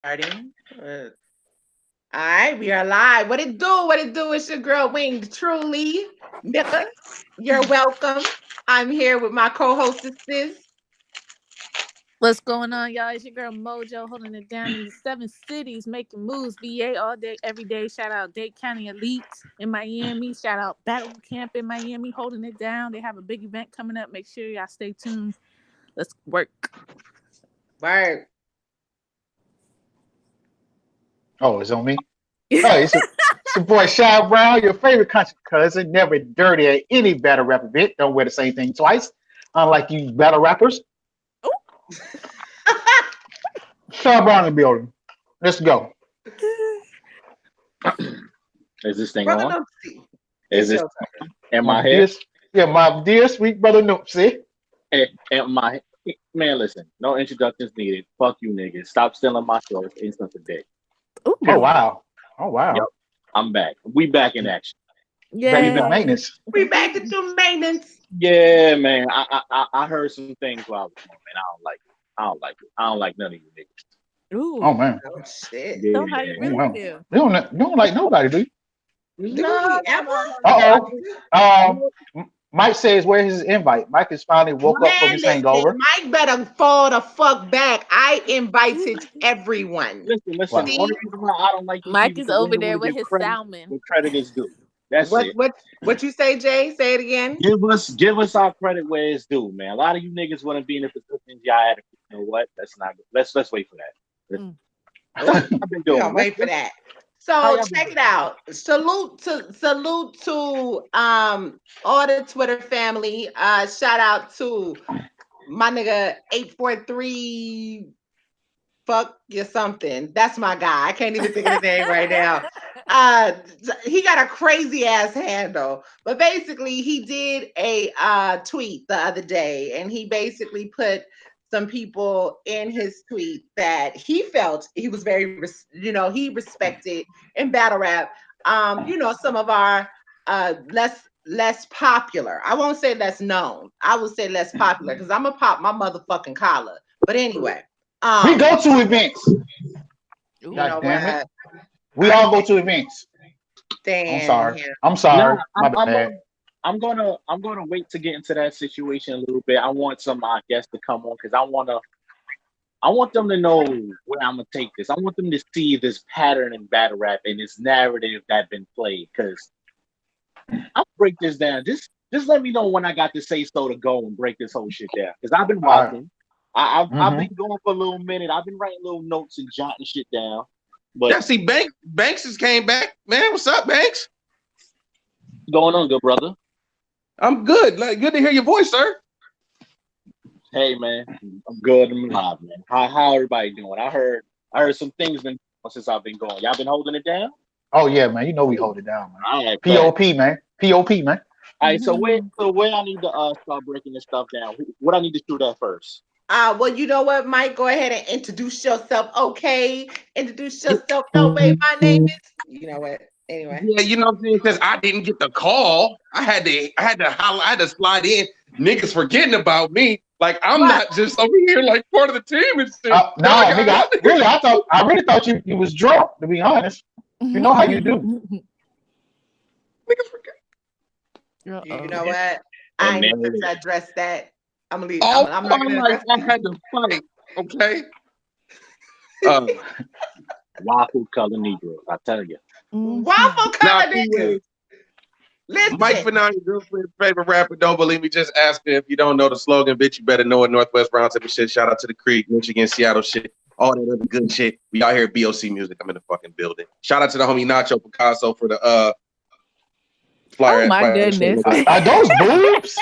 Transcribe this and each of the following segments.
Starting. All right, we are live. What it do? What it do? It's your girl Winged Truly. Mika, you're welcome. I'm here with my co-hostesses. What's going on, y'all? It's your girl Mojo holding it down in the 7 cities, making moves. VA all day, every day. Shout out Dade County Elite in Miami. Shout out Battle Camp in Miami, holding it down. They have a big event coming up. Make sure y'all stay tuned. Let's work. Word. Oh, it's on me. Oh, it's your boy Shy Brown, your favorite country cousin, never dirty at any battle rap event. Don't wear the same thing twice, unlike you battle rappers. Shy Brown in the building. Let's go. Is this thing Brother on? Noopsy, Is it's this your turn. am My I here? dear, yeah, my dear sweet brother Noopsy. Am I man, listen, no introductions needed. Fuck you niggas. Stop stealing my show. It's instant for dick. Oh Ooh, Okay. wow. Oh Yep. wow. I'm back. We back in action. Back We to the back. yay! maintenance. We back to do maintenance. Yeah, man. I heard some things while I was gone, man. I don't like it. I don't like it. I don't like none of you niggas. Oh Ooh, man. Oh shit. so how you Yeah. Oh really wow. feel? You don't like nobody, do you? Do we No, no, ever? no, no, no. Uh oh. No, Mike says, "Where's his invite?" Mike has finally woke up from Man, his listen, hangover. Mike better fall the fuck back. I invited everyone. listen. The Wow. only See? reason why I don't like you Mike people is because they over don't there want to with give his credit salmon. where credit is due. That's What it. what what you say, Jay? Say it again. Give us our credit where it's due, man. A lot of you niggas want to be in the positions y'all had. You know what? That's not good. Let's wait for that. Mm. How Oh, y'all been we gonna doing? wait for that. How So y'all been check it doing? out. Salute to all the Twitter family. Shout out to my nigga 843 fuck you something. That's my guy. I can't even think of his name right now. Uh he got a crazy ass handle. But basically he did a tweet the other day and he basically put some people in his tweet that he felt he was very he respected in battle rap. Some of our less popular. I won't say less known. I will say less popular because I'm gonna pop my motherfucking collar. But anyway, We um, go to events. you Ooh. God know damn it. what? We I all go can't to events. I'm stand sorry. him. I'm Nah, sorry. I'm My I'm bad. gonna I'm gonna wait to get into that situation a little bit. I want some of my guests to come on because I want them to know where I'm gonna take this. I want them to see this pattern in battle rap and this narrative that's been played. Because I'll break this down. Just let me know when I got to say so to go and break this whole shit down. Because I've been All right. watching. I've Mm-hmm. been going for a little minute. I've been writing little notes and jotting shit down. But Yeah, see, Banks just came back. Man, what's up, Banks? going on, good brother. I'm good. Like, good to hear your voice, sir. Hey man, I'm good. I'm alive, man. How everybody doing? I heard some things been going since I've been going. Y'all been holding it down? Oh yeah, man. You know we hold it down, man. All right, bet. POP, man. POP, man. All right, so where I need to start breaking this stuff down? What I need to shoot at first? Well, you know what, Mike? Go ahead and introduce yourself. Okay. Introduce yourself. No way. My name is you know what? Anyway. Yeah, you know what I'm saying? Since I didn't get the call, I had to holla, I had to slide in. Niggas forgetting about me. Like I'm What? not just over here like part of the team and shit. No, Y'all nigga. got I really thought you was drunk. To be honest, you know how you do. niggas forget. You Uh-oh. know what? I And ain't there even it is. to address that. I'm gonna leave. All I'm my not gonna life address I that. had to fight. Okay. Waffle Uh Waffle color Negro. I tell you. Mhm. now color niggas. anyway, Mike Listen. Fanani, girlfriend, favorite rapper. Don't believe me? Just ask her. If you don't know the slogan, bitch, you better know it. Northwest Roundtable shit. Shout out to the Creek, Michigan, Seattle shit. All that other good shit. We out here at BOC Music. I'm in the fucking building. Shout out to the homie Nacho Picasso for the Oh my flyer the show. goodness. Are those boobs?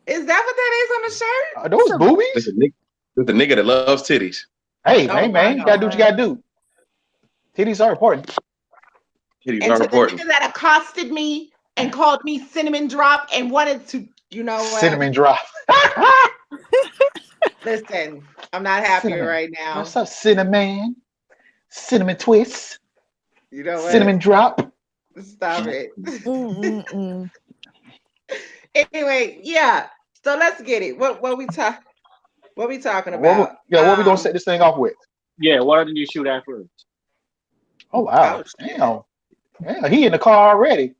Is that what that is on the shirt? Are those Some There's a boobies? nigga, there's a nigga that loves titties. Hey, Oh hey, my man. You gotta do what you god. gotta do. Titties are important. Titties And are to the important. nigga that accosted me and called me cinnamon drop and wanted to, you know what? Cinnamon drop. Listen, I'm not happy Cinnamon. right What's now. up, cinnamon? Cinnamon twist. You know what? Cinnamon drop. Stop it. mm-mm-mm. Anyway, yeah. So let's get it. What we talk? What we talking about? What we gonna set this thing off with? Yeah, why didn't you shoot at first? Oh Oh wow, shit. damn, yeah, he in the car already.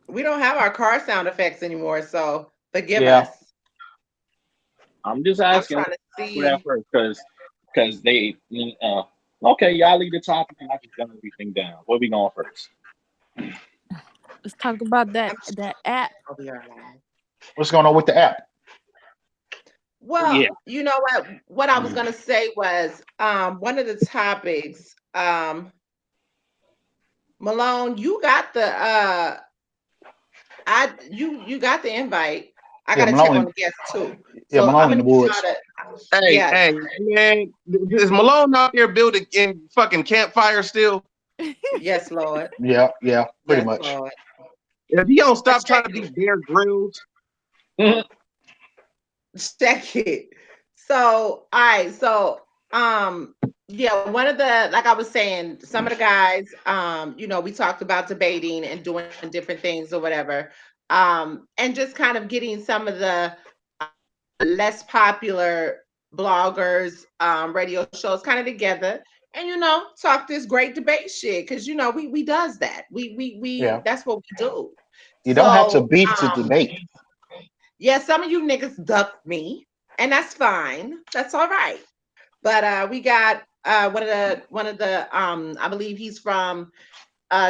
We don't have our car sound effects anymore, so forgive Yeah, us. I'm just I'm asking trying to shoot at see. first because they okay, y'all leave the topic and I just got everything down. Where we going first? Let's talk about that I'm that app. oh, we are live. what's going on with the app? Yeah. Well, you know what? What I was gonna say was one of the topics, Malone, you got the you got the invite. I Yeah, gotta check on Malone. the guests too. Yeah, So I'm Malone in gonna the need y'all woods. to Hey, yeah, hey, man, is Malone out there building in fucking campfire still? yes, Lord. Yeah, yeah, pretty Yes, much. Lord. If he don't But stop trying to be Bear Grylls, check it. So, all right. So, yeah, one of the, like I was saying, some of the guys, we talked about debating and doing different things or whatever, and just kind of getting some of the less popular bloggers, radio shows kind of together and talk this great debate shit because we does that. We Yeah, that's what we do. you don't have to So, beef to debate. yeah, some of you niggas ducked me, and that's fine. That's all right. But we got one of the I believe he's from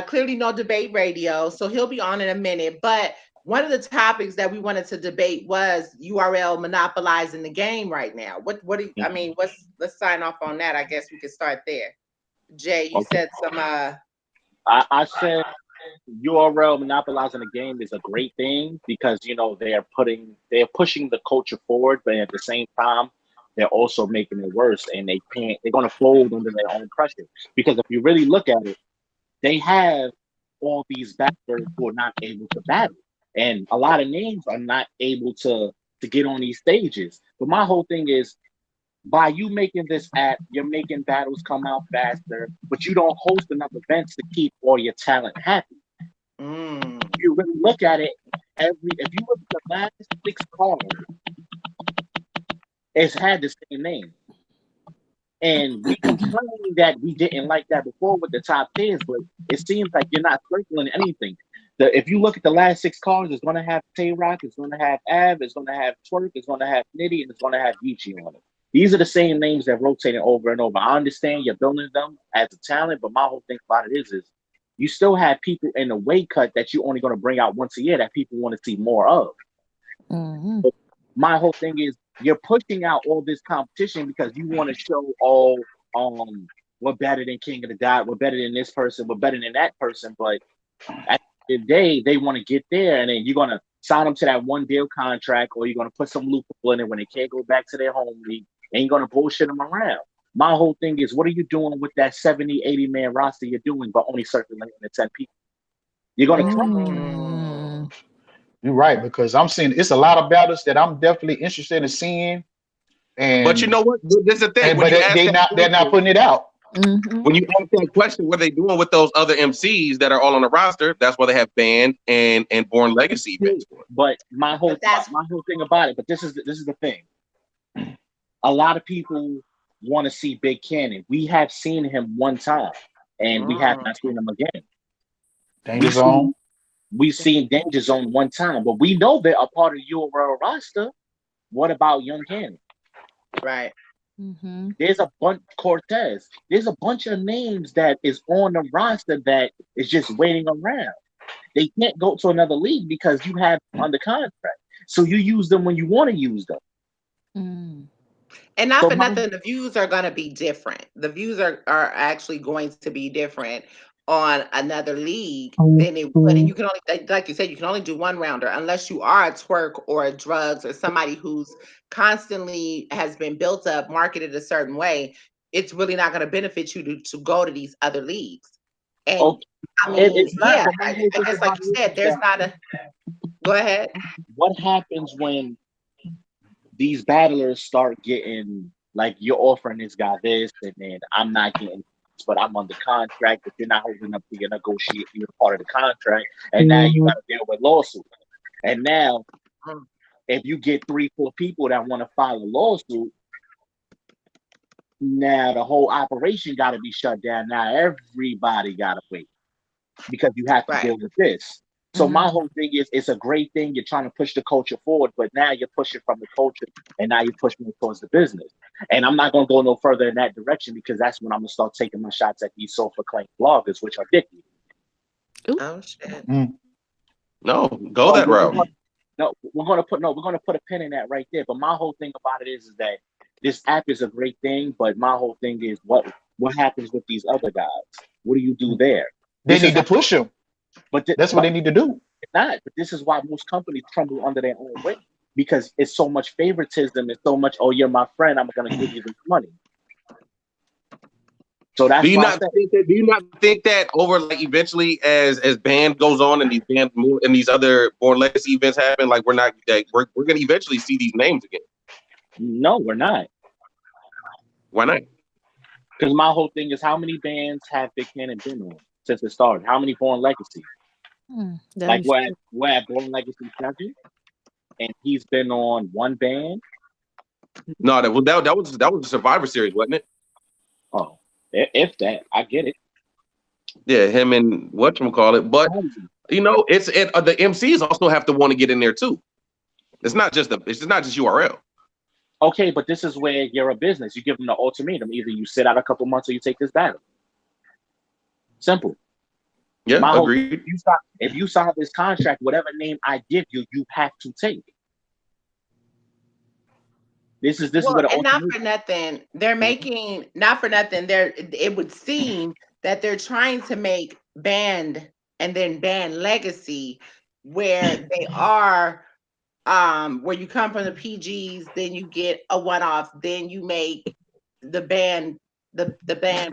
clearly no debate radio, so he'll be on in a minute. But one of the topics that we wanted to debate was URL monopolizing the game right now. What do you, I mean? Let's sign off on that. I guess we could start there. Jay, you Okay. said some I said URL monopolizing the game is a great thing because they're pushing the culture forward, but at the same time they're also making it worse, and they're going to fold under their own pressure. Because if you really look at it, they have all these battlers who are not able to battle, and a lot of names are not able to get on these stages. But my whole thing is, by you making this app, you're making battles come out faster, but you don't host enough events to keep all your talent happy. If you really look at it, if you look at the last 6 cards, it's had the same name. And we complained that we didn't like that before with the top tens, but it seems like you're not circling anything. If you look at the last 6 cards, it's going to have Tay Rock, it's going to have Av, it's going to have Twerk, it's going to have Nitty, and it's going to have Geechee on it. These are the same names that rotating over and over. I understand you're building them as a talent, but my whole thing about it is you still have people in the weight cut that you're only going to bring out once a year that people want to see more of. Mm-hmm. My whole thing is you're pushing out all this competition because you want to show all we're better than King of the Dot, we're better than this person, we're better than that person. But at the end of the day, they want to get there, and then you're gonna sign them to that one deal contract, or you're gonna put some loophole in it when they can't go back to their home league, and you're gonna bullshit them around. My whole thing is, what are you doing with that 70, 80 man roster you're doing, but only circulating the 10 people? You're gonna Mm. You're right because I'm seeing it's a lot of battles that I'm definitely interested in seeing, but you and know what? This is the thing. When but you ask that they're not question, putting it out. Mm-hmm. when you ask that question, what are they doing with those other MCs that are all on the roster? That's why they have band and Born Legacy events for. But my whole but that's my whole thing about it. But this is the thing. A lot of people want to see Big Cannon. We have seen him one time, and we have mm, not seen him again. Danger We Zone. see we've seen Danger Zone one time, but we know they're a part of your roster. What about Young Cannon? right. Mm-hmm. There's a bunch Cortez. There's a bunch of names that is on the roster that is just waiting around. They can't go to another league because you have them under contract. So you use them when you want to use them. Mm. And not So for my nothing, the views are going to be different. The views are actually going to be different on another league than it would. And you can only, like you said, you can only do one rounder unless you are a twerk or a drugs or somebody who's constantly has been built up, marketed a certain way. It's really not going to benefit you to go to these other leagues. And okay, I mean, it's not. yeah, But my whole I thing guess like about you it said, is there's that not a, go ahead. what happens when these battlers start getting like you're offering this guy this, and then I'm not getting this, but I'm under contract, but you're not holding up to your you're part of the contract, and now you got to deal with lawsuits. And now Mm. if you get 3-4 people that want to file a lawsuit, now the whole operation got to be shut down. Now everybody got to wait because you have to deal with this. So my whole thing is, it's a great thing. You're trying to push the culture forward, but now you're pushing from the culture, and now you're pushing it towards the business. And I'm not going to go no further in that direction because that's when I'm going to start taking my shots at these self-proclaimed bloggers, which are dicky. Oh shit! No, go that route. We're gonna put a pin in that right there. But my whole thing about it is that this app is a great thing, but my whole thing is what happens with these other guys? What do you do there? They need to push them. But that's what they need to do. Not, but this is why most companies crumble under their own weight because it's so much favoritism. It's so much, oh, you're my friend, I'm gonna give you this money. So that's do you not think that over like eventually as band goes on and these bands move and these other Born Legacy events happen, like we're gonna eventually see these names again? No, we're not. Why not? Because my whole thing is, how many bands have Big Cannon been on since it started? How many Born Legacy? Like we're at Born Legacy 7, and he's been on one band. No, that was the Survivor Series, wasn't it? Oh, if that, I get it. Yeah, him and whatchamacallit. But you know, the MCs also have to want to get in there too. It's not just URL. Okay, but this is where you're a business. You give them the ultimatum: either you sit out a couple months or you take this battle. Simple. Yeah, agreed. If you sign this contract, whatever name I give you, you have to take. This is what. And not for nothing, they're making not for nothing. It would seem that they're trying to make band and then band legacy, where they are, where you come from the PGs, then you get a one-off, then you make the band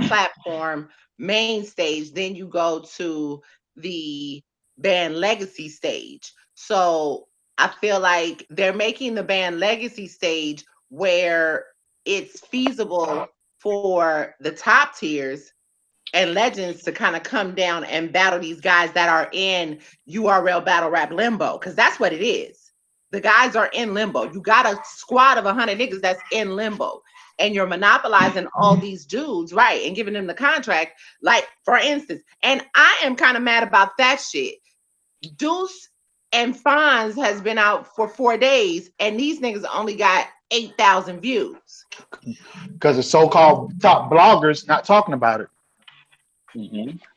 platform main stage, then you go to the band legacy stage. So I feel like they're making the band legacy stage where it's feasible for the top tiers and legends to kind of come down and battle these guys that are in URL battle rap limbo, because that's what it is. The guys are in limbo. You got a squad of 100 niggas that's in limbo, and you're monopolizing all these dudes, right, and giving them the contract. Like, for instance, and I am kind of mad about that shit. Deuce and Fonz has been out for 4 days, and these niggas only got 8,000 views. Because the so-called top bloggers not talking about it.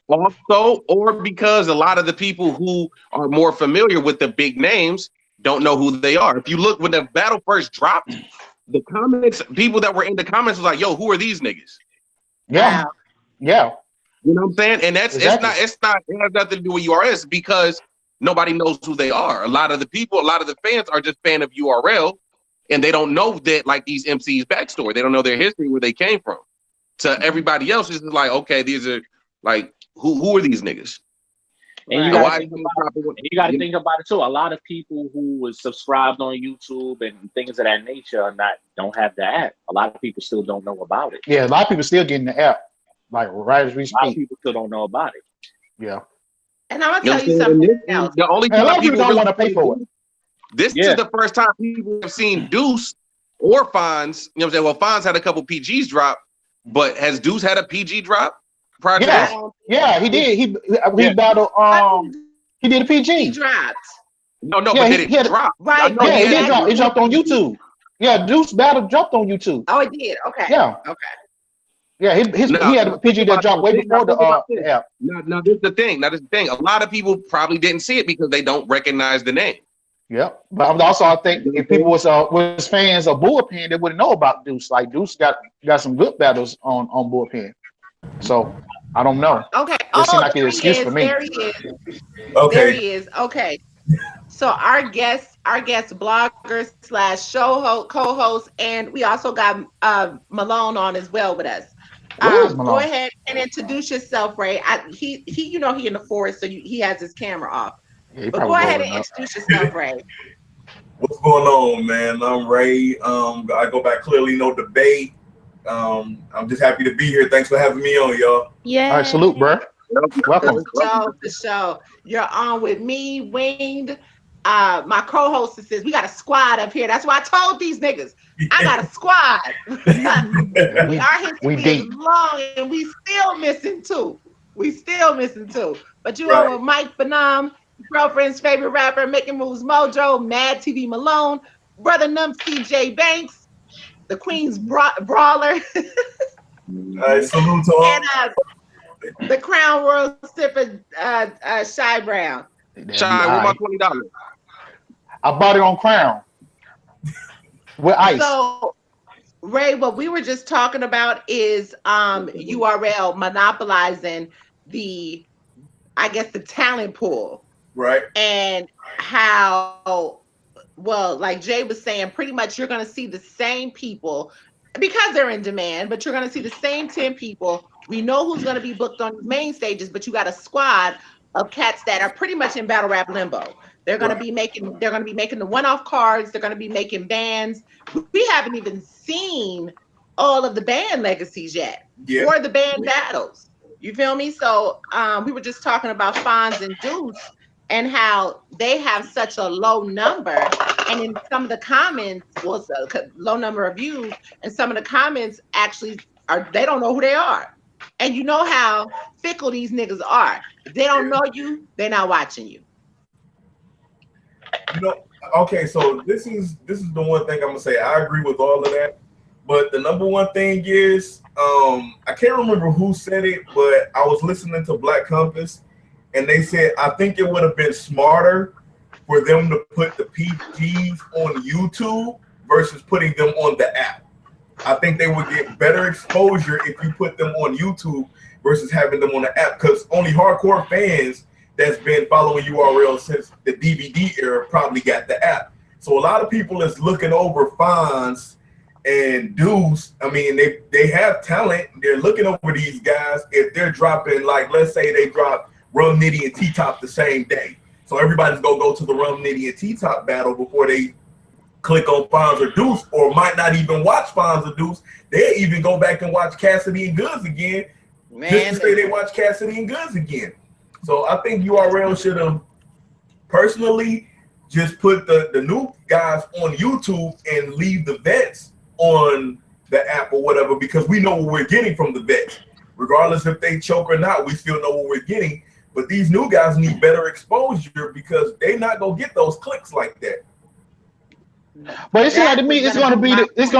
Also, or because a lot of the people who are more familiar with the big names don't know who they are. If you look when the battle first dropped, the comments, people that were in the comments was like, "Yo, who are these niggas?" Yeah, yeah. You know what I'm saying? And that's it has nothing to do with URS because nobody knows who they are. A lot of the fans are just fan of URL, and they don't know that like these MCs backstory. They don't know their history, where they came from. To everybody else, it's like, okay, these are like who are these niggas? And you got to think about it too. A lot of people who was subscribed on YouTube and things of that nature don't have the app. A lot of people still don't know about it. Yeah, a lot of people still getting the app, like right as we speak. A lot of people still don't know about it. Yeah. And I'm gonna tell you something else. The only a lot of people don't want to pay for it. This is the first time people have seen Deuce or Fonz. You know what I'm saying? Well, Fonz had a couple PGs drop, but has Deuce had a PG drop? Yeah, he did. He battled. He did a PG. Dropped. No, but did it drop? Right. Yeah, he did drop. It dropped on YouTube. Yeah, Deuce battle dropped on YouTube. Oh, it did. Okay. Yeah. Okay. Yeah, he had a PG that dropped way before the app. Now, this is the thing. A lot of people probably didn't see it because they don't recognize the name. Yeah, but also I think if people was fans of Bullpen, they wouldn't know about Deuce. Like Deuce got some good battles on Bullpen. So I don't know. Okay. It seemed like an excuse for me. There he is. Okay. There he is. Okay. So our guest blogger / show co-host, and we also got Malone on as well with us. Go ahead and introduce yourself, Ray. He he in the forest, so he has his camera off. Yeah, but go ahead and introduce yourself, Ray. What's going on, man? I'm Ray. I go back clearly, Nodebate. I'm just happy to be here. Thanks for having me on, y'all. Yeah. All right, salute, bro. Welcome. For show. You're on with me, Winged, my co-hostess says we got a squad up here. That's why I told these niggas I got a squad. Our We history is deep. long and we still missing two. We still missing two. But you Right. on with Mike Phenom, girlfriend's favorite rapper, Making Moves Mojo, Mad TV Malone, Brother Num CJ Banks, the Queen's Brawler, All right, salute to all. and the Crown Royal Sipper Shy Brown. Shy, where my $20? I bought it on Crown with ice. So Ray, what we were just talking about is URL monopolizing the, I guess, the talent pool. Right. And how, well, like Jay was saying, pretty much you're going to see the same people because they're in demand, but you're going to see the same 10 people. We know who's going to be booked on the main stages, but you got a squad of cats that are pretty much in battle rap limbo. They're going to be making the one-off cards. They're going to be making bands. We haven't even seen all of the band legacies yet or the band battles. You feel me? So we were just talking about Fonz and Deuce and how they have such a low number. And in some of the comments, well, low number of views, and some of the comments actually are, they don't know who they are. And you know how fickle these niggas are. If they don't know you, they're not watching you. You know, okay, so this is the one thing I'm gonna say. I agree with all of that, but the number one thing is, I can't remember who said it, but I was listening to Black Compass, and they said I think it would have been smarter for them to put the PGs on YouTube versus putting them on the app. I think they would get better exposure if you put them on YouTube versus having them on the app, because only hardcore fans that's been following URL since the DVD era probably got the app. So a lot of people is looking over Fonz and Deuce. I mean, they have talent. They're looking over these guys. If they're dropping, like, let's say they drop Rum Nitty and T-Top the same day. So everybody's going to go to the Rum Nitty and T-Top battle before they click on Fonz or Deuce, or might not even watch Fonz or Deuce. They'll even go back and watch Cassidy and Goods again, just to say they watch Cassidy and Goods again. So I think URL should have personally just put the new guys on YouTube and leave the vets on the app or whatever, because we know what we're getting from the vets. Regardless if they choke or not, we still know what we're getting. But these new guys need better exposure because they not gonna get those clicks like that. But it seems like to me it's gonna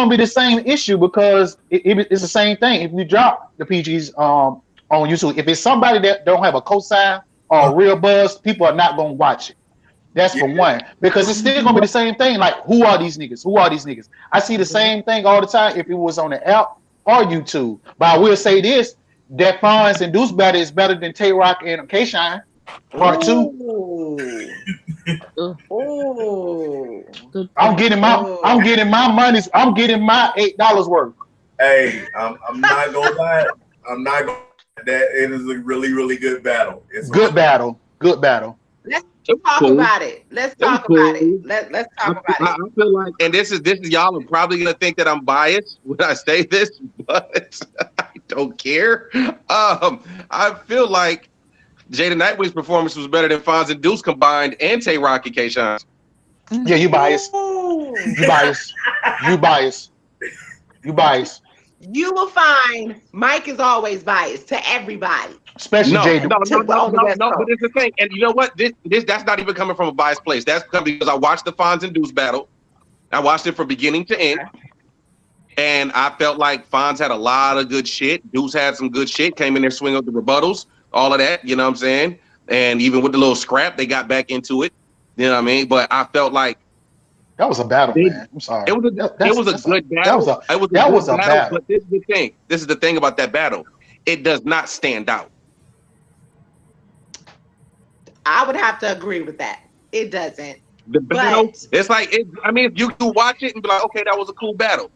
be the same issue, because it's the same thing. If you drop the PGs on YouTube, if it's somebody that don't have a cosign or a real buzz, people are not gonna watch it. That's for one, because it's still gonna be the same thing. Like, who are these niggas? Who are these niggas? I see the same thing all the time if it was on the app or YouTube. But I will say this: that Fonz and Deuce battle is better than Tay Rock and K-Shine Part 2. I'm getting my money. I'm getting my $8 worth. Hey, I'm not gonna lie. I'm not gonna. That it is a really, really good battle. It's good battle. Good battle. Let's talk about it. Let's talk about it. Let's talk about it. I feel like, and this is y'all are probably gonna think that I'm biased when I say this, but I don't care. I feel like Jada Nightwing's performance was better than Fonz and Deuce combined, and Tay Rock and K-Shine. Yeah, you biased. You biased. You biased. You biased. You will find Mike is always biased to everybody. Especially Jada. No, but it's the thing. And you know what? This that's not even coming from a biased place. That's coming because I watched the Fonz and Deuce battle. I watched it from beginning to end. And I felt like Fonz had a lot of good shit. Deuce had some good shit. Came in there, swing up the rebuttals, all of that. You know what I'm saying? And even with the little scrap, they got back into it. You know what I mean? But I felt like that was a battle, man. I'm sorry. It was a good battle. That was a battle. But this is the thing. This is the thing about that battle. It does not stand out. I would have to agree with that. It doesn't. The battle, it's like, I mean, if you can watch it and be like, okay, that was a cool battle.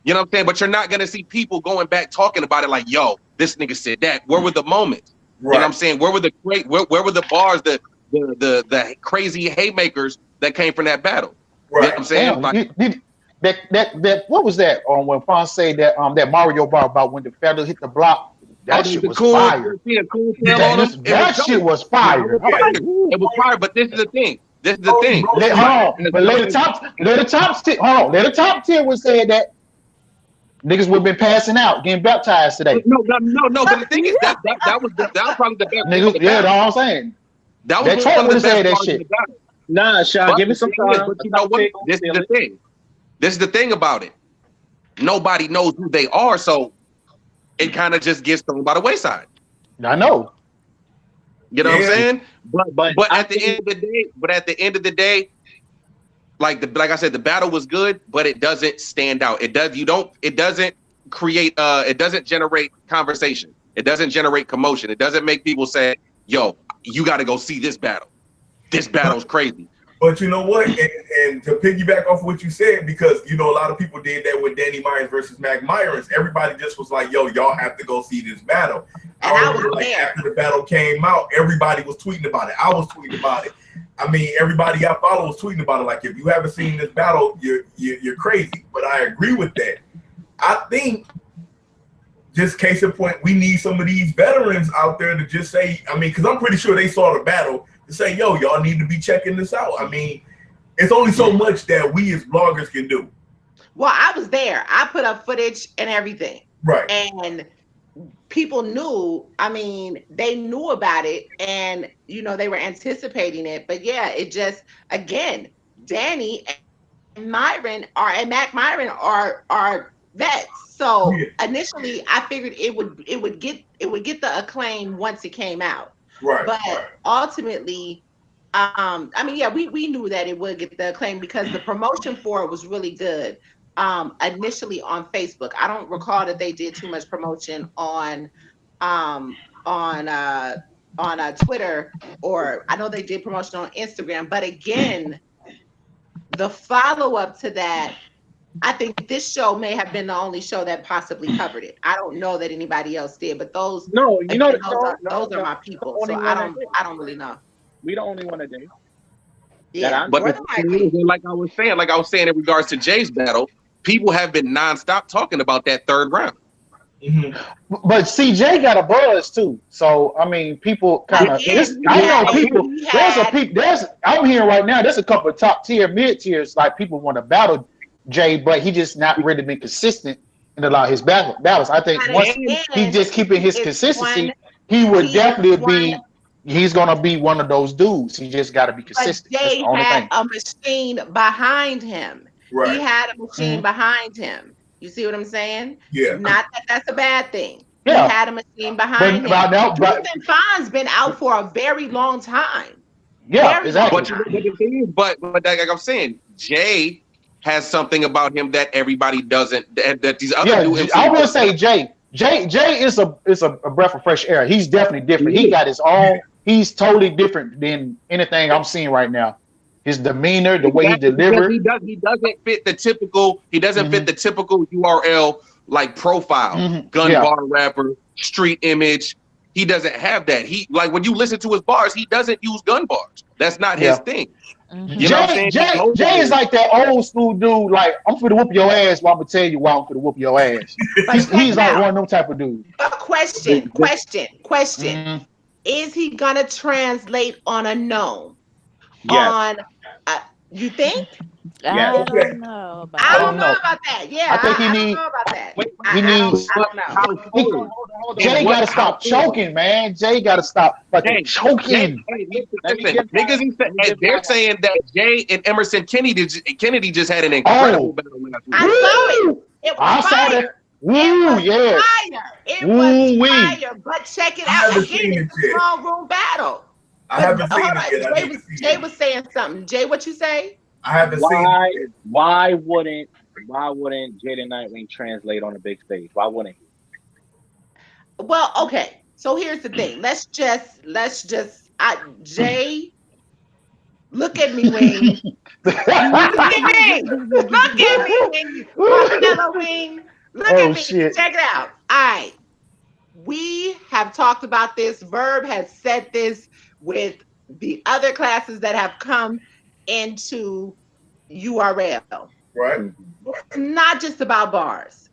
You know what I'm saying? But you're not going to see people going back talking about it like, yo, this nigga said that. Where were the moments? Right. You know what I'm saying? Where were the where were the bars, the crazy haymakers that came from that battle? Right. You know what I'm saying? That what was that when Fonz said that that Mario bar about when the feather hit the block? That shit was fire. That shit was fire. It was fire, but this is the thing. This is the thing. Hold on, but let the top tier was saying that niggas would have been passing out, getting baptized today. No. But the thing is that was probably the best. Niggas, yeah, that's all I'm saying. That was one of the best that parts shit. of the battle. Nah, Sean, give me some time. But you know what? This is the thing. This is the thing about it. Nobody knows who they are, so it kind of just gets thrown by the wayside. I know. You know what I'm saying? But I at the end of the day, like I said, the battle was good, but it doesn't stand out. It doesn't generate conversation. It doesn't generate commotion. It doesn't make people say, yo, you got to go see this battle. This battle's crazy. But you know what? And to piggyback off what you said, because you know a lot of people did that with Danny Myers versus Mac Myers. Everybody just was like, "Yo, y'all have to go see this battle." And I was like there. after the battle came out, everybody was tweeting about it. I was tweeting about it. I mean, everybody I follow was tweeting about it. Like, if you haven't seen this battle, you're crazy. But I agree with that. I think, just case in point, we need some of these veterans out there to just say, I mean, because I'm pretty sure they saw the battle. To say, yo, y'all need to be checking this out. I mean, it's only so much that we as bloggers can do. Well, I was there. I put up footage and everything. Right. And people knew, I mean, they knew about it and, you know, they were anticipating it. But yeah, it just, again, Danny and Mac Myron are vets. So initially I figured it would get the acclaim once it came out. Right. But ultimately, I mean, yeah, we knew that it would get the acclaim because the promotion for it was really good. Initially on Facebook, I don't recall that they did too much promotion on Twitter, or I know they did promotion on Instagram. But again, the follow up to that, I think this show may have been the only show that possibly covered it. I don't know that anybody else did, but those No, you know, those are my people. So I don't really know. We the only one today. Yeah, but like I was saying in regards to Jay's battle, people have been nonstop talking about that third round. Mm-hmm. But CJ got a buzz too, so I mean, people kind of. I know people. I'm hearing right now. There's a couple of top tier, mid tiers, like people want to battle Jay, but he just not really been consistent in a lot of his battles. I think once he just keeping his consistency, he would definitely be. He's gonna be one of those dudes. He just got to be consistent. But Jay had a machine behind him. Right. He had a machine behind him. You see what I'm saying? Yeah. Not that that's a bad thing. Yeah. He had a machine behind him. Ethan Fon's been out for a very long time. Yeah, exactly. But like I'm saying, Jay has something about him that everybody doesn't. That these other dudes. I will say Jay is a breath of fresh air. He's definitely different. He got his own. He's totally different than anything I'm seeing right now. His demeanor, the way he delivers. He doesn't fit the typical. He doesn't fit the typical URL like profile. Gun bar rapper, street image. He doesn't have that. He like when you listen to his bars, he doesn't use gun bars. That's not his thing. You know what I'm saying? Jay is like that old school dude. Like, I'm finna whoop your ass. Well, I'm gonna tell you why I'm finna whoop your ass. He's like one of them type of dude. A question. Is he gonna translate on a gnome? Yes. You think? I don't know about I don't know about that. Yeah, I think he needs. I don't know about that. He needs. I don't know. Jay got to stop choking, man. Jay got to stop choking. They're saying that Jay and Emerson Kennedy just had an incredible battle last week. I saw it. I saw that. Woo, yes. It was fire. But check it out again. It's a small room battle. I haven't seen it yet. Jay was saying something. Jay, what you say? I haven't seen it. Why wouldn't Jaden Nightwing translate on the big stage? Why wouldn't he? Well, okay. So here's the thing. Let's just Jay, look at me, Wing. Look at me, Wing. Wing. Look at me. Shit. Check it out. All right. We have talked about this. Verb has said this with the other classes that have come into URL. Right. It's not just about bars.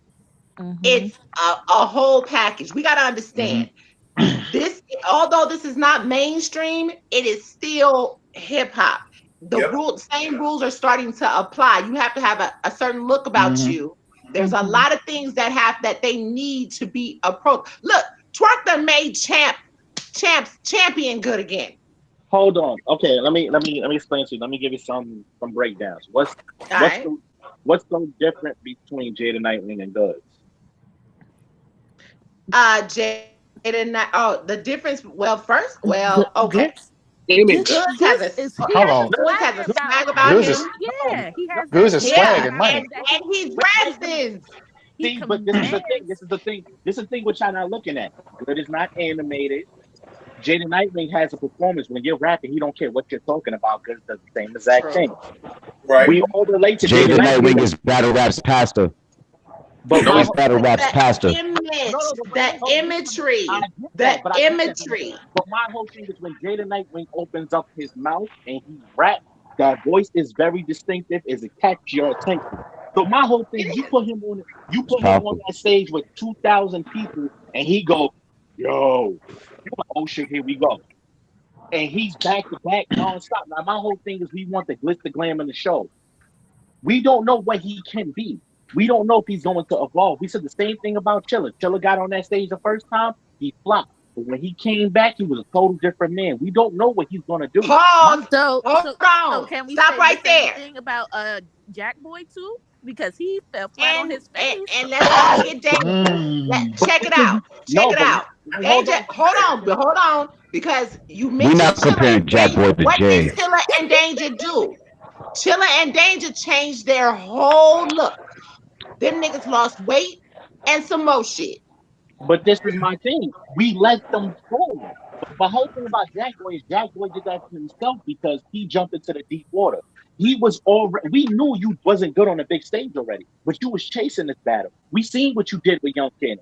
It's a whole package. We got to understand this, although this is not mainstream, it is still hip hop. The same rules are starting to apply. You have to have a certain look about Mhm. you. There's a lot of things that they need to be approached. Look, Twerk done made champion good again. Hold on. Okay, let me explain to you. Let me give you some breakdowns. All What's right. the what's so different between Jada Nightwing and Goods? Jaden, the difference. Well, first, okay. Goods, Image. Goods has a he Hold has a on. Goods has swagger a about swag him. about Goods him. is Yeah, he has that Goods is swag swag Yeah, and about money. him that and he Wait, dresses. he see, but this is the thing. This commands. is the thing. This is the thing which I'm not looking at. Good is not animated. Jaden Nightwing has a performance. When you're rapping, he don't care what you're talking about because it's the same exact True. thing. Right. We all relate to Jaden Jada Nightwing, Nightwing is battle rap's pastor. but No, my He's he's whole, battle rap's The pastor. image, no, but the wait, hold on, listen. I imagery, get the that, but I get that. imagery. But my whole thing is when Jada Nightwing opens up his mouth and he raps, that voice is very distinctive. Is it catch your attention? So my whole thing, It is. you It's put him on powerful. that stage with 2,000 people, and he go, "Yo," you like, "Oh shit, here we go," and he's back to back nonstop. Now my whole thing is we want the glitz, the glam in the show. We don't know what he can be. We don't know if he's going to evolve. We said the same thing about Chilla. Chilla got on that stage the first time, he flopped. But when he came back, he was a total different man. We don't know what he's going to do. My, Pause. So Hold so so on. can we Stop say the right same there. thing about Jack Boy too? Because he fell flat on And his and, face. and let's not forget Danger. Mm. but Check this it is out. Check no, it but out. wait, hold Danger. on. Hold on, because you We're mentioned not Chilla comparing and Jack Danger. Boy to What did Jay. Chilla and Danger do? Chilla and Danger changed their whole look. Them niggas lost weight and some more shit. But this is my thing. We let them fall. But the whole thing about Jack Boy is Jack Boy did that to himself because he jumped into the deep water. He was already. We knew you wasn't good on the big stage already, but you was chasing this battle. We seen what you did with Young Ken,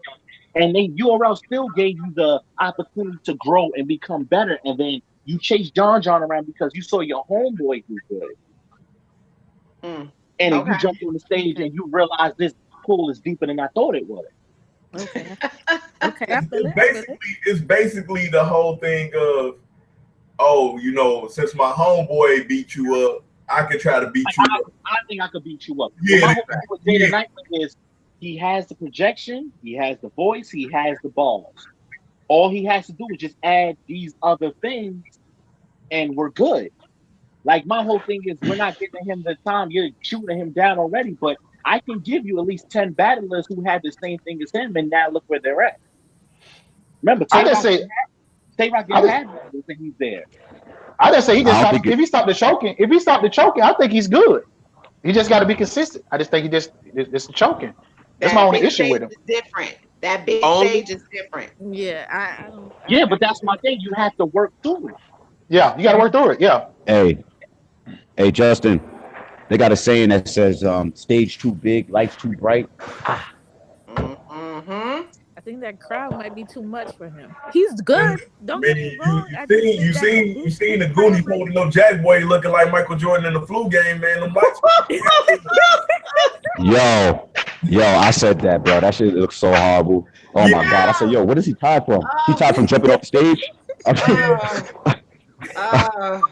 and then URL still gave you the opportunity to grow and become better. And then you chased John around because you saw your homeboy do good, Mm, and then you okay. jumped on the stage Okay. and you realized this pool is deeper than I thought it was. Okay. Okay. I feel it. I feel it. It's basically the whole thing of, oh, since my homeboy beat you up, I can try to beat Like you up. I think I could beat you up. But Yeah, my whole thing with Jada yeah. Nightwing is he has the projection, he has the voice, he has the balls. All he has to do is just add these other things, and we're good. Like my whole thing is we're not giving him the time. You're shooting him down already, but I can give you at least 10 battlers who had the same thing as him, and now look where they're at. Remember, I just say Tay Rock I didn't just have battles, and he's there. I just say he just I don't stopped. think it. If he stopped the choking, I think he's good. He just got to be consistent. I just think it's choking. That's my That only big issue stage with him. is different. That big only stage is different. Yeah. I don't. Yeah, but that's my thing. You have to work through it. Yeah, you got to work through it. Yeah, Hey, hey, Justin. They got a saying that says, "Stage too big, lights too bright." Mm-hmm. I think that crowd might be too much for him. He's And good. Don't get man, me you wrong. I just think you that the seen you big seen the crowd Goonies might. holding up Jack Boy looking like Michael Jordan in the flu game, man. Them lights. Yo, I said that, bro. That shit looks so horrible. Oh Yeah, my god. I said, yo, what is he tied from? He Oh, tied from jumping off the stage. oh, oh,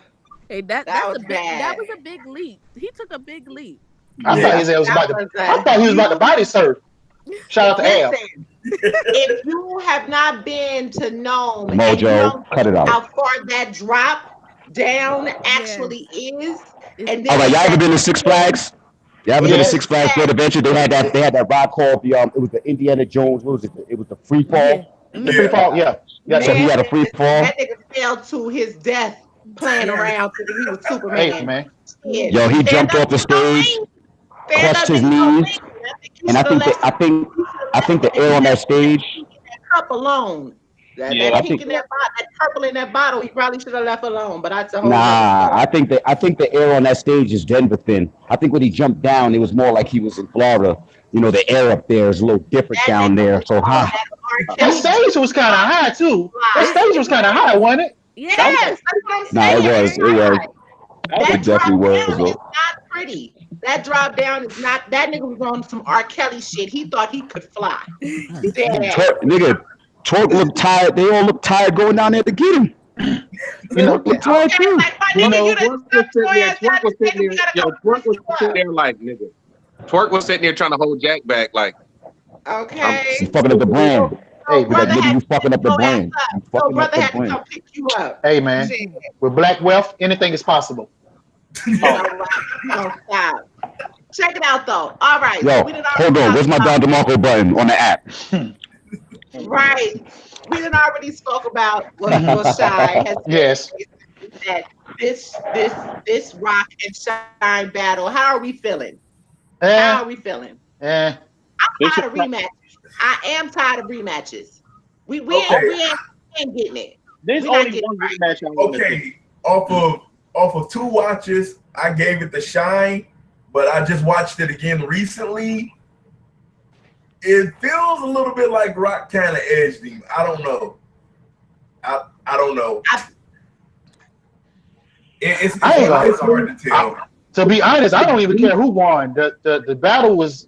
Hey, that that that's was a big. That bad. was a big leap. He took a big leap. I thought yeah. his ass was That about to. was I a thought he was about to body huge. surf. Shout out to Al. Listen, if you have not been to Nome and you Mojo, don't cut it know out. how far that drop down Yes, actually is, it's and All then right, it's y'all ever that been to Six twist, Flags? Y'all ever been to it's Yes. Six Flags that. Great Adventure? They had that ride called the it was the Indiana Jones. What was it? It was the free yeah. fall. The free Yeah. fall. Yeah. Yeah. So Yeah. he Man, had a free that fall. nigga fell to his death playing Yes. around thinking he was Hey Superman. man. Shit, Yo, he stand jumped up off the and go stage, link. Stand clutched up his and go knees, link. I think you and should have left. I think the air on that stage. That cup alone. That I Yeah. pink think in that bottle, that purple in that bottle, he probably should have left alone. But that's a whole nother Nah, story. I think the air on that stage is Denver thin. I think when he jumped down, it was more like he was in Florida. You know, the air up there is a little different That down nigga there. was So on high. that R. That Kelly stage was kind of high too. That fly. It stage it was kind of was. high, wasn't it? Yeah, That was Yes, a that's what I'm Nah, saying. it it was was. very It was. high. High. that was a That It drop definitely was. down is Though. not pretty. That drop down is not. That nigga was on some R. Kelly shit. He thought he could fly. Dead ass. Nigga, Torque looked tired. They all looked tired going down there to get him. You know, With Troy Okay, too. like my You nigga, know, you done Twerk was stuck sitting your there. ass Twerk out was this sitting nigga. there. We gotta Yo, come Twerk pick was you sitting up. there like nigga. Twerk was sitting there trying to hold Jack back. Like She's Okay. fucking up the So, brand. hey so Be like, brother man, nigga, had you to fucking pick up the your ass brand. up. You So fucking up brother the had to brand. come pick you up. hey man. Shit. With black wealth, anything is possible. You know what? You don't stop. Check it out though. All right. So we Yo, done hold already on. talked Where's my about Don DeMarco button on the app? right. We done already spoke about what Shy has Yes. said that this rock and shine battle. How are we feeling? How are Eh, we feeling? eh. They Tired should of rematches. I am tired of rematches. We ain't Okay, we ain't, we ain't getting it. There's We're not only getting one it right. rematch I want to see. okay. Off of 2 watches, I gave it the shine, but I just watched it again recently. It feels a little bit like Rock kind of edged him. I don't know. I don't know. I, I ain't gonna. It's hard to tell. To be honest, I don't even care who won. The battle was,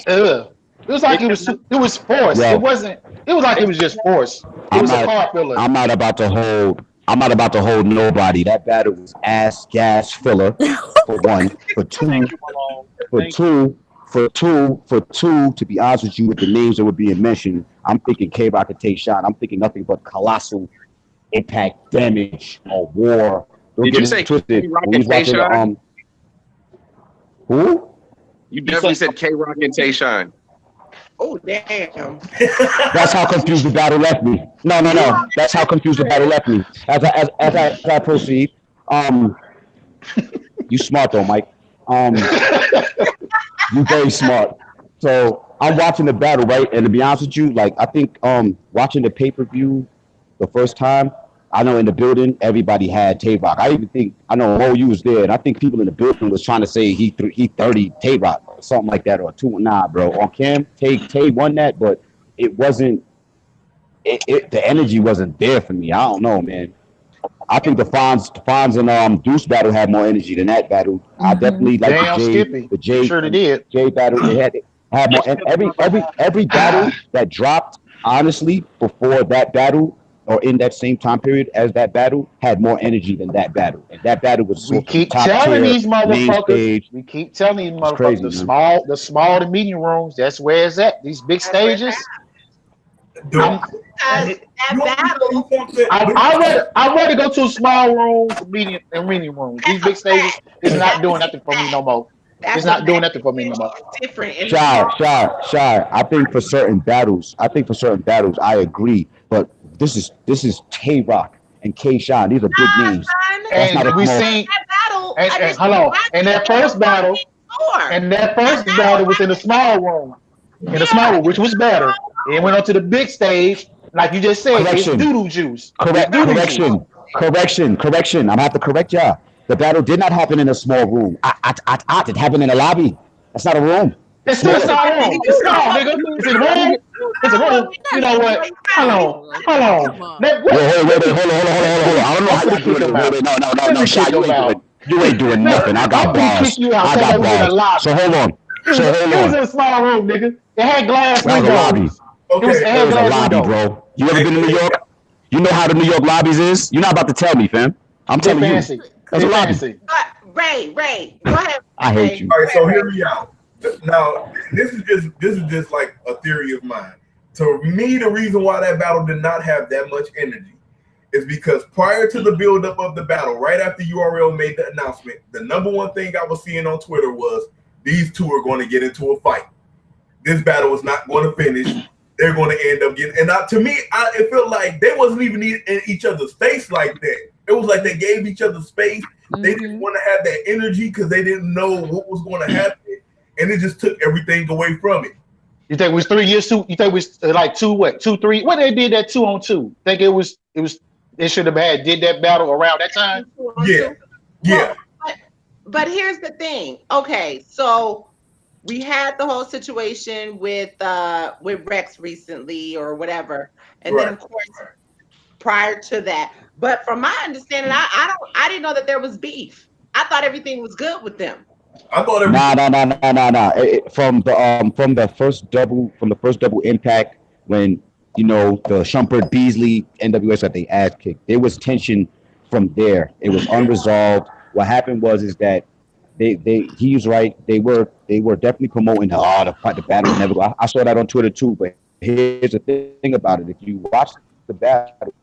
it was like it was forced. It Yo, wasn't. It was like it was just forced. It I'm was a not. car filler. I'm not about to hold. I'm not about to hold nobody. That battle was ass gas filler. For one, for two, Thank you, Malone. for Thank you. two, for two. To be honest with you, with the names that were being mentioned, I'm thinking K Rock and Tay Shot. I'm thinking nothing but colossal impact, damage, or war. Don't did get you it say twisted. K Rock When we and was watching the Tayshaun? who? You You definitely said said K Rock and Tayshaun. oh damn. That's how confused the battle left me. No, no, You no. That's how confused the battle left me. As I proceed, um, you smart though, Mike. Um, you very smart. So I'm watching the battle, right? And to be honest with you, like I think watching the pay-per-view the first time, I know in the building everybody had Tay Rock. I even think I know Mo you was there, and I think people in the building was trying to say he 30 Tay Rock or something like that or two. Nah, bro. On cam, Tay won that, but it wasn't. The energy wasn't there for me. I don't know, man. I think the Fonz and Deuce battle had more energy than that battle. I Mhm. definitely like the Damn, J Skippy. the You J surely and did. J battle. It had more, and every battle that dropped honestly before that battle or in that same time period as that battle had more energy than that battle. And that battle was We supposed to be keep top telling tier these main motherfuckers. stage. We keep telling these It's motherfuckers crazy, man. the small to medium rooms. That's where it's at. These big That's where it's at. stages. Dude, I'm. Because you that want me to tell you battle, something? I rather go to small rooms, medium rooms. These that's a big stages fact. is not That's doing a nothing for me no fact. more. It's That's a not doing fact. nothing for me no Energy more. is different in the Shy, small. shy. I think for certain battles, I agree. But this is Tay Rock and K Shine. These are big Nah, names. son. That's not And a we Nah, small. seen that battle, and, I and just hold on. watched it and it was on before. And that That first battle was in the small room. In the small yeah, room, which was better. It went on to the big stage. Like you just said, it's Correction, doodoo juice. It's correct, doodoo juice. correction. I'm gonna have to correct y'all. The battle did not happen in a small room. It happened in a lobby. That's not a room. It's It's still a smaller. small nigga, room. It's you know small, what? nigga. You It's a know what? room. You It's a know what room. we You Not know even doing. what? You Hold better close. be on. Hold Come on. on. Let, Yo, what, wait, let me hold on. I don't know let how me y'all kick doing him this. Wait, out. no, Let me Shy, kick you him ain't out. doing, you ain't doing nothing. I got I'm gonna kick bars. you out I because got that was in a bars. So lobby. hold on. It was in a small room, nigga. It had glass That was a lobby. windows. It Okay, It had was a glass lobby, windows. bro. You ever hey, been to New hey, York? You know how the New York lobbies is? You're not about to tell me, fam. I'm They telling you. fancy. That's They a lobby. fancy. Ray, go ahead, I hate Ray. you. all right. Go ahead, So Ray. hear me out. Now, this is just like a theory of mine. To me, the reason why that battle did not have that much energy is because prior to the buildup of the battle, right after URL made the announcement, the number one thing I was seeing on Twitter was these two are going to get into a fight. This battle is not going to finish. They're going to end up getting. And to me, it felt like they wasn't even in each other's face like that. It was like they gave each other space. They didn't want to have that energy because they didn't know what was going to happen, and it just took everything away from it. You think it was 3 years too? You think it was like 2, 3? When they did that 2-on-2, think it was they should have did that battle around that time. Two on Yeah, two. yeah. Well, but here's the thing. Okay, so we had the whole situation with Rex recently or whatever, and then Right. of course prior to that. But from my understanding, I didn't know that there was beef. I thought everything was good with them. I thought Nah, everything. nah, nah, nah, nah, nah. From the first double impact when you know, the Shumpert Beasley NWS got their ass kicked. There was tension from there. It was unresolved. What happened is that he was right. They were definitely promoting the battle never go. I saw that on Twitter too. But here's the thing about it: if you watch the battle,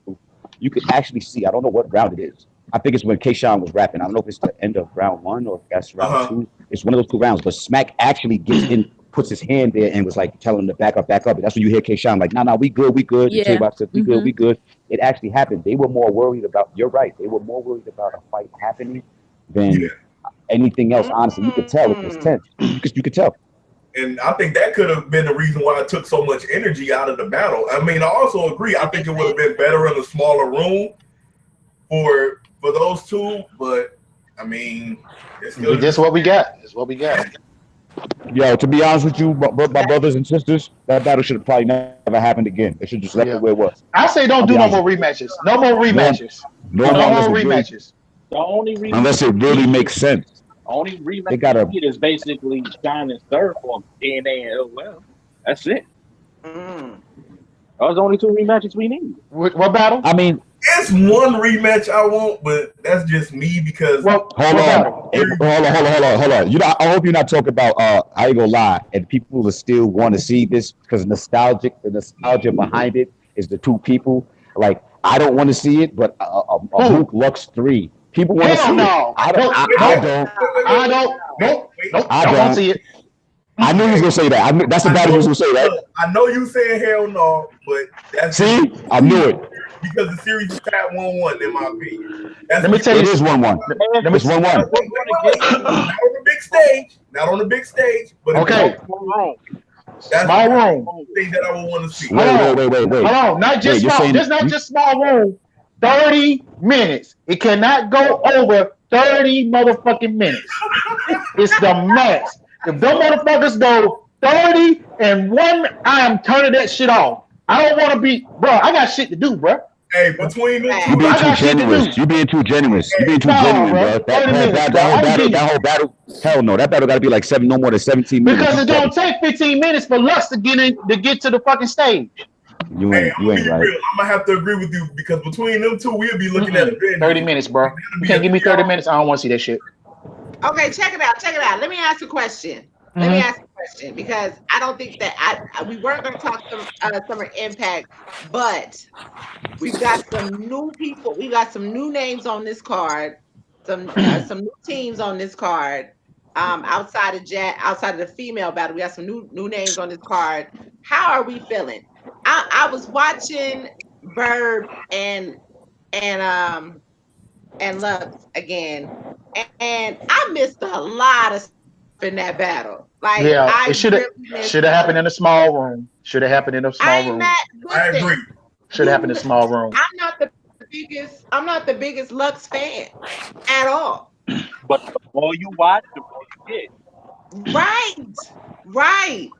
you could actually see. I don't know what round it is. I think it's when K-Shine was rapping. I don't know if it's the end of round one or if that's round two. It's one of those two rounds. But Smack actually gets in, puts his hand there, and was like telling him to back up, back up. And that's when you hear K-Shine like, nah, we good. Yeah. And K-Bot said, we good. It actually happened. They were more worried about. You're right. They were more worried about a fight happening than anything else. Honestly, you could tell it was tense. You could tell. And I think that could have been the reason why it took so much energy out of the battle. I mean, I also agree. I think it would have been better in a smaller room for those two. But I mean, it's still just what we got. It's what we got. Yo, to be honest with you, my brothers and sisters, that battle should have probably never happened again. It should just left it where it was. I say don't do no more rematches. No more rematches. No more rematches. The only rematch, unless it really makes sense. Only rematch they is basically Shine and Surf or DNA and LOL. That's it. Those are the only two rematches we need. What battle? I mean, it's one rematch I want, but that's just me because. Hold on. You know, I hope you're not talking about. I ain't gonna lie, and people will still want to see this because the nostalgia behind it is the two people. Like, I don't want to see it, but a Mook Lux 3. People want to see it. I don't see it. I knew he was gonna say that. That's the battle he was gonna say that. I know you saying hell no, but that's I knew it. Because the series is at 1-1 in my opinion. Let me tell you, it is 1-1. It's 1-1. Not on the big stage, but okay. That's small room. Thing that I would want to see. Wait. Hold on, not just small. Just not just small room. 30 minutes. It cannot go over 30 motherfucking minutes. It's the max. If those motherfuckers go 30 and 1, I am turning that shit off. I don't want to be, bro. I got shit to do, bro. Hey, between them two, you being too generous. You being too generous. You being too genuine, bro. That whole battle. Hell no, that battle got to be like no more than 17 minutes. Because it's gonna take 15 minutes for Lux to get to the fucking stage. You ain't right. I'm gonna have to agree with you because between them two, we'll be looking at 30 minutes, bro. You can't give me 30 minutes. I don't want to see that shit. Okay, check it out. Let me ask a question. Because I don't think that we weren't going to talk Summer Impact, but we've got some new people. We got some new names on this card. Some new teams on this card. Outside of the female battle, we got some new names on this card. How are we feeling? I was watching Verb and Lux again, and I missed a lot of stuff in that battle. Like, it should have happened in a small room. Should have happened in a small room. I agree. Should have happened in a small room. I'm not the biggest Lux fan at all. But the more you watch, the more you get. Right.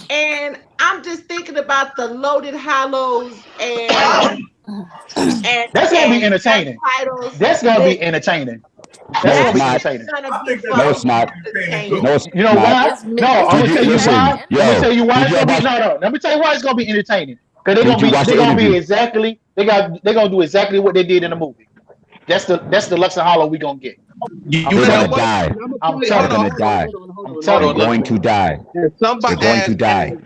And I'm just thinking about the Loaded Hollows and that's gonna be entertaining. That's gonna be entertaining. That's gonna be entertaining. No, it's not. You know why? No, I'm gonna tell you why. Let me tell you why it's gonna be. No. Let me tell you why it's gonna be entertaining. Because they're gonna do exactly what they did in the movie. That's the Lux and Hollow we gonna get. You're gonna die. I'm telling you, die. They're going to die. They're going to die.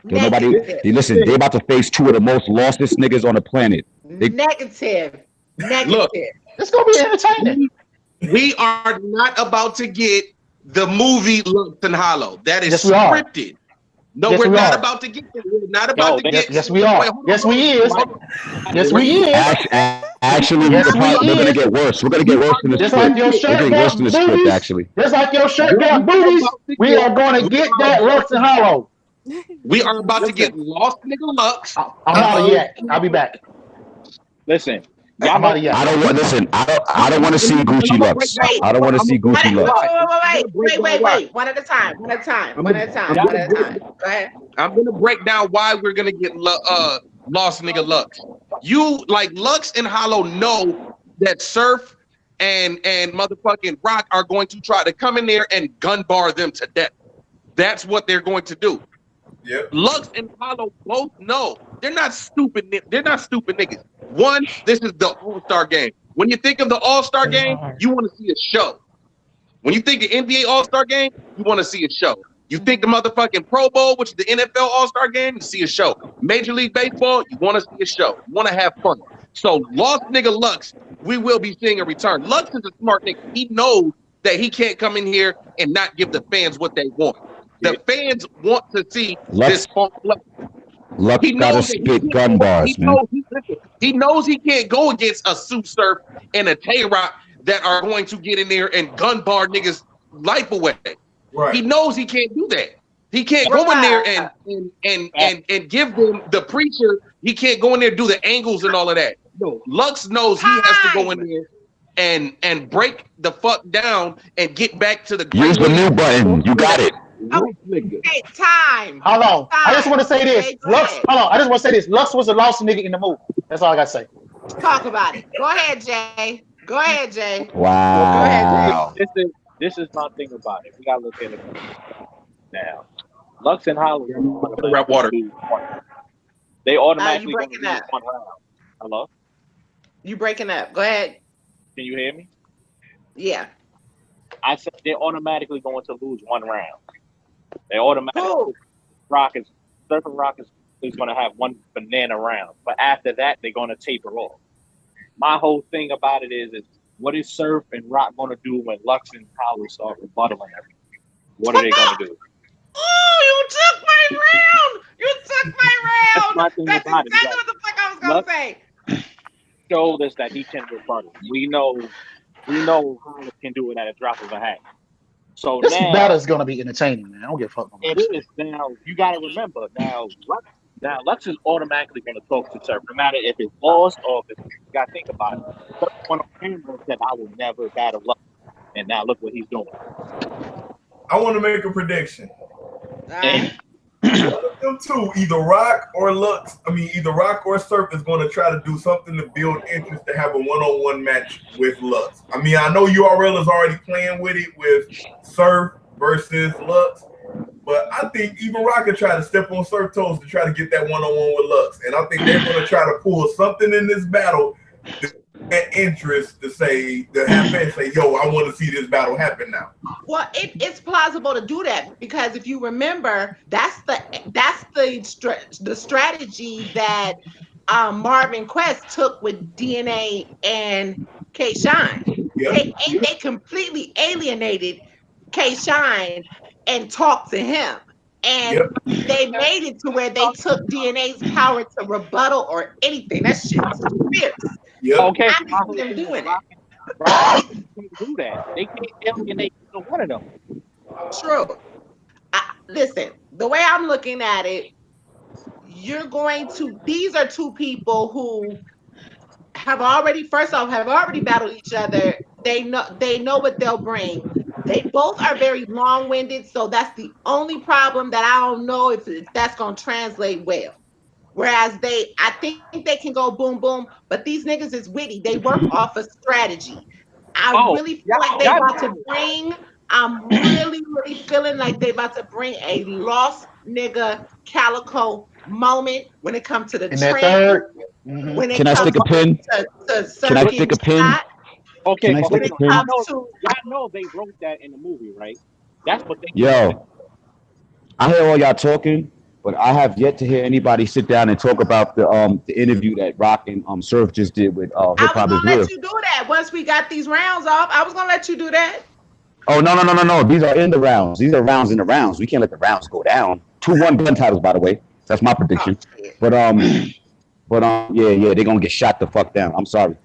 Listen, they're about to face two of the most lostest niggas on the planet. Negative. Look, it's gonna be entertaining. We are not about to get the movie Lux and Hollow. That is scripted. No, we're not about to get it. We're not about to get it. Yes, we are. Yes, we is. Yes, we is. Actually, we're gonna get worse. We're gonna get worse than the script. Just like your shirt got booties. Actually, just like your shirt got booties. We are going to get that Lux and Hollow. We are about to get lost, nigga Lux. I'm out of yak. I'll be back. Listen. I don't want to see Gucci Lux. I don't want to see Gucci Lux. Wait. One at a time. Go ahead. I'm gonna break down why we're gonna get lost nigga Lux. You like Lux and Hollow know that Surf and motherfucking Rock are going to try to come in there and gun bar them to death. That's what they're going to do. Yep. Lux and Hollow both know they're not stupid. They're not stupid niggas. One, this is the All-Star game. When you think of the All-Star game, you want to see a show. When you think the NBA All-Star game, you want to see a show. You think the motherfucking Pro Bowl, which is the NFL All-Star game, you see a show. Major League Baseball, you want to see a show. You want to have fun. So lost nigga Lux, we will be seeing a return. Lux is a smart nigga. He knows that he can't come in here and not give the fans what they want. The fans want to see this funk Lux. Lux gotta spit gun bars, man. He knows he can't go against a Sue Surf and a Tay-Rock that are going to get in there and gun bar niggas' life away. Right. He knows he can't do that. He can't go in there and give them the preacher. He can't go in there and do the angles and all of that. No, Lux knows he has to go in there and break the fuck down and get back to the. Use the new button. You got it. Okay, time. Hold on. Time. I just want to say this. Okay, Lux, ahead. hold on. I just want to say this. Lux was the lost nigga in the movie. That's all I got to say. Talk about it. Go ahead, Jay. Go ahead, Jay. Wow. Go ahead, Jay. This is my thing about it. We gotta look at it now. Lux and Hollow, Rap water. they automatically you gonna breaking lose up. one round. Hello, You breaking up. Go ahead. can you hear me? Yeah. I said they're automatically going to lose one round. They automatically Who? Surfing Rock is going to have one banana round, but after that they're going to taper off. My whole thing about it is what is Surf and Rock going to do when Lux and Hollow start rebuttaling everything? What are they going to do? Oh, you took my round. You took my round. my thing That's about exactly it. what the fuck I was gonna say. Showed us that he can rebuttal. We know Hollow can do it at a drop of a hat. So This now battle is going to be entertaining, man. I don't give a fuck. it is now. You got to remember now. Lux is automatically going to talk to Surf, no matter if it's lost or if it's. You got to think about it. Surf went on camera and said, "I will never battle Lux," and now look what he's doing. I want to make a prediction. Alright. One of them two, either Rock or Surf is going to try to do something to build interest to have a one-on-one match with Lux. I mean, I know URL is already playing with it with Surf versus Lux, but I think even Rock could try to step on Surf toes to try to get that one-on-one with Lux. And I think they're going to try to pull something in this battle that interest to have fans say, yo, I want to see this battle happen now. Well, it's plausible to do that because if you remember, that's the strategy that Marvin Quest took with DNA and K Shine. Yep. They completely alienated K Shine and talked to him. And they made it to where they took DNA's power to rebuttal or anything. That shit was fierce. Yep. Okay, I can see them doing it. Rock can't do that. They can't alienate either one of them. True. Listen, the way I'm looking at it, these are two people who have already battled each other. They know what they'll bring. They both are very long-winded, so that's the only problem that I don't know if that's going to translate well. Whereas I think they can go boom, boom, but these niggas is witty. They work off a strategy. I'm really feeling like they about to bring a lost nigga Calico moment when it comes to the trend. When it Can I stick a pin? Can I stick a pin? Okay, Can I stick a pin? y'all know they wrote that in the movie, right? That's what they. Yo, I hear all y'all talking, but I have yet to hear anybody sit down and talk about the interview that Rock and Surf just did with Hip I was Hop gonna Is Real. let you do that once we got these rounds off. I was gonna let you do that. Oh no! These are in the rounds. These are rounds in the rounds. We can't let the rounds go down. 2-1 gun titles, by the way. That's my prediction. But yeah, they're gonna get shot the fuck down. I'm sorry.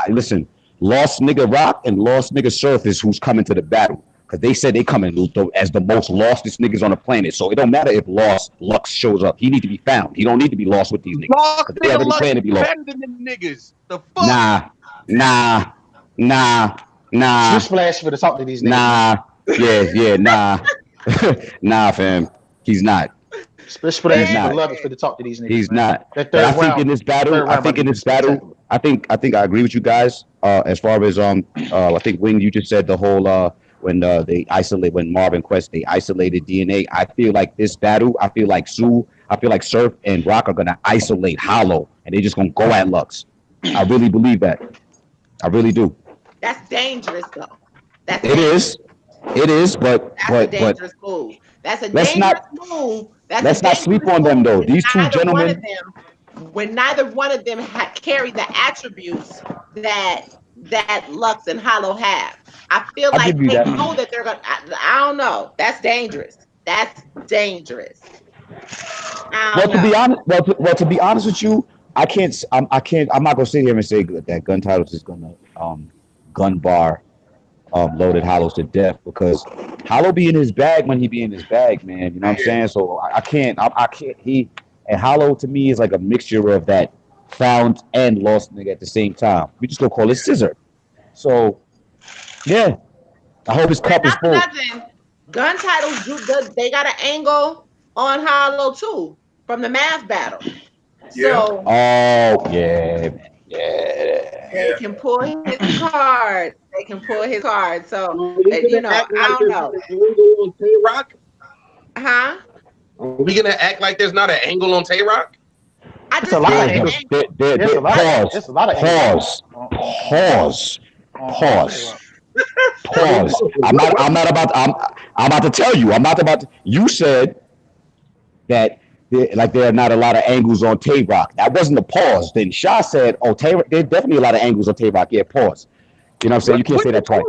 Listen, lost nigga Rock and lost nigga Surf is who's coming to the battle. Because they said they coming as the most lostest niggas on the planet. So it don't matter if Lux shows up. He need to be found. He don't need to be lost with these niggas. Lost They already nigga plan to be lost. better than them niggas. The fuck? Nah. Just flash for the talk to these niggas. Nah, fam. He's not. Splash for not. love it for the talk to these niggas. He's man. not. That But I third think round- in this battle, third round I think I agree with you guys. As far as I think Wing, you just said the whole when when Marvin Quest they isolated DNA. I feel like this battle, I feel like Surf and Rock are gonna isolate Hollow, and they're just gonna go at Lux. I really believe that. I really do. That's dangerous, though. It is, but that's a dangerous move. That's a let's dangerous not move. let's not sleep on them though. These two gentlemen. When neither one of them carry the attributes that Lux and Hollow have, I feel like they know that they're gonna. I don't know. That's dangerous. That's dangerous. To be honest with you, I can't. I'm not gonna sit here and say that Gun Titles is gonna gun bar Loaded Hollows to death, because Hollow be in his bag when he be in his bag, man. You know what I'm saying? So I can't. And Hollow to me is like a mixture of that found and lost nigga at the same time. We just gonna call it Scissor. So yeah, I hope his cup is full. Gun Titles they got an angle on Hollow too from the math battle. So they can pull his card. They can pull his card. So you know, I don't know. Rock? Huh? Are we gonna act like there's not an angle on Tay Rock? There's a lot of angles. There's a lot of angles. Pause. I'm about to tell you. You said that there are not a lot of angles on Tay Rock. That wasn't a pause. Then Shaw said, "Oh, there's definitely a lot of angles on Tay Rock." Yeah, pause. You know what I'm saying? You can't say that twice.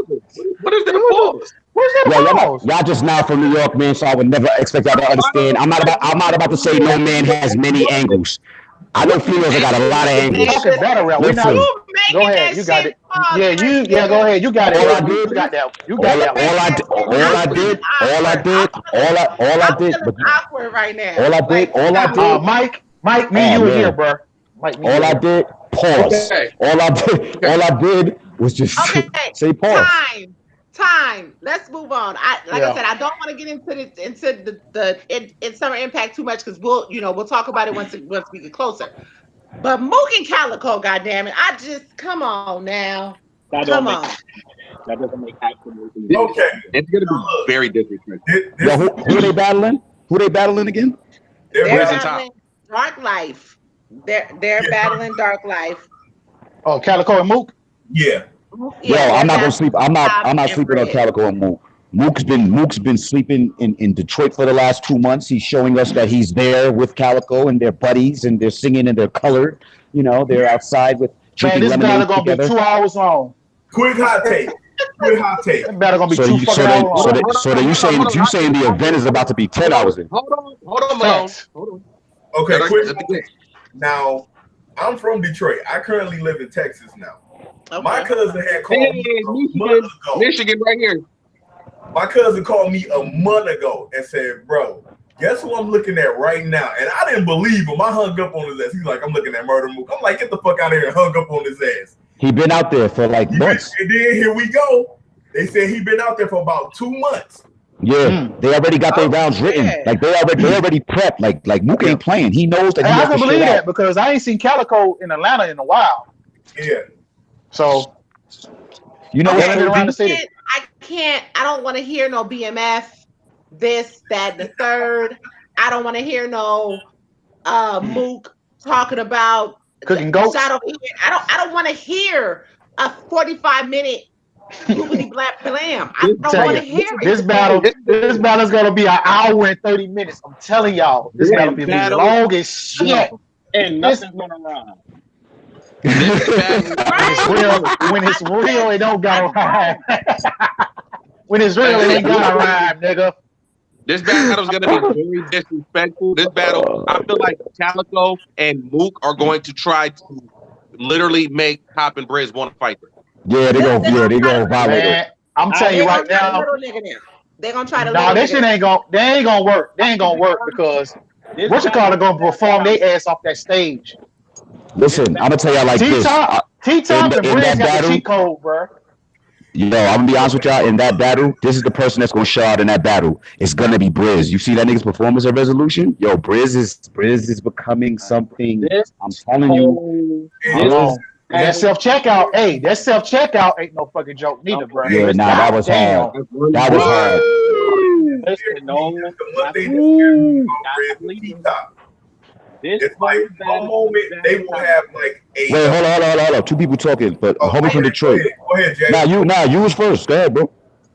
What is that pause? Y'all just now from New York, man. So I would never expect y'all to understand. I'm not about to say no man has many angles. I know females that got a lot of angles. Go ahead, you got it. Yeah, go ahead. You got it. You got that. You got that. All I did. Awkward right now. Mike, me and you here, bro. All I did, pause. All I did was just say pause. Time. Let's move on. I said, I don't want to get into the Summer Impact too much, because we'll talk about it once we get closer. But Mook and Calico, goddammit, come on now. Come on. That doesn't make absolutely sense. Okay. It's gonna be very disrespectful. Who are they battling? Who are they battling again? They're battling Dark Life. They're battling Dark Life. Oh, Calico and Mook? Yeah. I'm not gonna sleep. I'm not sleeping on Calico and Mook. Mook's been sleeping in Detroit for the last 2 months. He's showing us that he's there with Calico and their buddies, and they're singing and they're colored. You know, they're outside with drinking lemonade together. This battle gonna be 2 hours long. Quick hot take. This battle gonna be 2 fucking hours long. So you saying the event is about to be 10 hours in? Hold on, Malone. Hold on. Okay, quick. Now, I'm from Detroit. I currently live in Texas now. Okay. My cousin had called me a month ago. Michigan right here. My cousin called me a month ago and said, "Bro, guess who I'm looking at right now?" And I didn't believe him. I hung up on his ass. He's like, "I'm looking at Murder Mook." I'm like, "Get the fuck out of here!" And hung up on his ass. He been out there for like months. And then here we go. They said he been out there for about 2 months. Yeah, they already got their rounds written. Like they already prepped. Like Mook ain't playing. He knows that. I can believe that because I ain't seen Calico in Atlanta in a while. Yeah. So you know what's around the city. I don't want to hear no BMF, this, that, the third. I don't want to hear no Mook talking about cooking goats. I don't want to hear a 45-minute bloopity blap blam. I don't want to hear it. This battle is gonna be an hour and 30 minutes. I'm telling y'all, this battle be long as shit. And nothing's gonna rhyme. When it's real, it don't gotta rhyme. When it's real, it ain't gotta rhyme, nigga. This battle's gonna be very disrespectful. This battle, I feel like Calico and Mook are going to try to literally make Top and Briz want to fight them. Yeah, they go violate. I'm telling you right now, they're gonna try to. No, that shit ain't gonna work. They ain't gonna work because what's it called? They're gonna perform their ass off that stage. Listen, I'm gonna tell y'all like this. T-Top and Briz got the cheat code, bro. Yo, I'm gonna be honest with y'all. In that battle, this is the person that's gonna show out in that battle. It's gonna be Briz. You see that nigga's performance of Resolution? Yo, Briz is becoming something. I'm telling you. And that self checkout, hey, that self checkout ain't no fucking joke neither, bro. Yeah, nah, that was hard. That was hard. That's the one thing that scares me about Reds and T-Top. It's like one moment they will have like a. Wait, hold on. Two people talking, but homie from Detroit. Go ahead, Jay. You was first. Go ahead, bro.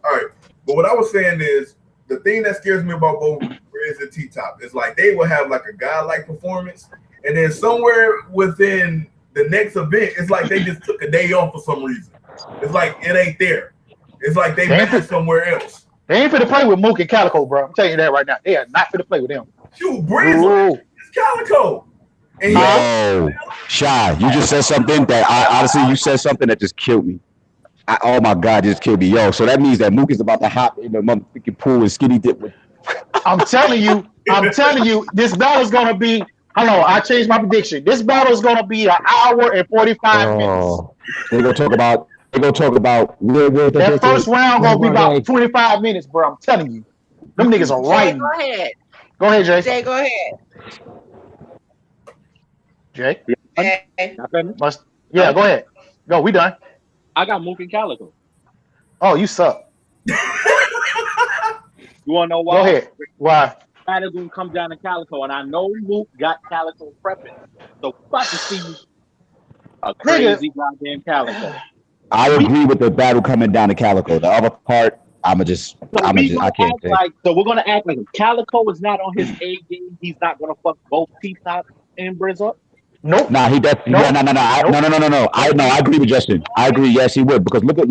All right, but what I was saying is the thing that scares me about both Reds and T-Top is like they will have like a godlike performance, and then somewhere within the next event, it's like they just took a day off for some reason. It's like it ain't there. It's like they went somewhere else. They ain't finna play with Mook and Calico, bro. I'm telling you that right now. They are not finna play with them. Shoot, Breeze, it's Calico. And Shy, you just said something that you said something that just killed me. Oh my God, just killed me. Yo, so that means that Mook is about to hop in the motherfucking pool and skinny dip with. I'm telling you, this battle's gonna be. I changed my prediction. This battle is gonna be an hour and 45 minutes. They're gonna talk about. That first round gonna be about 25 minutes, bro. I'm telling you, them niggas are right. Go ahead, Jay. Jay, go ahead. Jay. Hey. Yeah, go ahead. Go. We done. I got Mook and Calico. Oh, you suck. You wanna know why? Go ahead. Why? It's gonna come down to Calico, and I know Mook got Calico prepping. So about to see a crazy goddamn Calico. I agree with the battle coming down to Calico. The other part, I can't say. So we're gonna act like if Calico is not on his A game, he's not gonna fuck both T-Top and Briz up. Nope. Nah, he definitely. No. I agree with Justin. I agree. Yes, he would because look at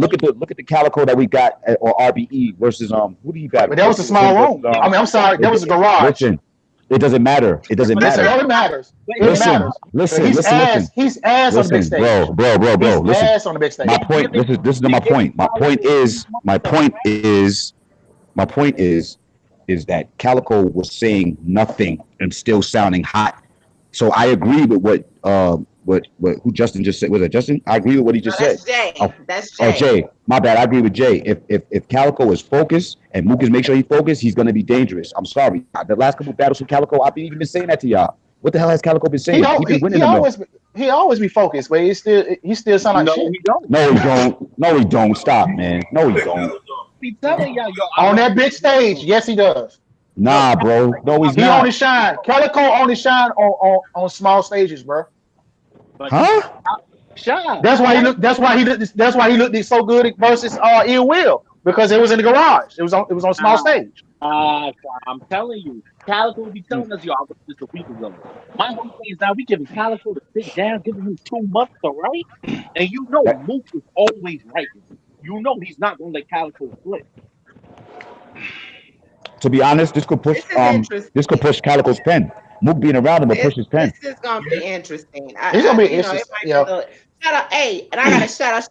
the Calico that we got or RBE versus who do you got? But that was a small room. I'm sorry, that was a garage. Listen, it doesn't matter. It doesn't matter. It matters. Listen. He's ass on the big stage. Bro. Listen. Ass on the big stage. My point. This is my point. My point is that Calico was saying nothing and still sounding hot. So I agree with what who Justin just said. Was it Justin? I agree with what he just said. Jay. That's Jay. Oh, Jay. My bad. I agree with Jay. If Calico is focused and Mook is make sure he's focused, he's gonna be dangerous. I'm sorry. The last couple of battles with Calico, I've even been saying that to y'all. What the hell has Calico been saying? He always be focused, but he still sound like shit. No, he don't. Stop, man. No, he don't. Be telling y'all, on that big stage, yes, he does. Nah, bro. No, he's he not. only shine. Calico only shine on small stages, bro. Huh? Shine. That's why he looked so good versus Ill Will because it was in the garage. It was on small stage. I'm telling you, Calico will be telling us, y'all, this a week ago. My whole thing is now we giving Calico to sit down, giving him 2 months to write, and you know Mook is always right. You know he's not gonna let Calico flip. To be honest, this could push Calico's pen. Mook being around him will push his pen. This is gonna be interesting. It's gonna be interesting. Shout out, hey, and I gotta shout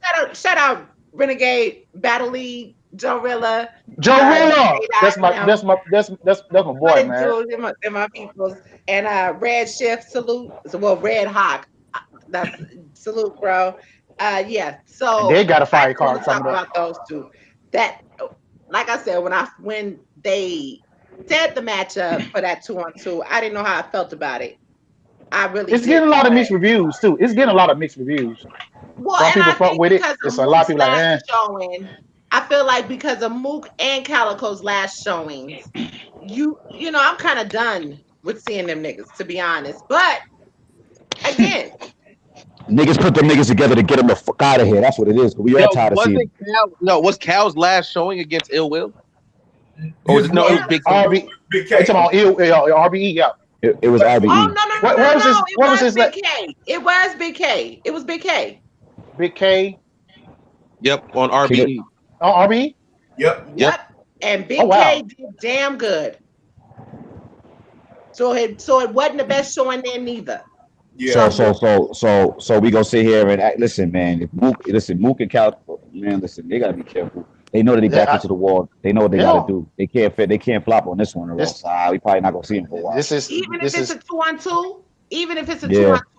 out Renegade Battle League, Jorilla. That's my boy, man. They're my peoples. And Red Shift, salute. Well, Red Hawk. That's salute, bro. Yeah. So and they got a fire card. Talk about those two. That, like I said, when they set the matchup for that 2-on-2, I didn't know how I felt about it. It's getting a lot of mixed reviews too. Well, some people fuck with it. It's a lot of people like, showing, I feel like because of Mook and Calico's last showings, you know, I'm kind of done with seeing them niggas, to be honest. But again, niggas put them niggas together to get them the fuck out of here. That's what it is. We all tired of seeing. Was Cal's last showing against Ill Will? Or was it no? It was Big RB. Big K. Talking about RBE. Yeah. It was RBE. Oh no! What was Big K. It was Big K. It was Big K. Big K. Yep, on RBE. On RBE. Yep. And Big K did damn good. So it wasn't the best showing there neither. Yeah. So we gonna sit here and listen, man. If Mook and Calico, man, listen, they gotta be careful. They know that they back into the wall. They know what they gotta do. They can't flop on this one, or else we probably not gonna see them for a while. Even if it's a 2-on-2,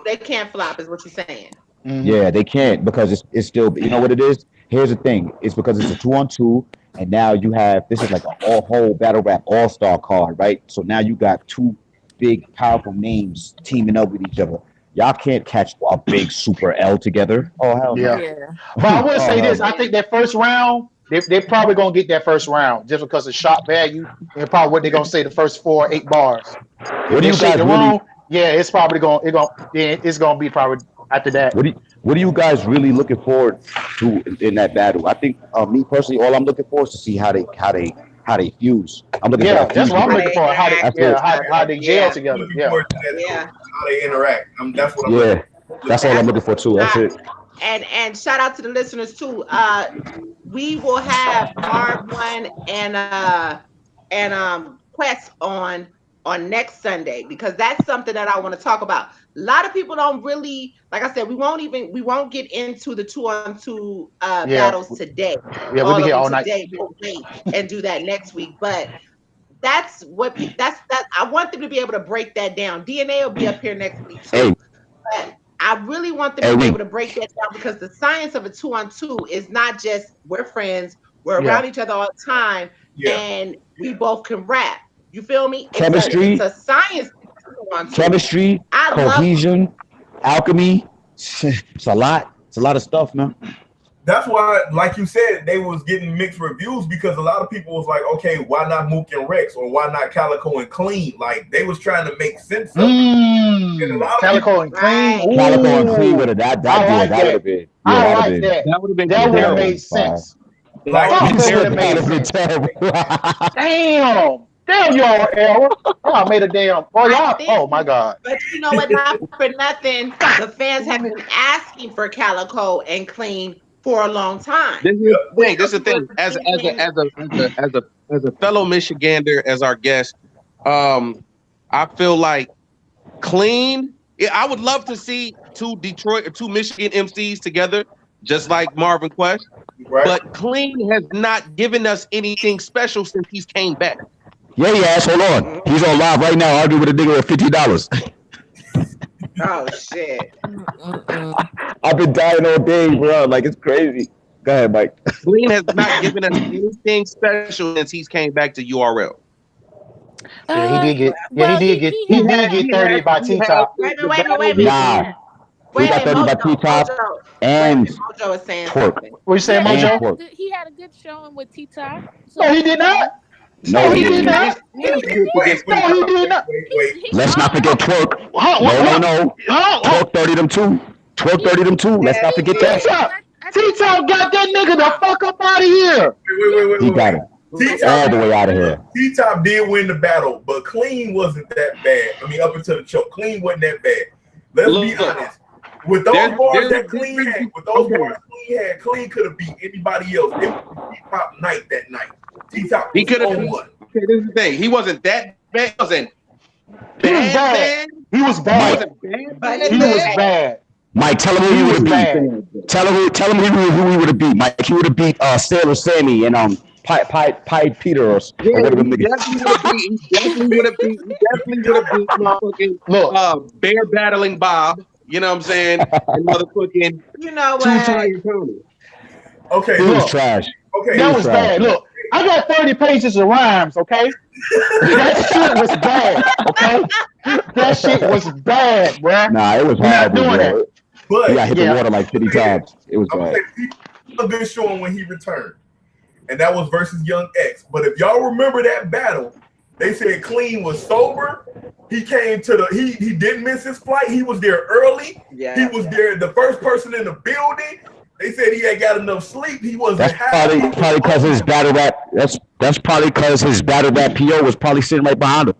they can't flop, is what you're saying. Mm-hmm. Yeah, they can't because it's still. You know what it is? Here's the thing. It's because it's a 2-on-2, and now you have this is like a whole battle rap all-star card, right? So now you got 2 big, powerful names teaming up with each other. y'all can't catch a big super L together. Oh hell no. Yeah. But I will say this: I think that first round, they're probably gonna get that first round just because of shot value and probably what they're gonna say the first 4 or 8 bars. What do you guys really? Yeah, it's probably it's gonna be probably after that. What are you guys really looking forward to in that battle? I think me personally, all I'm looking for is to see how they fuse. I'm looking for that that's fusion. what I'm looking for. How they gel together. Looking forward to that, how they interact. That's what I'm looking for. That's all I'm looking for too. That's it. And shout out to the listeners too. We will have R1 and Quest on next Sunday because that's something that I want to talk about. A lot of people don't really, like I said, we won't get into the 2-on-2 battles today. Yeah, we'll be here all night. Today. We'll wait and do that next week. But that's I want them to be able to break that down. DNA will be up here next week too. But I really want them to be able to break that down because the science of a 2-on-2 is not just we're friends, we're around each other all the time, and we both can rap. You feel me? Chemistry. It's a science. Chemistry, cohesion, alchemy. It's a lot. It's a lot of stuff, man. That's why, like you said, they was getting mixed reviews because a lot of people was like, okay, why not Mook and Rex or why not Calico and Clean? Like they was trying to make sense of it. Calico and Clean. Calico and Clean would have that would have been. That would have made sense. Like would have made terrible. Damn y'all, L. I made a damn. Oh my God. But you know what? Not for nothing, the fans have been asking for Calico and Clean for a long time. This is the thing. As a fellow Michigander, as our guest, I feel like Clean. I would love to see two Michigan MCs together, just like Marvin Quest. Right. But Clean has not given us anything special since he's came back. Yeah, yes, hold on. He's on live right now arguing with a nigga with $50. Oh shit. I've been dying all day, bro. Like it's crazy. Go ahead, Mike. Clean has not given us anything special since he's came back to URL. Yeah, he did get 30 by T-Top. Wait a minute. Nah. He got 30 by T-Top and Mojo is saying Twerk. something. What you saying, Mojo? He had a good showing with T-Top. No, he did not. No, he did not. Wait. Let's not forget Twerk. No. Twerk 30 them too. Twerk 30 them too. Let's not forget that. T-Top got that nigga the fuck up out of here. Wait. He got him all the way out of here. T-Top did win the battle, but Clean wasn't that bad. I mean, up until the choke, Clean wasn't that bad. Let's be honest. With those bars that Clean had, Clean could have beat anybody else. It was T-Top night that night. T-Top He could have. won. Okay, this is the thing. He wasn't that bad. He wasn't bad. He was bad. He was bad. Mike, tell him who he would have beat. Tell him who he would have beat. Mike, he would have beat Sailor Sammy and Pied Peter or whatever. He definitely would have beat motherfucking Bear battling Bob. You know what I'm saying? And motherfucking you know what? Two-Tired Tony. Okay, He was trash. Okay, That was bad. Look, I got 30 pages of rhymes, okay? That shit was bad, okay? That shit was bad, bro. Nah, it was horrible, bro. But He got hit the water like 50 times. It was bad. A good showing when he returned, and that was versus Young X. But if y'all remember that battle, they said Clean was sober. He came to he didn't miss his flight. He was there early. Yeah. He was there, the first person in the building. They said he had got enough sleep. He wasn't. That's probably because his battle rap. That's probably because his battle rap PO was probably sitting right behind him.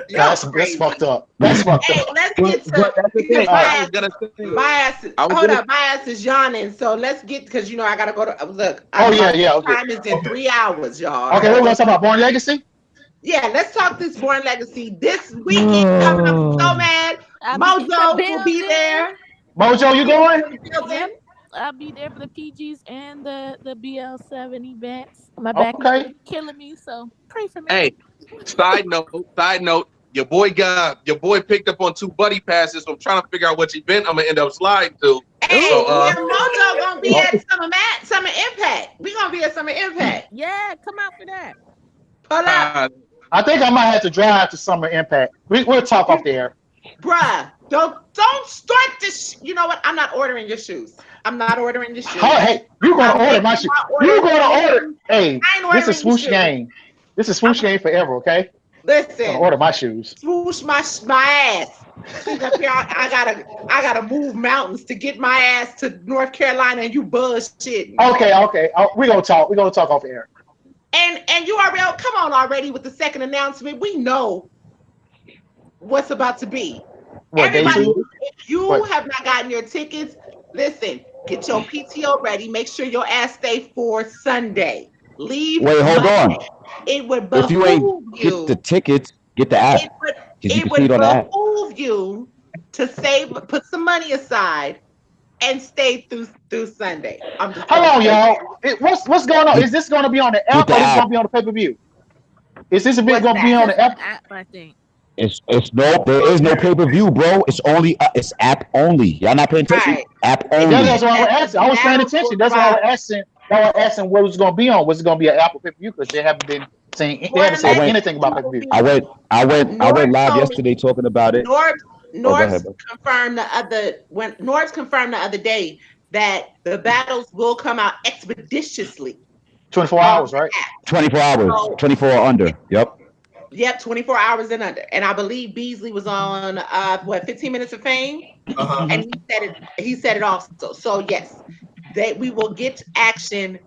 That's fucked up. That's fucked Hey, up. let's get to my ass is yawning. So let's get because you know I gotta go to look. Okay. Time is in 3 hours, y'all. Okay, we're gonna talk about Born Legacy. Yeah, let's talk this Born Legacy. This weekend coming up, so mad. Mojo will be there. Mojo, you going? I'll be there for the PGs and the BL7 events. My back is killing me, so pray for me. Hey, side note, your boy picked up on 2 buddy passes, so I'm trying to figure out which event I'm gonna end up sliding to. Hey, so, Mojo gonna be at Summer Impact. We gonna be at Summer Impact. Yeah, come out for that. Pull up. I think I might have to drive to Summer Impact. We'll talk off there. Bruh, don't start this. You know what? I'm not ordering your shoes. I'm not ordering your shoes. Hey, you're gonna I'm order making my shit. my order. You're gonna order. Hey, I ain't this is ordering your swoosh shoes. game. This is swoosh game forever. Okay, gonna Listen, order my shoes. swoosh my ass. Sitting up here, I gotta move mountains to get my ass to North Carolina, and you bullshitting. Okay. We're gonna talk. We're gonna talk off air. And you already come on already with the second announcement. We know what's about to be. What day Everybody, two? if you What? have not gotten your tickets, listen, get your PTO ready. Make sure your ass stay for Sunday. Leave Wait, hold Monday. on. It would If you ain't behoove get the you. tickets, get the app It would because you it can see it would on the app. behoove you to put some money aside and stay through Sunday. I'm just Hold gonna on, tell y'all. you What's going on? Get, Is this gonna be on the get app the or is it app. gonna be on the pay per view? Is this a bit what's gonna be that. on Just the the app? app, I think. It's no. There is no pay per view, bro. It's only it's app only. Y'all not paying attention? Right. App It only. That's said what I was that asking. the I was paying battles will attention. That's what I drop. was asking. I was asking what was gonna be on. Was it gonna be an Apple pay per view? Because they haven't been saying they More haven't or I said less, went. anything about it pay per will view. be. I Norb went live told me. yesterday talking about it. Norb Oh, go ahead, Norb's bro. confirmed the other day that the battles will come out expeditiously 24 on hours, the right? app. 24 hours. So 24 or under. Yep. yep, 24 hours and under. And I believe Beasley was on 15 minutes of fame, Uh-huh. and Hmm. he said it also. So yes, we will get action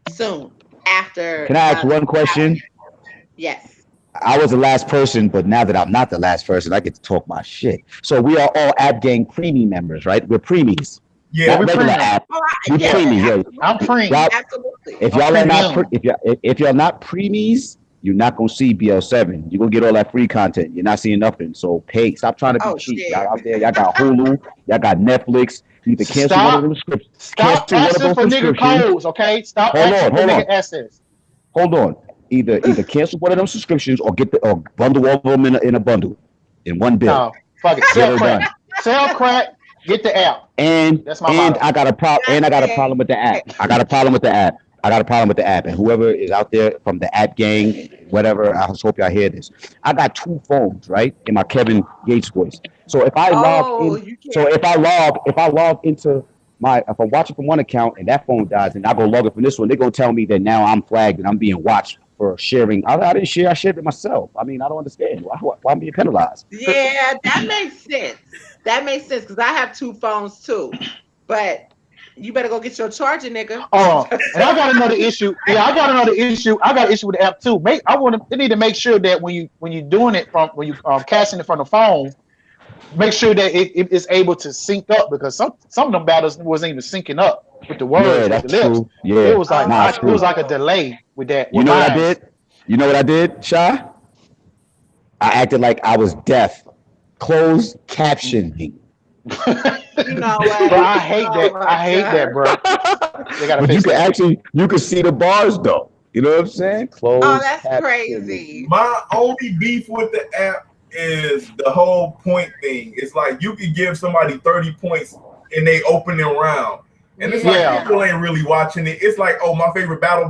soon Can after I ask one question? yes. I was the last person, but now that I'm not the last person, I get to talk my shit. So we are all App Gang Preemie members, right? We're preemies, Yeah, Yeah. not we regular premium. app. Oh, We yes, Yeah, preemies, yeah. I'm absolutely. premium. Y'all, Absolutely. if I'm y'all are not premium. if y'all not preemies, you're not gonna see BL7. You're gonna get all that free content. You're not seeing nothing. So pay. Stop trying to be Oh cheap. Y'all shit. out there, y'all got Hulu, y'all got Netflix. You need to cancel one of Stop. them subscriptions. Stop Cancel one of asking those for nigga subscriptions. codes, okay? Stop Hold asking on, for hold nigga on, access. hold on. Either cancel one of them subscriptions or or bundle all of them in a bundle in one bill. No, fuck it. Get Sell her crack. done. Sell crack. Get the app. And That's my motto. I got a problem with the app. I got a problem with the app. I got a problem with the app. And whoever is out there from the app gang, whatever, I just hope y'all hear this. I got two phones, right? In my Kevin Gates voice. So if I log Oh, in, you so can't. if I log into if I'm watching from one account and that phone dies and I go log in from this one, they're gonna tell me that now I'm flagged and I'm being watched for sharing. I didn't share, I shared it myself. I mean, I don't understand. Why I'm being penalized? Yeah, that makes sense. That makes sense because I have two phones too. But you better go get your charger, nigga. And I got another issue. Yeah, I got another issue. I got an issue with the app too. They need to make sure that when you're doing it from when you casting it from the phone, make sure that it is able to sync up because some of them battles wasn't even syncing up with the Yeah, words with the that's lips. true. Yeah, nah, it's Oh, It was true. like a delay with that You with know what I mine. did? You know what I did, Shy? I acted like I was deaf. Closed captioning. you know Bro, what? I hate Oh that. my I hate that, god. bro. They gotta But fix that. you can see the bars though. You know what I'm saying? Oh, Closed that's captioning. crazy. My only beef with the app is the whole point thing. It's like you could give somebody 30 points in they opening round. And it's like Yeah. people ain't really watching it. It's like, oh, my favorite battle.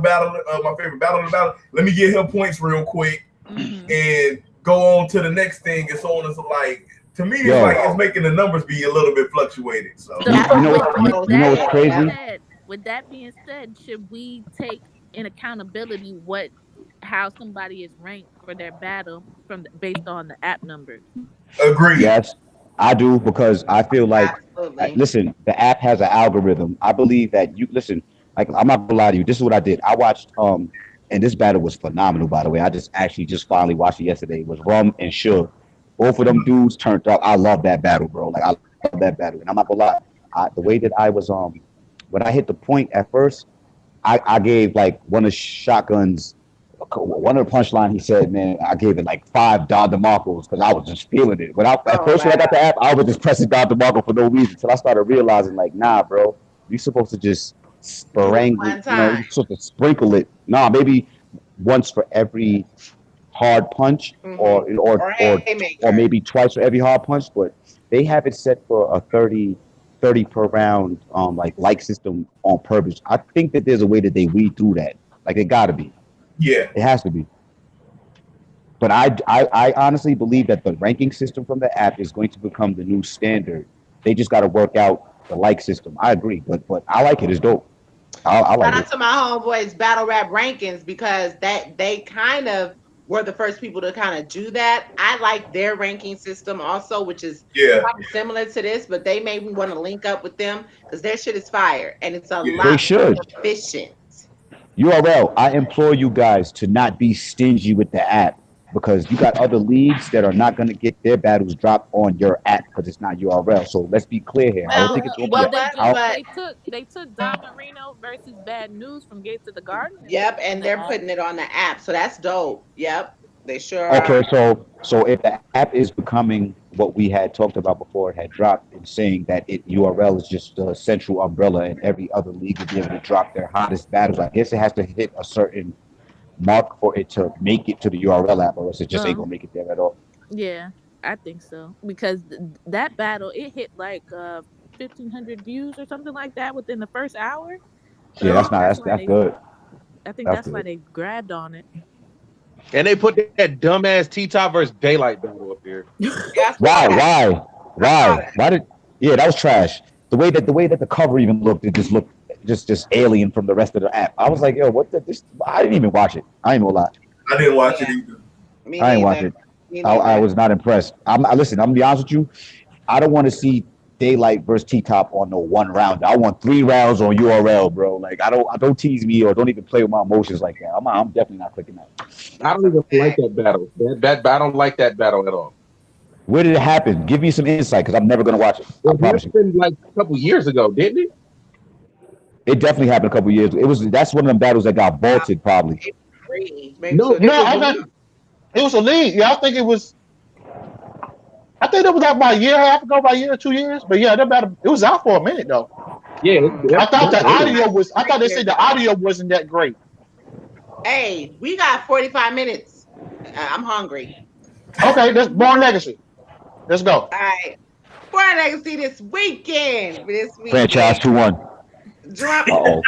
Let me get her points real quick Mm-hmm. and go on to the next thing and so on and so like to me it's like Yo, it's making the numbers be a little bit fluctuated. So So you know what Oh, you know what's yeah. crazy? with that being said, should we take in accountability how somebody is ranked for their battle based on the app numbers? agreed. Yes, I do because I feel like, Absolutely. listen, the app has an algorithm. I believe that you listen. Like I'm not gonna lie to you. This is what I did. I watched and this battle was phenomenal. By the way, I just finally watched it yesterday. It was Rum and Suge. Both of them dudes turned up. I love that battle, bro. Like I love that battle, and I'm not gonna lie. The way that I was when I hit the point at first, I gave like one of Shotgun's one of the punchline he said, man, I gave it like 5 Don DeMarcos because I was just feeling it. At Oh first when I got wow. the app, I was just pressing Don DeMarco for no reason until I started realizing like, nah, bro, you supposed to just Do it sparangle, one time. you're supposed to sprinkle it. Nah, maybe once for every hard punch Mm-hmm. Or or haymaker. maybe twice for every hard punch, but they have it set for a 30 per round like system on purpose. I think that there's a way that they weed through that. Like it gotta be. Yeah. It has to be. But I honestly believe that the ranking system from the app is going to become the new standard. They just got to work out the like system. I agree, but I like it. It's dope. I Shout like out it. to my homeboys battle rap rankings because that they kind of were the first people to kind of do that. I like their ranking system also, which is Yeah, probably similar to this, but they made me want to link up with them because their shit is fire and it's a yeah. They lot should. more efficient. URL, I implore you guys to not be stingy with the app because you got other leagues that are not going to get their battles dropped on your app because it's not URL. So let's be clear here. I don't Well, think it's going to you be Well, know a. they what? just I But they took Don Marino versus Bad News from Gate to the Garden and put yep, it on and the they're app. putting it on the app, so that's dope. Yep, they sure Okay, are. so if the app is becoming what we had talked about before, it had dropped in saying that URL is just the central umbrella and every other league will be able to drop their hottest battles. I guess it has to hit a certain mark for it to make it to the URL app, or else it just ain't Um, gonna make it there at all. yeah, I think so because that battle it hit like 1,500 views or something like that within the first hour. So Yeah, I that's think not that's why that's good. That's that's why good. they grabbed on it. And they put that dumbass T-Top versus Daylight battle up there. Yeah, I saw Why? that. Why? I saw Why? that. Why did? Yeah, that was trash. The way that the cover even looked, it just looked just alien from the rest of the app. I was like, yo, what the this? I didn't even watch it. I ain't gonna lie. I didn't watch it Yeah, either. me I ain't watch neither. it. Me I neither. was not impressed. Listen. I'm gonna be honest with you. I don't want to see Daylight versus T Top on no one round. I want 3 rounds on URL, bro. Like I don't tease me or don't even play with my emotions like that. I'm definitely not clicking that. I That's don't a even like fact. that battle. I don't like that battle at all. Where did it happen? Give me some insight because I'm never gonna watch it. I It promise you. happened like a couple years ago, didn't it? It definitely happened a couple years. It was that's one of them battles that got Wow, vaulted probably. maybe three, maybe No, two. it No, was I the think it was a league. Yeah, I think it was. I think it was like about a year and a half ago, about a year or 2 years. But yeah, that battle, it was out for a minute though. yeah. Mm, I thought That's the maybe old. audio like was. I thought 3 they years said the ago. audio wasn't that great. Hey, we got 45 minutes. I'm hungry. Okay, that's Born Legacy. Let's go. All right. For our legacy this weekend. This Franchise weekend. 2-1. Drop. Uh oh.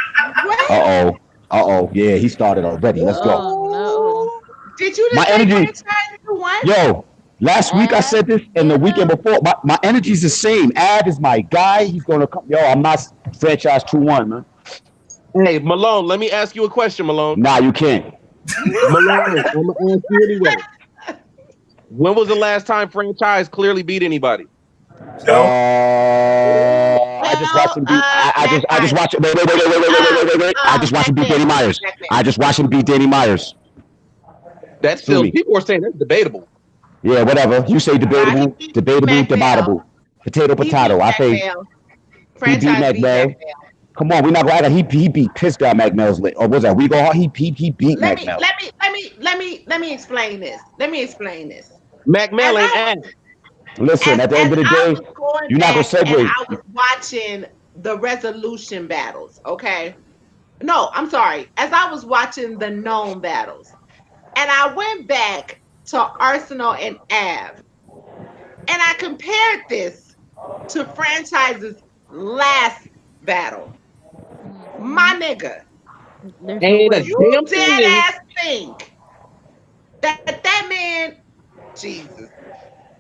What? Uh oh. Uh oh. Yeah, he started already. Let's go. Oh no. Ooh. Did you My just say energy, franchise you won? yo. Last week I Ab said this, and the weekend Nana. before, my energy's the same. Ab is my guy. He's gonna come. Yo, I'm not franchise 2-1, man. Hey, Malone, let me ask you a question, Malone. Nah, you can't. Malone, I'm gonna ask you anyway. When was the last time franchise clearly beat anybody? No, I just watched Well, him beat. I just Mac watched it. Wait. I just watched him beat Mac Danny Mill. Myers. Mac Mill. I just watched him beat Danny Myers. That's Sue still me. people are saying that's debatable. Yeah, whatever. You say Nah, he debatable, beat debatable, Mac Mill. debatable. Potato, He beat potato. I Mac say Mill. he beat Franchise Mac beat Mac Mel. Mill. Come on, we're not gonna act like he beat pissed guy Mac Mel's lit. Or was that we go hard? He beat Let Mac me Mel. let me let me let me let me explain this. Let me explain this. Mac As Mel ain't I ass. Listen, at the as end of the I day, was going you're not gonna back and segue. I was watching the resolution battles, okay? No, I'm sorry. As I was watching the known battles, and I went back to Arsenal and Av, and I compared this to franchise's last battle. Mm-hmm. My nigga, There's no Ain't a way. you damn dead thing. ass think that man, Jesus.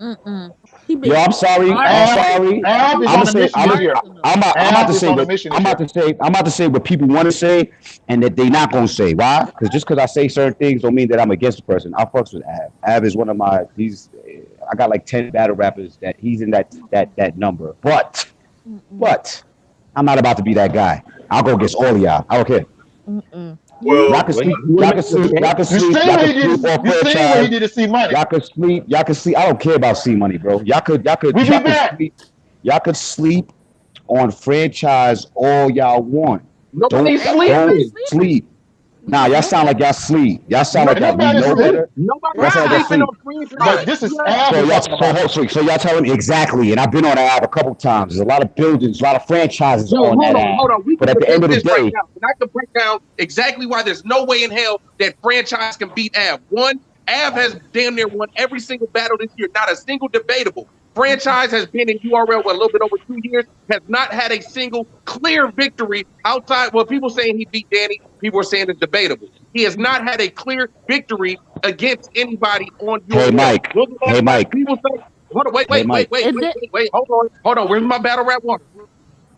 Mm-mm. He Yo, beat I'm sorry. I'm Ab, Arsenal. sorry. Ab is I'm on gonna a say. mission this year. Arsenal. I'm about to Ab is say on a what mission I'm this about year. to say. I'm about to say what people want to say, and that they not gonna say. Why? Because just because I say certain things don't mean that I'm against the person. I fucks with Ab. Ab is one of my. He's. I got like 10 battle rappers that he's in that number. Mm-mm. But I'm not about to be that guy. I'll go against all of y'all. I don't care. Mm-mm. Y'all well, can Well, sleep. you wanna Y'all make can the sleep. Y'all stand? can You sleep. seen Y'all what can he sleep did? on You seen what he franchise. did to C Money? Y'all could sleep. Y'all could sleep. I don't care about C Money, bro. Y'all could. Y'all could. We be Y'all could back. sleep. Y'all could sleep on franchise all y'all want. Nobody's Don't Ain't nobody don't sleeping. sleeping. sleep. Nah, y'all sound like y'all sleep. Y'all sound like Ain't y'all we nobody know sleep. better. Y'all Nobody's sound like y'all Bruh, sleeping sleep. on franchise. But sleep. this is You have Ab So we're y'all talking about. so y'all telling me exactly, and I've been on Av a couple times. There's a lot of buildings, a lot of franchises Yo, on that hold Av. on. We But can at the end debate of the this right day, now. And I can break down exactly why there's no way in hell that franchise can beat Av. One, Av has damn near won every single battle this year, not a single debatable. Franchise has been in URL for a little bit over 2 years, has not had a single clear victory outside. Well, people saying he beat Danny, people are saying it's debatable. He has not had a clear victory against anybody on your Hey, show. Mike. When's the last Hey, time Mike. People say, hold on, wait. Hold on. Where's my battle rap water?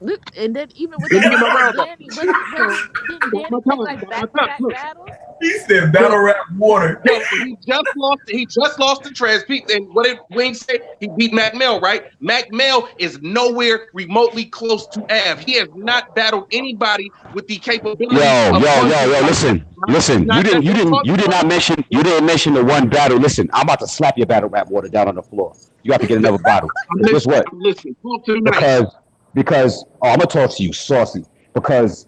Look, and then even with Let me that get my battle, round up. Danny didn't Danny take like back-to-back battles? He said battle rap water. Yo, he just lost to Trez Pete. And what did Wayne say? He beat Mac Mel, right? Mac Mel is nowhere remotely close to Av. He has not battled anybody with the capability of Listen. You did not mention the one battle. Listen, I'm about to slap your battle rap water down on the floor. You have to get another battle. Guess what? Listen, talk to me Because I'm gonna talk to you, saucy. Because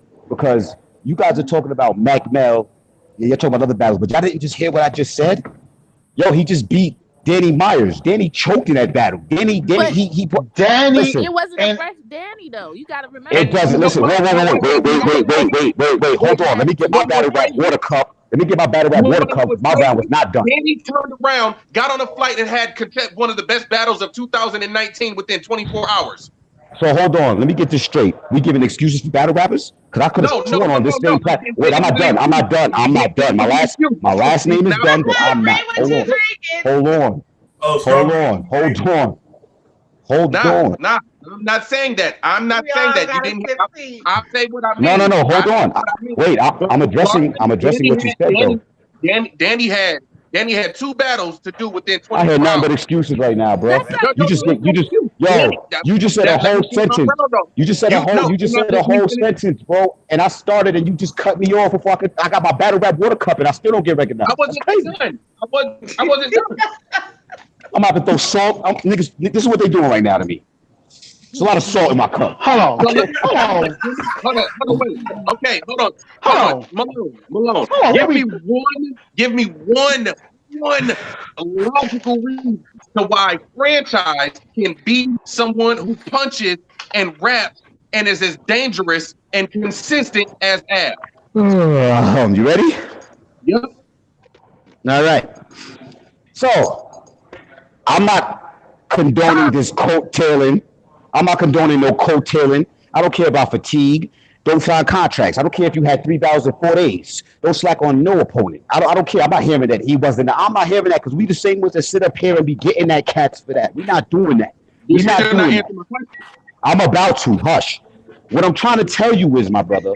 you guys are talking about Mac Mel. Yeah, you're talking about other battles, but y'all didn't just hear what I just said. Yo, he just beat Danny Myers. Danny choked in that battle. Danny. Listen, it wasn't a fresh Danny though. You gotta remember. It doesn't. Listen, wait. Hold on. Let me get my battle rap water cup. My round was not done. Danny turned around, got on a flight, and had one of the best battles of 2019 within 24 hours. So hold on. Let me get this straight. We giving excuses for battle rappers? Because I could have sworn on this same platform. Wait, I'm not done. My last name is done, but I'm not. Hold on. Nah, I'm not saying that. You didn't. I'll say what I mean. No. Hold on. Wait, I'm addressing what you said though. Danny had two battles to do within 24 hours. I had nothing but excuses right now, bro. You just said a whole sentence. You just said a whole sentence, bro. And I started, and you just cut me off before I got my battle rap water cup, and I still don't get recognized. I wasn't done. I'm about to throw salt. Niggas, this is what they doing right now to me. There's a lot of salt in my cup. Hold on. Wait. Okay, hold on. Malone. Give me one logical reason to why franchise can be someone who punches and raps and is as dangerous and consistent as Ab. You ready? Yep. All right. So, I'm not condoning this coattailing. I'm not condoning no coattailing. I don't care about fatigue. Don't sign contracts. I don't care if you had 3 battles in 4 days. Don't slack on no opponent. I don't care. I'm not hearing that he wasn't. I'm not hearing that because we the same ones that sit up here and be getting at cats for that. We're not doing that. We're not doing that. I'm about to. Hush. What I'm trying to tell you is, my brother,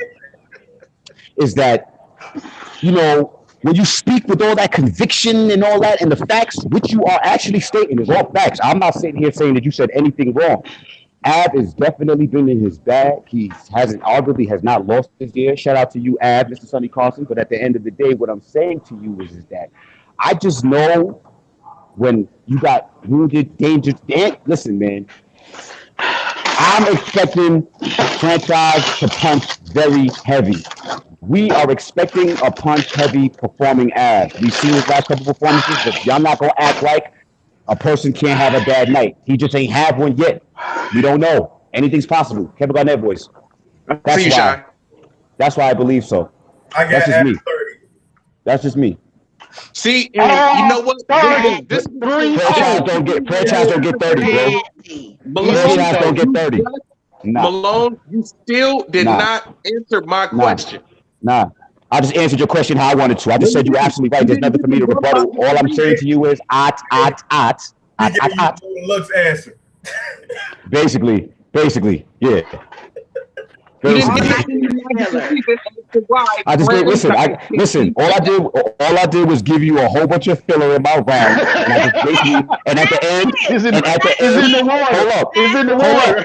is that, when you speak with all that conviction and all that and the facts, which you are actually stating is all facts. I'm not sitting here saying that you said anything wrong. Ab has definitely been in his bag. He arguably has not lost this year. Shout out to you, Ab, Mr. Sonny Carson. But at the end of the day, what I'm saying to you is that I just know when you got wounded, dangerous. Listen, man, I'm expecting franchise to punch very heavy. We are expecting a punch-heavy performing Ab. We've seen his last couple performances, but y'all not gonna act like a person can't have a bad night. He just ain't have one yet. We don't know. Anything's possible. Kevin Garnett voice. That's why I believe so. That's just me. 30. That's just me. See, you know what? This franchise don't get 30, bro. Franchise don't get 30. Malone, you still did not answer my question. Nah. I just answered your question how I wanted to. I just said you're absolutely right. There's nothing for me to rebuttal. All I'm saying to you is Lux answer. Basically, yeah. I just listen. All I did was give you a whole bunch of filler in my round, and at the end, it's in the water. Hold up. It's in the water.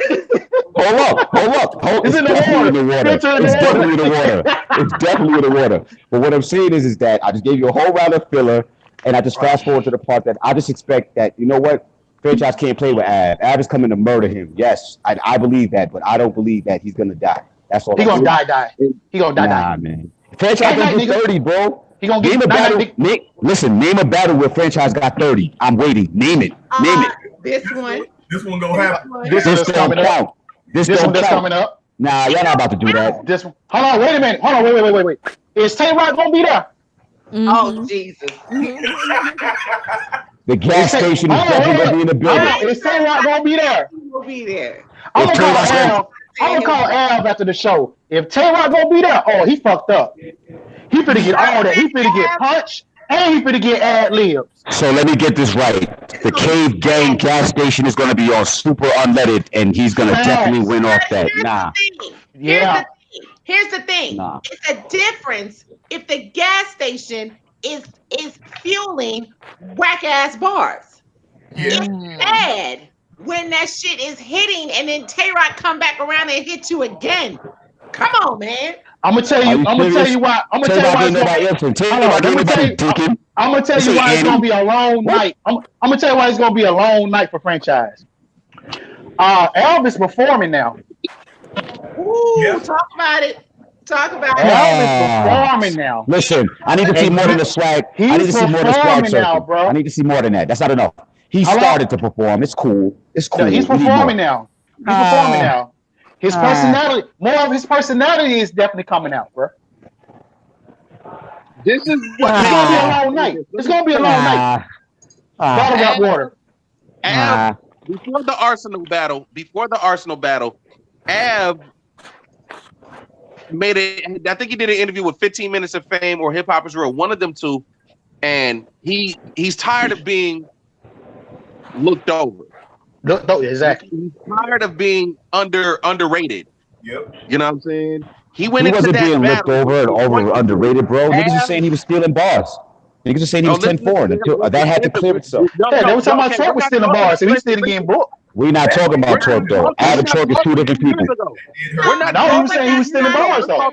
It's definitely in the water. But what I'm saying is that I just gave you a whole round of filler, and I just fast forward to the part that I just expect that, you know what? Franchise can't play with Ab. Ab is coming to murder him. Yes, I believe that, but I don't believe that he's gonna die. That's all. He gonna die. He gonna die. Nah, man. Franchise gonna get 30, bro. He gonna name a battle. Name a battle where franchise got 30. I'm waiting. Name it. This one. This one gonna happen. This don't count. This one that's coming up. Nah, y'all not about to do that. This one. Hold on. Wait a minute. Hold on. Wait. Is Tay Rock gonna be there? Mm-hmm. Oh Jesus. The gas station is definitely going to be in the building. Is Tay Rock going to be there? He will be there. I'm going to call Al after the show. If Tay Rock going to be there, he fucked up. He finna get all that. He finna get punched. And he finna get ad libs. So let me get this right. The Cave Gang gas station is going to be on super unleaded, and he's going to definitely win off that. Nah. Yeah. Here's the thing. Nah. It's a difference if the gas station is fueling whack ass bars. Yeah. It's bad when that shit is hitting and then Tay-Rock come back around and hit you again. Come on, man. I'm gonna tell you why. I'm gonna tell you why it's gonna be a long night. I'm gonna tell you why it's gonna be a long night for franchise. Elvis performing now. Ooh, talk about it. Elvis performing now. Listen, I need to see more than the swag. I need to see more than the swag now, bro. I need to see more than that. That's not enough. He started to perform. It's cool. He's performing now. His personality, more of his personality is definitely coming out, bro. This is it's gonna be a long night. It's gonna be a long night. Bottle got water. Before the Arsenal battle, Av made it. I think he did an interview with 15 Minutes of Fame or Hip Hop is Real, one of them two, and he's tired of being looked over. Exactly. He's tired of being underrated. Yep. You know what I'm saying? He wasn't being looked over and underrated, bro. Niggas are saying he was stealing bars. Niggas are saying he was 10-4. That had to clear itself. Yeah, they were talking about Trump was stealing bars, and he's still getting booked. We're not talking about Trump, though. Av and Trump is two different people. No, he was saying he was stealing bars, though.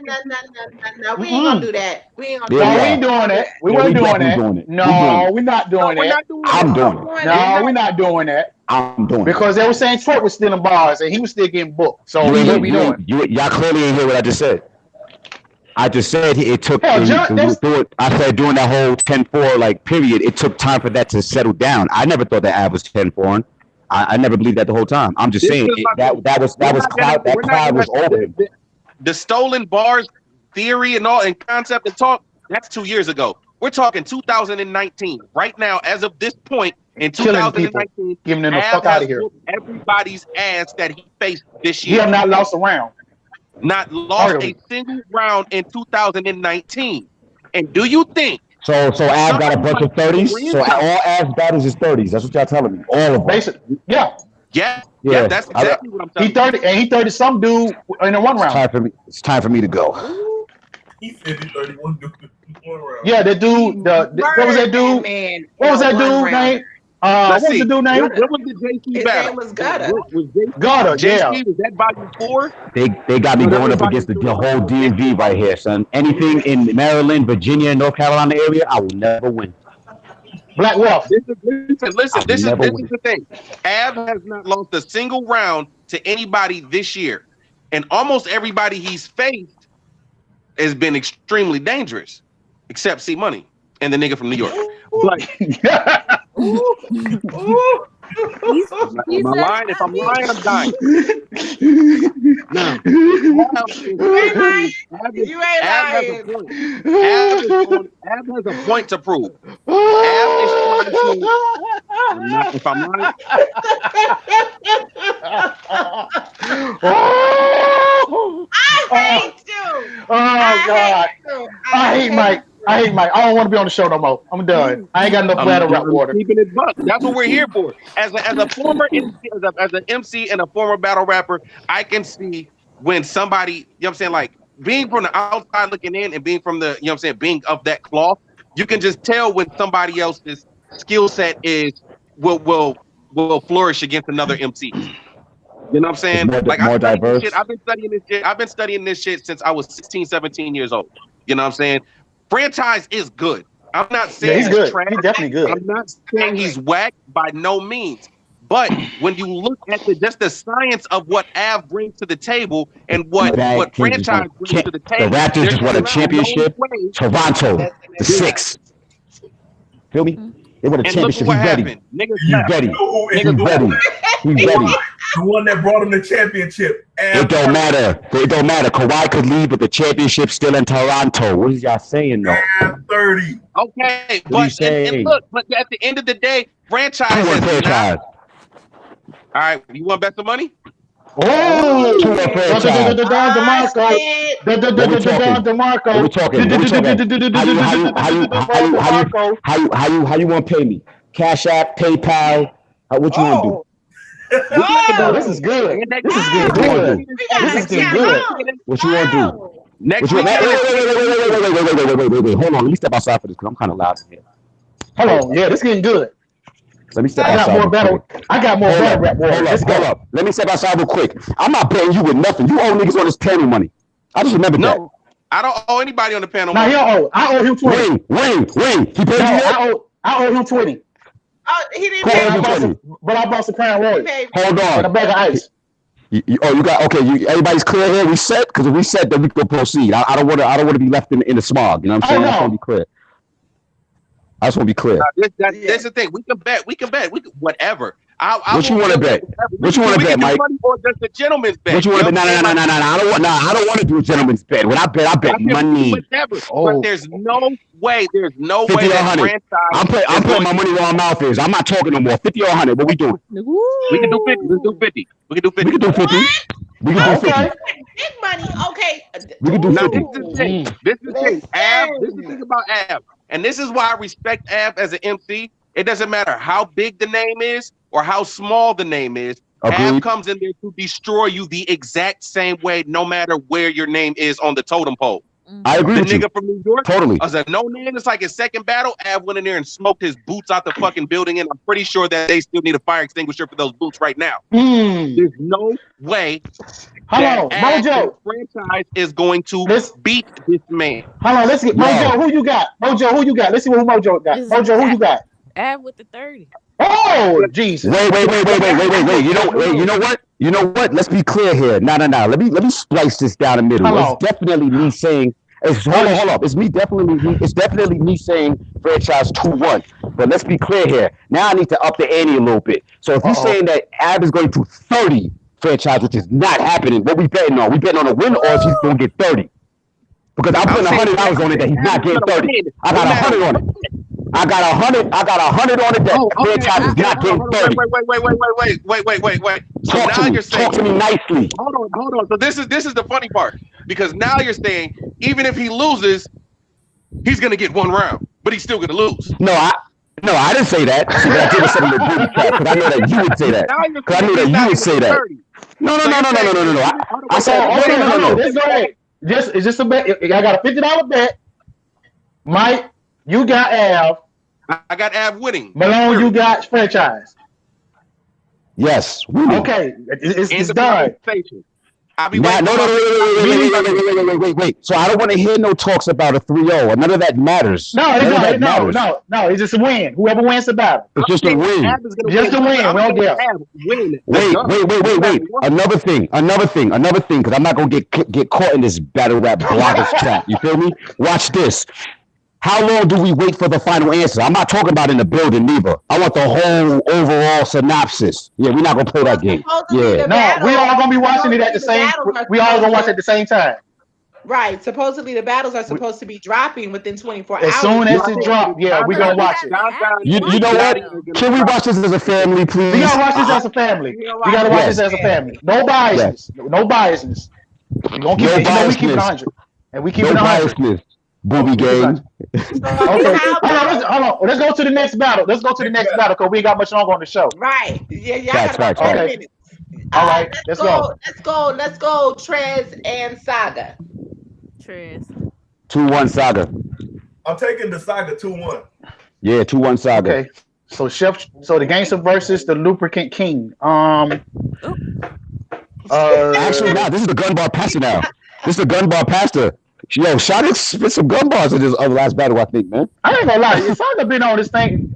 No, we ain't gonna do that. We ain't doing that. We weren't doing that. No, we're not doing that. I'm doing it. No, we're not doing that. I'm doing it. Because they were saying Trump was stealing bars, and he was still getting booked. So what we doing? Y'all clearly ain't hear what I just said. I just said it took. I said during that whole 10-4 like period, it took time for that to settle down. I never thought that Av was 10-4. I never believed that the whole time. I'm just saying that cloud was over him. The stolen bars theory and concept and talk, that's 2 years ago. We're talking 2019. Right now, as of this point in 2019, giving them the fuck out of here. Everybody's ass that he faced this year. He have not lost a round. Not lost a single round in 2019. And do you think? So Av got a bunch of 30s. So all Av's battles is 30s. That's what y'all telling me. All of them. Basically, yeah. That's exactly what I'm telling you. He 30 some dude in a one round. It's time for me to go. He said he 31 dude in one round. Yeah, the dude. What was that dude? Man, what was that dude name? What was the dude name? What was the JC battle? His name was Gutter. Gutter, yeah. JC, was that volume 4? They got me going up against the whole DMV right here, son. Anything in Maryland, Virginia, and North Carolina area, I will never win. Black Wolf. Listen, this is the thing. Av has not lost a single round to anybody this year. And almost everybody he's faced has been extremely dangerous, except C Money and the nigga from New York. But if I'm lying, I'm dying. No. You ain't lying. Av has a point to prove. Av is trying to. If I'm lying. I hate you. Oh God. I hate Mike. I don't want to be on the show no more. I'm done. I ain't got enough battle rap water. Keeping it buck. That's what we're here for. As a former MC, as an MC and a former battle rapper, I can see when somebody, you know what I'm saying, like being from the outside looking in and being from the, you know what I'm saying, being of that cloth, you can just tell when somebody else's skill set will flourish against another MC. You know what I'm saying? More diverse. I've been studying this shit since I was 16, 17 years old. You know what I'm saying? Franchise is good. I'm not saying he's good. Trash. He's definitely good. I'm not saying he's whack by no means. But when you look at just the science of what Av brings to the table and what franchise brings to the table, the Raptors just won a championship. Toronto, the 6. Feel me? They won a championship. He's ready. He's ready. The one that brought him the championship. It don't matter. Kawhi could leave, but the championship's still in Toronto. What is y'all saying, though? 30. Okay, but and look, but at the end of the day, franchise. All right, you want to bet some money? Oh, To a franchise. DeMarco. Shit. What we talking? DeMarco. What we talking? What we talking? How you want to pay me? Cash App, PayPal. What you want to do? Oh, this is good. This is getting good. We got This a is getting good. What you want to do? Oh. Next Wait, week, wait. Hold on. Let me step outside for this because I'm kind of loud in here. Hold on. Yeah, this is getting good. Let me step I got outside. more battle. I got more battle rap warriors. Let's Hold go. up. Let me step outside real quick. I'm not paying you with nothing. You owe niggas on this panel money. I just remembered that. no, I don't owe anybody on the panel. Now, I owe him 20. Ring. He paid you yet? I owe him 20. Oh, he didn't Cool. pay. But I bought some Crown Royal Hold on. and a bag of ice. You got okay. Everybody's clear here. We set because if we set, then we can proceed. I don't want to be left in the smog. You know what I'm saying? I just want to be clear. I just want to be clear. That's the thing. We can bet. We can whatever. What you want to bet? What you want to bet, Mike? Or just a gentleman's bet. What you want to bet? No. I don't want to do a gentleman's bet. When I bet money. Whatever. Oh. But there's no way. There's no 50 way or that 100. I'm putting my money where my mouth is. I'm not talking no more. 50 or 100. What we doing? We can do 50. Let's do 50. We can do 50. We can do 50. We can do 50. Big money. Okay. We can do Now, 50. this is the thing. This is the thing. Av, this is the thing about Av. And this is why I respect Av as an MC. It doesn't matter how big the name is or how small the name is. Av comes in there to destroy you the exact same way, no matter where your name is on the totem pole. I agree with you. The nigga from New York, Totally. as a no name, it's like his second battle. Av went in there and smoked his boots out the fucking building, and I'm pretty sure that they still need a fire extinguisher for those boots right now. There's no way. Hold on, Mojo. Franchise is going to beat this man. Hold on, let's get Mojo. Who you got? Mojo, who you got? Let's see what Mojo got. Mojo, who you got? Add with the 30. Oh, Jesus. Wait. You know what? Let's be clear here. No. Let me splice this down the middle. It's definitely me saying. Hold up. It's definitely me saying franchise 2-1. But let's be clear here. Now I need to up the ante a little bit. So if you're saying that Ab is going to 30 franchise, which is not happening, what we betting on? We betting on a win or if he's going to get 30? Because I'm putting $100 on it that he's not getting 30. I got 100 on it. I got 100 on it that franchise is not getting 30. Wait. So now you're saying, talk to me nicely. Hold on. So this is the funny part, because now you're saying even if he loses, he's gonna get one round, but he's still gonna lose. No, I didn't say that. But I did something to do because I know that you would say that. Because I knew that you would say that. No. I said no. Let's go ahead. It's just a bet. I got a $50 bet. Mike, you got Av. I got Av winning. Malone, you got franchise. Yes. Okay, it's done. I'll be wait. So I don't want to hear no talks about a 3-0. None of that matters. No. It's just a win. Whoever wins the battle. It's just a win. Just a win. Wait. Another thing. Because I'm not gonna get caught in this battle rap bloggers trap. You feel me? Watch this. How long do we wait for the final answer? I'm not talking about in the building neither. I want the whole overall synopsis. Yeah, we're not gonna play that game. Yeah. No, we all gonna be watching it at the same. We all gonna watch it at the same time. Right. Supposedly the battles are supposed to be dropping within 24 hours. As soon as it drops, we gonna watch it. You know what? Can we watch this as a family, please? We gotta watch this as a family. We gotta watch this as a family. No biasness. No biasness. We gonna keep it. We keep it 100. And we keep it 100. Booby game. Okay. Hold on. Let's go to the next battle. Because we ain't got much longer on the show. Right. Yeah. Facts. Okay. All right. Let's go. Let's go. Trez and Saga. Trez. 2-1 Saga. I'm taking the Saga 2-1. Yeah, 2-1 Saga. Okay. So the gangster versus the lubricant king. Actually, now this is the gun bar pastor now. Yo, Shotty spit some gun bars in this last battle, I think, man. I ain't gonna lie. Saga been on this thing.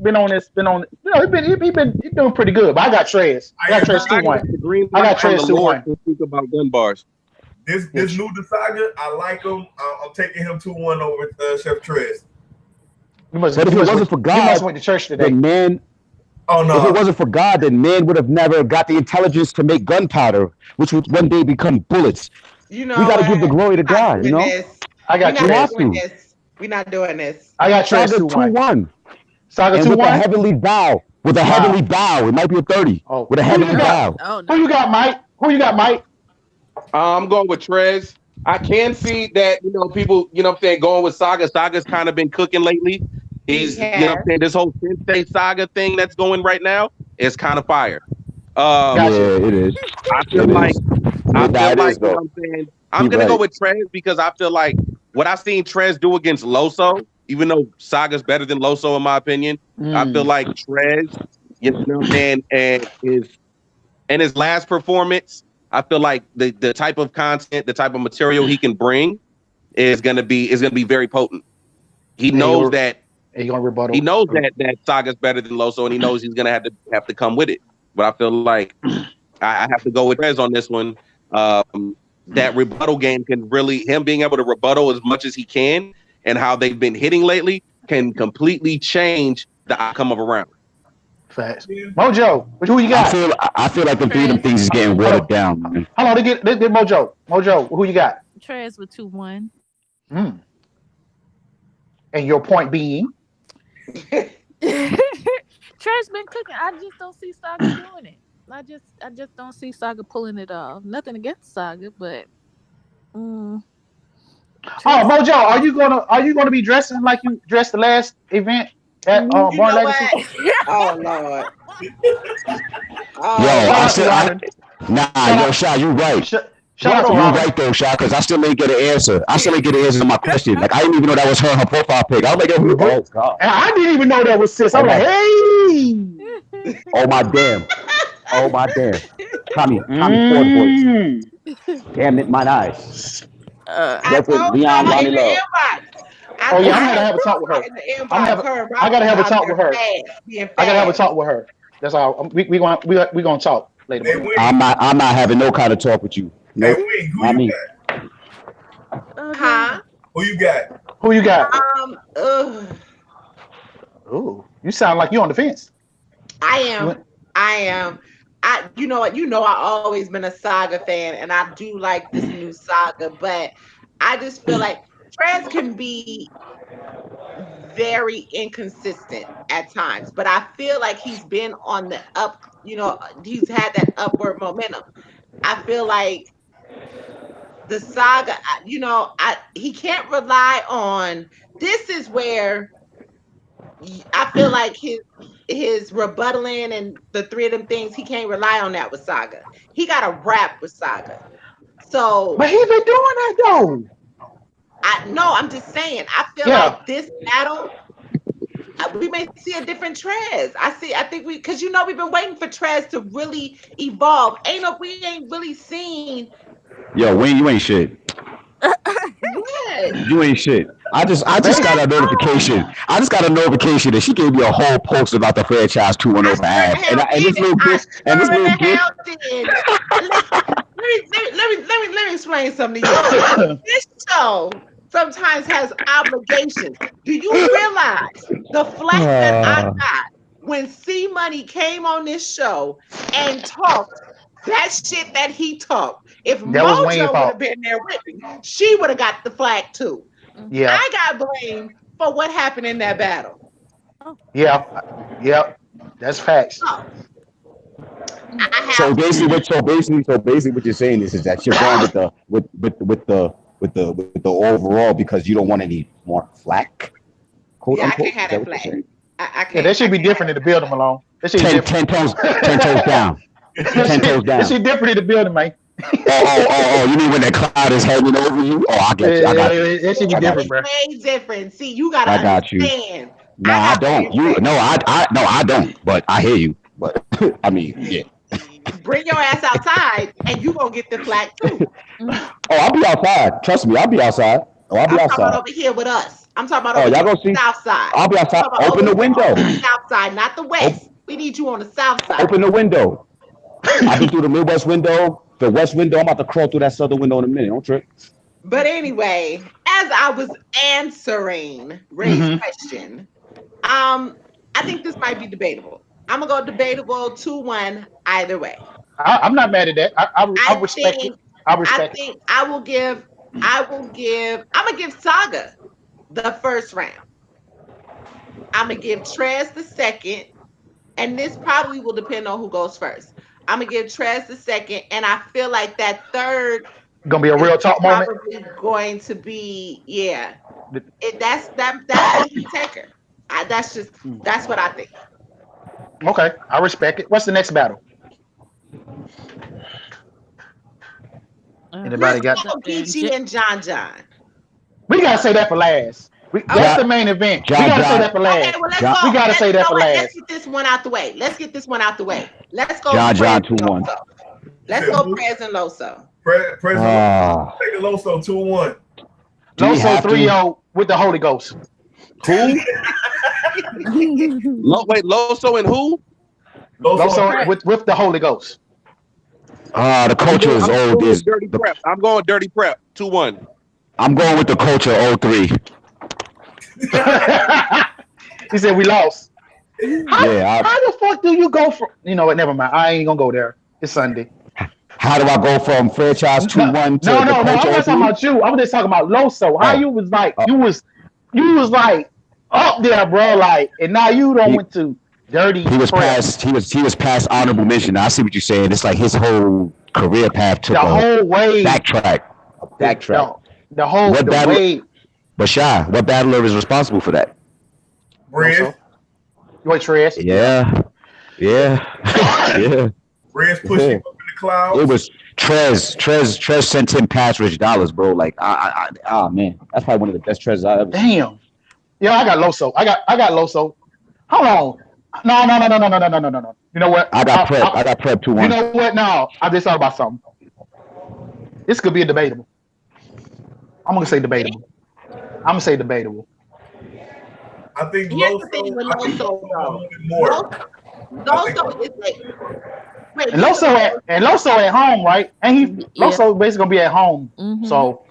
He doing pretty good. But I got Trez. I got Trez 2-1. I got Trez 2-1. To speak about gun bars. This new Saga, I like him. I'm taking him 2-1 over Chef Trez. But if it wasn't for God, you must went to church today. then man. Oh no! If it wasn't for God, then man would have never got the intelligence to make gunpowder, which would one day become bullets. You know, we got to give the glory to God. You know. I got Trez. We're not doing this. I got Trez 2-1. Saga 2-1. With a heavenly bow. It might be a 30. Oh. With a heavenly bow. Oh, no. Who you got, Mike? Who you got, Mike? I'm going with Trez. I can see that, people, what I'm saying, going with Saga. Saga's kind of been cooking lately. He He's, what I'm has. saying, this whole Sensei Saga thing that's going right now is kind of fire. Yeah, Gotcha. it is. I feel It like is. It is you know though. what I'm saying, He I'm gonna go right. with Trez because I feel like what I've seen Trez do against Loso, even though Saga's better than Loso in my opinion, I feel Mm. like Trez, what I'm saying, and his last performance, I feel like the type of content, the type of material he can bring is gonna be very potent. He Hey, knows that he gonna he rebuttal. knows that Saga's better than Loso, and he knows he's gonna have to come with it. But I feel like I have to go with Trez on this one. That rebuttal game can really him being able to rebuttal as much as he can, and how they've been hitting lately can completely change the outcome of a round. Facts. Mojo, who you got? I feel like the freedom Trez. things is getting Hold watered on. down, man. Hold on, they get Mojo. Mojo, who you got? Trez with 2-1. Mm. And your point being? Trez been cooking. I just don't see Saga doing it. I just don't see Saga pulling it off. Nothing against Saga, but Oh, Trez. Mojo, are you gonna be dressing like you dressed the last event at You Bar know Legacy? what? Oh Lord. Yo, Oh Shout I out to Lord. still, Rodden. nah, Shout yo, out, Sha, you right. shout out to You Rodden. right though, Sha, because I still ain't get an answer. I still ain't get an answer to my question. Like I didn't even know that was her profile pic. I was like, oh god, And I didn't even know that was sis. oh I'm like, my, hey. oh my damn, oh my damn. Tommy Ford voice. Mm. Damn it, mine eyes. uh, I Reverend told Leon y'all in Ronnie the Love. inbox. I, Oh yeah, I'm I gonna have to had have a talk told with y'all her. in the I'm gonna inbox. have. Her and I Rob gotta was have a out talk with there her. fast, being I gotta have a fast. talk with her. That's all. We gonna talk later, Hey, Mojo. Wing. I'm not having no kind of talk with you. Hey, Nope, Wing. Who not you me. got? okay. Huh? Who you got? Who you got? Ugh. Ooh, you sound like you on the fence. I You am. went. I am. You know what? I always been a Saga fan, and I do like this new Saga, but I just feel like Trez can be very inconsistent at times, but I feel like he's been on the up. He's had that upward momentum. I feel like the Saga. He can't rely on. This is where I feel like his rebuttaling and the three of them things, he can't rely on that with Saga. He got to rap with Saga. So But he been doing that though. I'm just saying. I feel Yeah. like this battle, we may see a different Trez. I think because we've been waiting for Trez to really evolve. We ain't really seen Yo, Wayne, you ain't shit. what. You ain't shit. I just got They. a notification. I just got a notification that she gave me a whole post about the franchise 2-1 I over sure in ass. the And hell and did this it. little I gift and this sure in little the gift. hell did. Listen, let me explain something to y'all. This show sometimes has obligations. Do you realize the flack that I got when C Money came on this show and talked that shit that he talked? If That was Wayne's Mojo would have fault. been there with me, she would have got the flack too. Yeah. I got blamed for what happened in that battle. Oh, Yeah. Yeah. That's facts. Oh, I So have basically, what you're saying is that you're going with the overall because you don't want any more flack, quote Yeah, I unquote. can't have Is that that what you're flag. saying? I Yeah, can't. that I should be can't have different in the building, Malone. That shit different. Ten toes down, ten toes That down. shit different in the building, man. Oh! You mean when that cloud is hanging over you? Oh, I get you. I got you. That should be I got different, It's you. bro. way different. See, you gotta I got you. understand. Nah, I I got don't. three flags. No, I don't. But I hear you. But I mean, yeah. Bring your ass outside, and you gonna get the flag too. Oh, I'll be outside. Trust me, I'll be outside. Oh, I'll be I'm talking about outside. over here with us. I'm talking about Oh, over y'all here gonna on see? the south side. I'll be I'm outside. talking about Open over the here window. on the south side, not the Op- west. We need you on the south side. Open the window. I've been through the Midwest window, the West window. I'm about to crawl through that Southern window in a minute. Don't trip. But anyway, as I was answering Ray's Hmm. question, I think this might be debatable. I'm gonna go debatable 2-1 either way. I'm not mad at that. I I respect it. think I I respect it. think I'm gonna give Saga the first round. I'm gonna give Trez the second, and this probably will depend on who goes first. I'm gonna give Trez the second, and I feel like that third Gonna be a real is talk moment. probably going to be that's gonna be Taker. That's what I think. Okay, I respect it. What's the next battle? Anybody Let's got? go Geechee and John John. We gotta say that for last. That's the main event. We gotta say that for last. Okay, well let's go. We gotta say that for Let's last. get this one out the way. Let's get this one out the way. Let's go. John Prez 2-1. Loso. Let's go Prez and Loso. President take Loso 2-1. Loso 3-0 with the Holy Ghost. Who? Wait, Loso and who? Loso with the Holy Ghost. The culture is old. Dirty Prep. I'm going Dirty Prep 2-1. I'm going with the culture 03. He said we lost. How the fuck do you go from? You know what? Never mind. I ain't gonna go there. It's Sunday. How do I go from franchise 2-1 to no? the I'm not culture talking about you. I'm just talking about Loso. How you was like you was like up there, bro. Like, and now you don't went to dirty. He was past. He was past honorable mention. I see what you're saying. It's like his whole career path took the whole way backtrack. The whole way. But Shy, what battler is responsible for that? Riz. Wait, Trez. Yeah. Riz pushed him up in the clouds. It was Trez sent him past Rich Dollars, bro. Like, man, that's probably one of the best Trez I ever. Damn. Yeah, I got Loso. I got Loso. Hold on. No. You know what? I got prep 2-1. You know what? No, I just thought about something. This could be a debatable. I'm gonna say debatable. I think Here's the thing with Loso, though. Loso is like. Wait, and Loso at home, right? And Loso basically gonna be at home. Mm-hmm. So,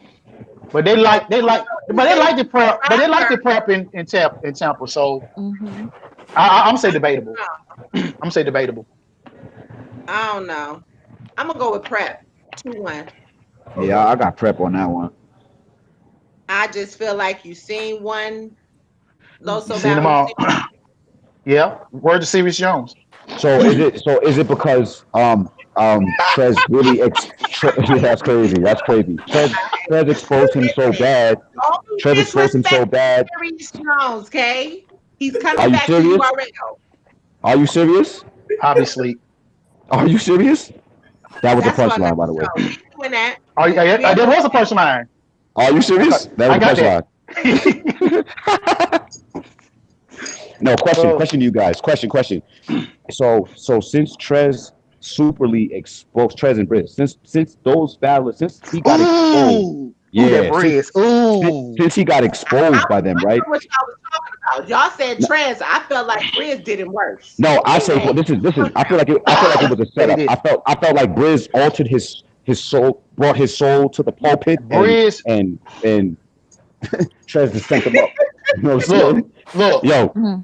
but they like the prep in Tampa. So, I'm say debatable. I don't know. I'm gonna go with prep 2-1. Yeah, I got prep on that one. I just feel like you seen one Loso seen them all. Yeah, word to Serious Jones. So is it because Trez really that's crazy. Trez exposed him so bad. Serious Jones, okay? He's coming back to you already. Are you serious? Obviously. Are you serious? That was a punchline, by the way. There was a punchline. Are you serious? That was a punchline. No, question to you guys. Question. So since Trez superly exposed Trez and Briz, since those battlers, since he got exposed. Since he got exposed by them, right? What y'all was talking about? Y'all said Trez. I felt like Briz did it worse. No, I say this is. I feel like it was a setup. I felt like Briz altered his soul, brought his soul to the pulpit, and Trez just sent him up. You know what I'm saying? Look. Yo, Wing.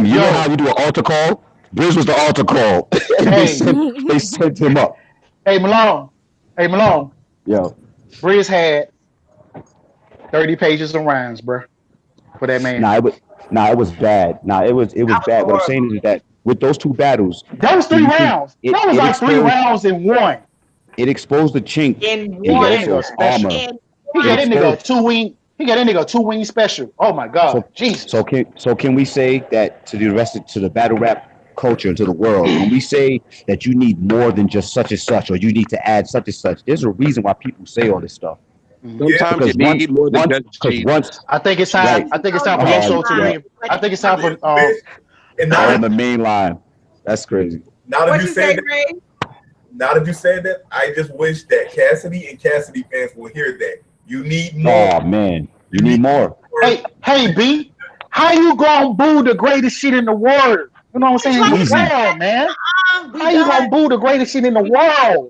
You know how you do an altar call? Briz was the altar call. They sent him up. Hey Malone. Yo. Briz had 30 pages of rhymes, bro, for that man. It was bad. It was bad. What I'm saying is that with those two battles, that was 3 rounds. That was like 3 rounds in one. It exposed the chink in one armor. He got that nigga a 2-wing special. Oh my God, Jesus. So can we say that to the battle rap culture, to the world, when we say that you need more than just such and such, or you need to add such and such, there's a reason why people say all this stuff. Sometimes you need more than just I think it's time. Right. I think it's time for Loso to. I think it's time for. And now on the main line, that's crazy. Now that you said that, I just wish that Cassidy and Cassidy fans will hear that. You need more. Oh man, you need more. Hey, B, how you gonna boo the greatest shit in the world? You know what I'm saying? Easy. Man. How you gonna boo the greatest shit in the world?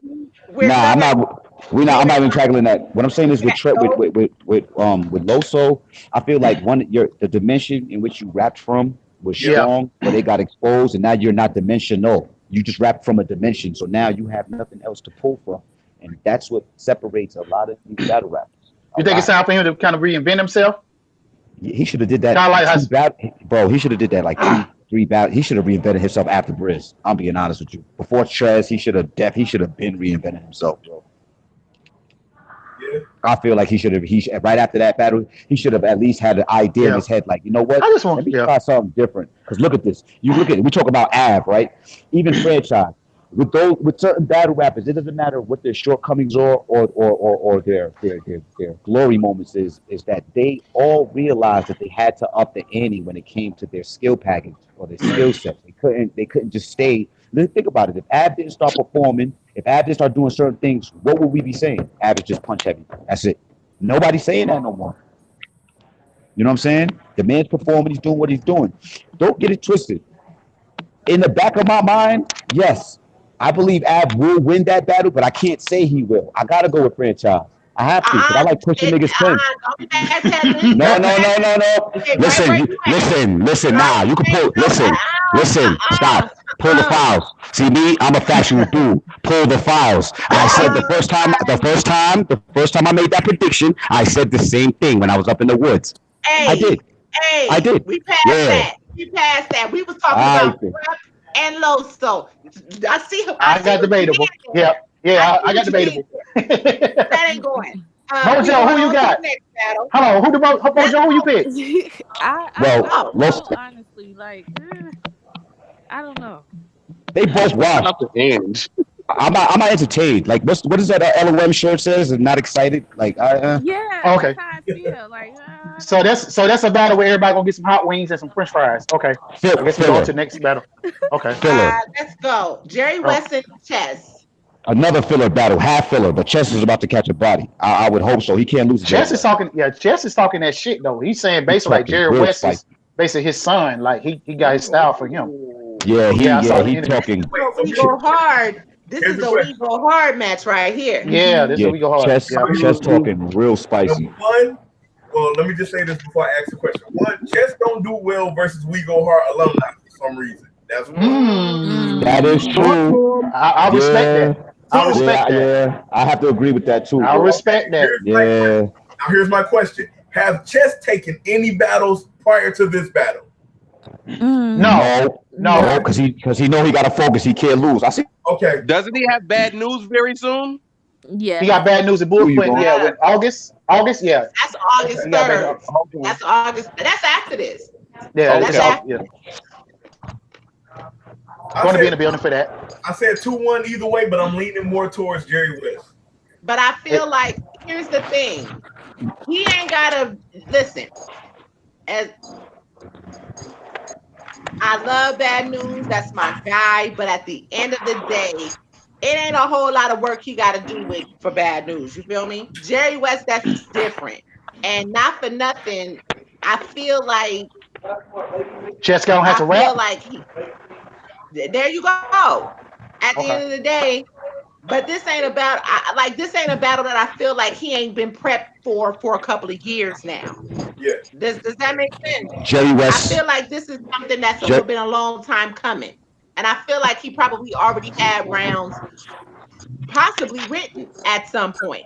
I'm not even tackling that. What I'm saying is with Loso, I feel like the dimension in which you rapped from was strong, but they got exposed, and now you're not dimensional. You just rap from a dimension, so now you have nothing else to pull from, and that's what separates a lot of these battle rappers. You think it's time for him to kind of reinvent himself? He should have did that. Bro, he should have did that like 3 battles. He should have reinvented himself after Briz. I'm being honest with you. Before Trez, he should have been reinvented himself, bro. Yeah. I feel like he should have. Right after that battle, he should have at least had an idea in his head, like, you know what? I just want Let me try something different. Because look at this. We talk about Av, right? Even franchise with certain battle rappers, it doesn't matter what their shortcomings are or their glory moments is that they all realized that they had to up the ante when it came to their skill package or their skill set. They couldn't just stay. Let's think about it. If Ab didn't start performing, if Ab didn't start doing certain things, what would we be saying? Ab is just punch heavy. That's it. Nobody's saying that no more. You know what I'm saying? The man's performing. He's doing what he's doing. Don't get it twisted. In the back of my mind, yes, I believe Ab will win that battle, but I can't say he will. I gotta go with franchise. I have to, because I like pushing niggas' pen. No. Listen. Nah, you can pull. Listen. Stop. Pull the files. See me? I'm a factual dude. Pull the files. I said the first time I made that prediction, I said the same thing when I was up in the woods. I did. We passed that. We was talking about Prep and Loso. I see him. I got debatable. Yeah, I got debatable. That ain't going. Mojo, who you got? Hold on, Mojo, who you pick? Honestly, like, I don't know. They both watched. I'm not entertained. Like, what is that LOM shirt says? And not excited. Like, yeah. Okay. That's how I feel. Like, so that's a battle where everybody gonna get some hot wings and some French fries. Okay. I guess we go to the next battle. Okay. Let's go. Jerry West and Chess. Another filler battle, half filler, but Chess is about to catch a body. I would hope so. He can't lose. Chess is talking that shit though. He's saying basically like Jerry West is basically his son. Like he got his style for him. Yeah, he's talking. We go hard. This is a we go hard match right here. Yeah, this is a we go hard. Chess talking real spicy. Well, let me just say this before I ask the question. One, Chess don't do well versus We Go Hard alumni for some reason. That's one. That is true. I respect that. I respect that. Yeah, I have to agree with that too. I respect that. Now here's my question: have Chess taken any battles prior to this battle? No, because he know he got to focus. He can't lose. I see. Okay. Doesn't he have bad news very soon? Yeah. He got bad news at Bullpen. Yeah, when August. Yeah. That's August 3rd. That's August. That's after this. Yeah. That's after. Yeah. I'm going to be in the building for that. I said 2-1 either way, but I'm leaning more towards Jerry West. But I feel like here's the thing. He ain't gotta listen. As I love Bad News, that's my guy. But at the end of the day, it ain't a whole lot of work he got to do with for Bad News. You feel me? Jerry West, that's different. And not for nothing, I feel like Jessica don't have to rap. I feel like there you go. At the end of the day, but this ain't about this ain't a battle that I feel like he ain't been prepped for a couple of years now. Yeah. Does that make sense? Jerry West. I feel like this is something that's been a long time coming. And I feel like he probably already had rounds possibly written at some point.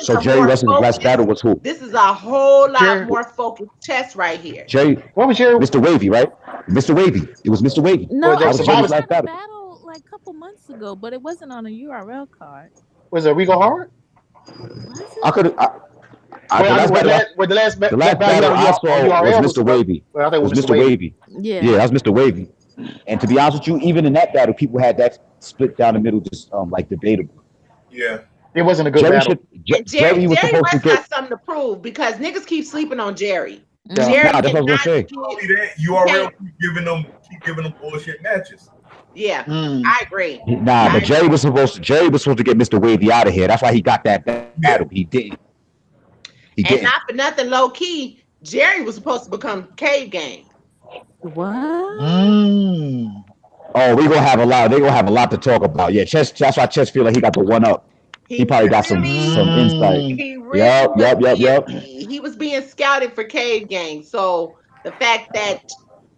So Jerry West's last battle was who? This is a whole lot more focused chess right here. What was Jerry? Mr. Wavy, right? Mr. Wavy. It was Mr. Wavy. No, that was Jerry's last battle like a couple months ago, but it wasn't on a URL card. Was it We Go Hard? I could. The last battle I saw was Mr. Wavy. Well, I think it was Mr. Wavy. Yeah, that was Mr. Wavy. And to be honest with you, even in that battle, people had that split down the middle, just like debatable. Yeah. It wasn't a good battle. Jerry was supposed to get something to prove because niggas keep sleeping on Jerry. Jerry, that's what I was gonna say. URL keep giving them bullshit matches. Yeah, I agree. But Jerry was supposed to get Mr. Wavy out of here. That's why he got that battle. He didn't. And not for nothing, low key, Jerry was supposed to become Cave Gang. What? Oh, we gonna have a lot. They gonna have a lot to talk about. Yeah, Chess. That's why Chess feel like he got the one up. He probably got some insight. Yep. He was being scouted for Cave Gang, so the fact that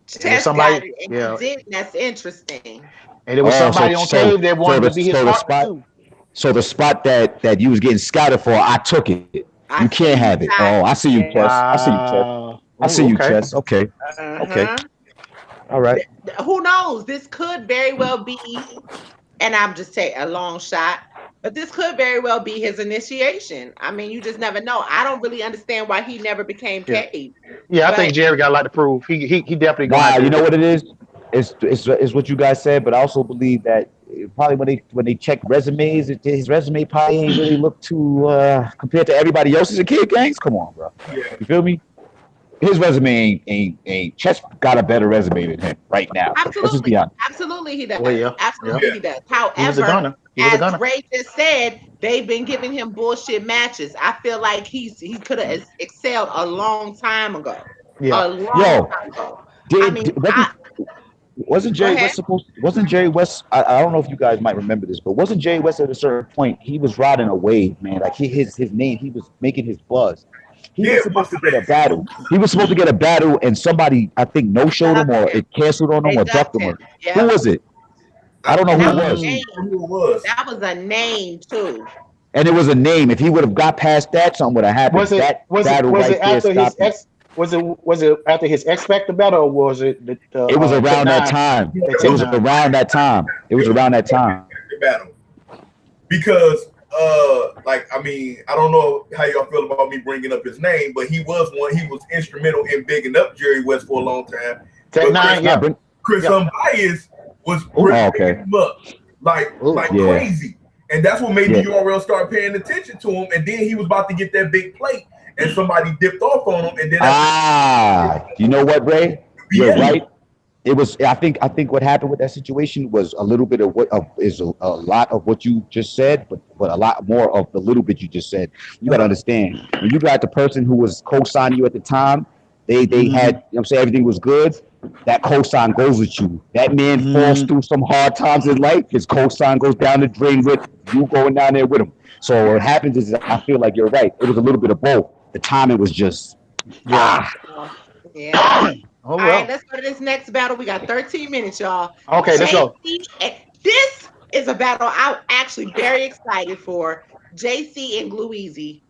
Chess got it and he didn't, that's interesting. And it was somebody on Cave that wanted to be his partner too. So the spot that you was getting scouted for, I took it. You can't have it. Oh, I see you, Chess. I see you, Chess. I see you, Chess. Okay. All right. Who knows? This could very well be, and I'm just taking a long shot, but this could very well be his initiation. I mean, you just never know. I don't really understand why he never became Yeah. Cade, Yeah, I but think Jerry got a lot to prove. He definitely gonna have Nah, you know to. what it is? It's what you guys said, but I also believe that probably when they check resumes, his resume probably ain't really look too compared to everybody else's in Kid Gangs. Come on, bro. Yeah. You feel me? His resume ain't Chess got a better resume than him right now. Let's just be absolutely, honest. absolutely he does. Well, yeah, yeah. Absolutely he does. He was a However, gunner. He was a as gunner. Ray just said, they've been giving him bullshit matches. I feel like he could have excelled a long time ago. Yeah. A long Yo, time ago. I did, mean, did wasn't go Jerry ahead. West supposed? Wasn't Jerry West? I don't know if you guys might remember this, but wasn't Jerry West at a certain point? He was riding a wave, man. Like his name, he was making his buzz. He Yeah, was supposed what's to the get a name? battle. He was supposed to get a battle, and somebody I think no showed him Ducked or him. it canceled on him They or ducked ducked him. him. Or, who Yep. was it? I don't know And who that it was a was. name. Who it was? That was a name too. And it was a name. If he would have got past that, something would have happened. Was it That battle was right it there after his stopped him. ex? Was it after his X Factor battle, or was it the It was Tech around that Nine? time. Yeah, The It Tech was Nine. around that time. It was It was around that time. the battle. Because like I mean, I don't know how y'all feel about me bringing up his name, but he was instrumental in bigging up Jerry West for a long time. Tech But Nine, Nah, yeah. Brent- Chris Yeah. Bias was Oh, really okay. picking him up like Yeah. crazy. And that's what made Yeah. the URL start paying attention to him. And then he was about to get that big plate, and somebody dipped off on him. And then You know what, Ray? You're yeah, right. It was. I think what happened with that situation was a little bit of what is a lot of what you just said, but a lot more of the little bit you just said. You got to understand when you got the person who was co-signing you at the time. They had. You know what I'm saying, everything was good. That cosign goes with you. That man falls through some hard times in life. His cosign goes down the drain with you going down there with him. So what happens is I feel like you're right. It was a little bit of both. The timing was just Yeah. Yeah. Oh All right, well. let's go to this next battle. We got 13 minutes, y'all. Okay, let's go. This is a battle I'm actually very excited for. JC and Gluezy.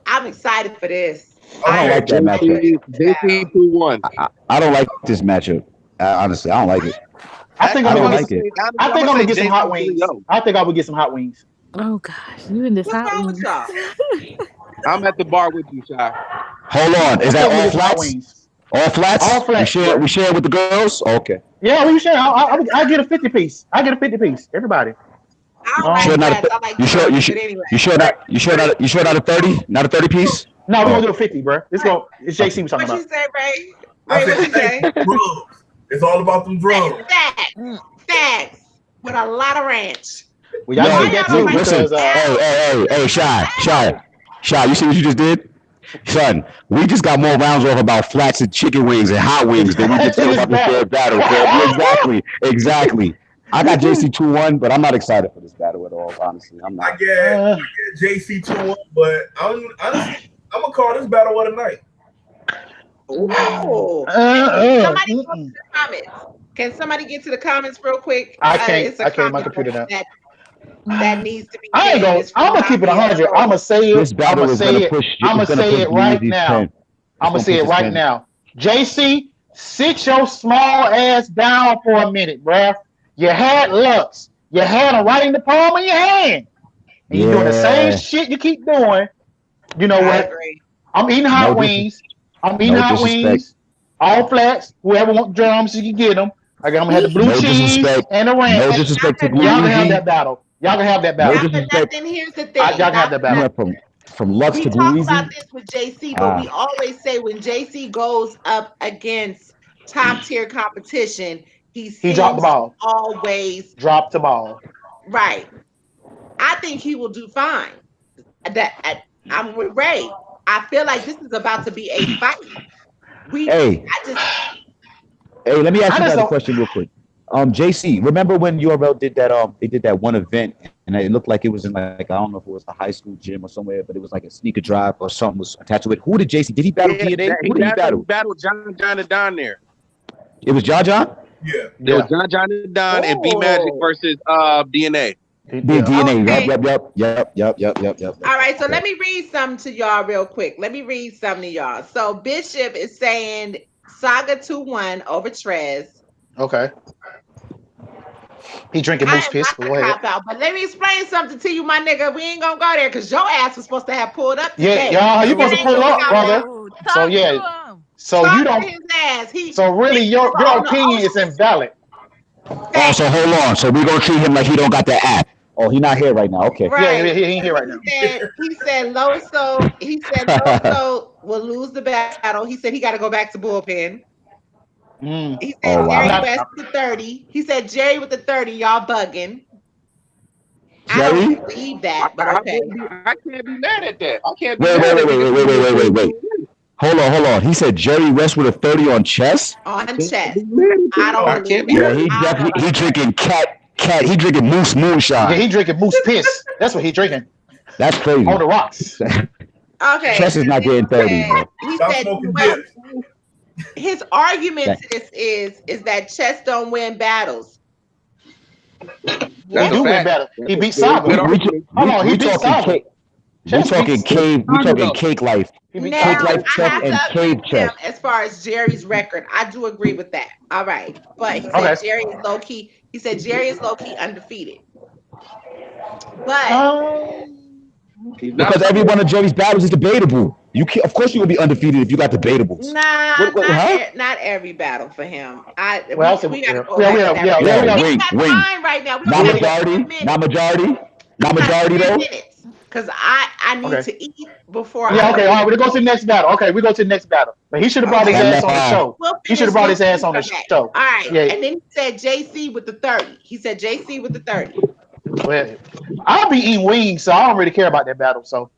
I'm excited for this. I don't Okay. like that matchup. JC 2-1. I don't like this matchup. Honestly, I don't like it. I think I I'm don't gonna like get. it. I think I'm gonna get some hot wings. I think I would get some hot wings. Oh gosh, you in this What's hot wrong with wings. y'all? I'm at the bar with you, Shy. Hold on. Is I that think I'm gonna all get some hot flats? wings. All flats? All flats. We share with the girls? Okay. Yeah, we should. I get a 50 piece. I get a 50 piece. Everybody. I don't Sure like not that. a, I like you sure drums, but anyway. you sure not a 30? Not a 30 piece? No, we're Oh. gonna do a 50, bro. It's JC was talking What you about. say, Ray? I Ray, what you said, say? drums. It's all about them drums. Stacks with a lot of ranch. Well, y'all Yo, need that y'all too don't like listen. because Hey, Shy. You see what you just did? Son, we just got more rounds off about flats and chicken wings and hot wings than we did To this about this damn battle, fam. Exactly. I got JC 2-1, but I'm not excited for this battle at all, honestly. I'm I not. get JC 2-1, but honestly, I'm gonna call this battle of the night. Ooh. Somebody go to the comments. Can somebody get to the comments real quick? I can't. It's a I can't. My comment computer now. that needs to be. I ain't gonna. I'm gonna keep it 100. I'm gonna say it. This I'm battle gonna is say gonna it. push. I'm gonna say it right now. I'm gonna say it right pen. now. JC, sit your small ass down for a minute, bruh. You had Lux. You had him right in the palm of your hand. And you're doing the same shit you keep doing. You know I what? agree. I'm eating hot wings. I'm eating hot wings. All flats. Whoever wants drums, you can get them. I'm gonna have the blue cheese and the ranch. No disrespect to Y'all can have Gluezy. that battle. Y'all can have that battle. No disrespect. Nothing. Here's the thing. Y'all can have that battle. You went from Lux We to talk about Gluezy. this with JC, but we always say when JC goes up against top tier competition, he dropped the seems ball. to always Drop the ball. right. I think he will do fine. I'm with Ray. I feel like this is about to be a fight. Hey, let me ask you guys a question real quick. JC, remember when URL did that? They did that one event, and it looked like it was in like I don't know if it was a high school gym or somewhere, but it was like a sneaker drive or something was attached to it. Who did JC? Did he battle DNA? Who did he battle? He battled John and Don there. It was John. Yeah. It was John and Don and B Magic versus DNA. DNA. Okay. Yep. All right, so let me read something to y'all real quick. Let me read something to y'all. So Bishop is saying Saga 2-1 over Trez. Okay. He drinking moose piss. But go ahead. But let me explain something to you, my nigga. We ain't gonna go there because your ass was supposed to have pulled up today. Yeah, y'all, you supposed to pull up, brother. So yeah. So you don't. His ass. So really, your opinion is invalid. Oh, so hold on. So we're gonna treat him like he don't got that app. Oh, he not here right now. Okay. Right. Yeah, he ain't here right now. He said Loso will lose the battle. He said he got to go back to bullpen. He said Jerry West with the 30. He said Jerry with the 30. Y'all bugging. I don't believe that, but okay. I can't be mad at that. I can't be Wait. Hold on. He said Jerry West with a 30 on chess? On chess. I can't be. Yeah, he drinking cat. He drinking moose moonshine. Yeah, he drinking moose piss. That's what he drinking. That's crazy. On the rocks. Okay. Chess is not getting 30. He said his argument to this is that chess don't win battles. He do win battles. He beat Saga. Hold on, he beat Saga. We talking cake life. Now, cake life chess and cave chess. As far as Jerry's record, I do agree with that. All right, but he said Jerry is low key. He said Jerry is low key undefeated. But because every one of Jerry's battles is debatable. You can't, of course, you will be undefeated if you got debatables. Not every battle for him. We got to go right now. Not majority though. Because I need to eat before. Okay. All right. We go to the next battle. Okay, we go to the next battle. But he should have brought his ass on the show. He should have brought his ass on the show. All right. Yeah. And then he said JC with the 30. He said JC with the 30. Well, I'll be eating wings, so I don't really care about that battle. So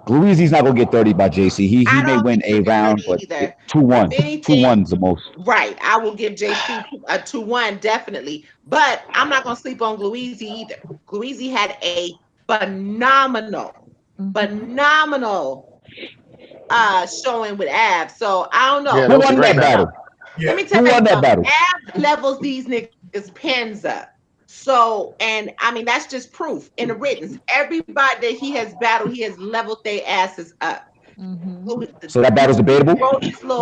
Louisi's not gonna get 30 by JC. He may win a round, but 2-1. 2-1's the most. Right. I will give JC a 2-1 definitely, but I'm not gonna sleep on Louisi either. Louisi had a phenomenal showing with Av. So I don't know. Yeah, who won that battle? Let me tell you something. Av levels these niggas pens up. So, and I mean, that's just proof in the written. Everybody that he has battled, he has leveled their asses up. So that battle's debatable?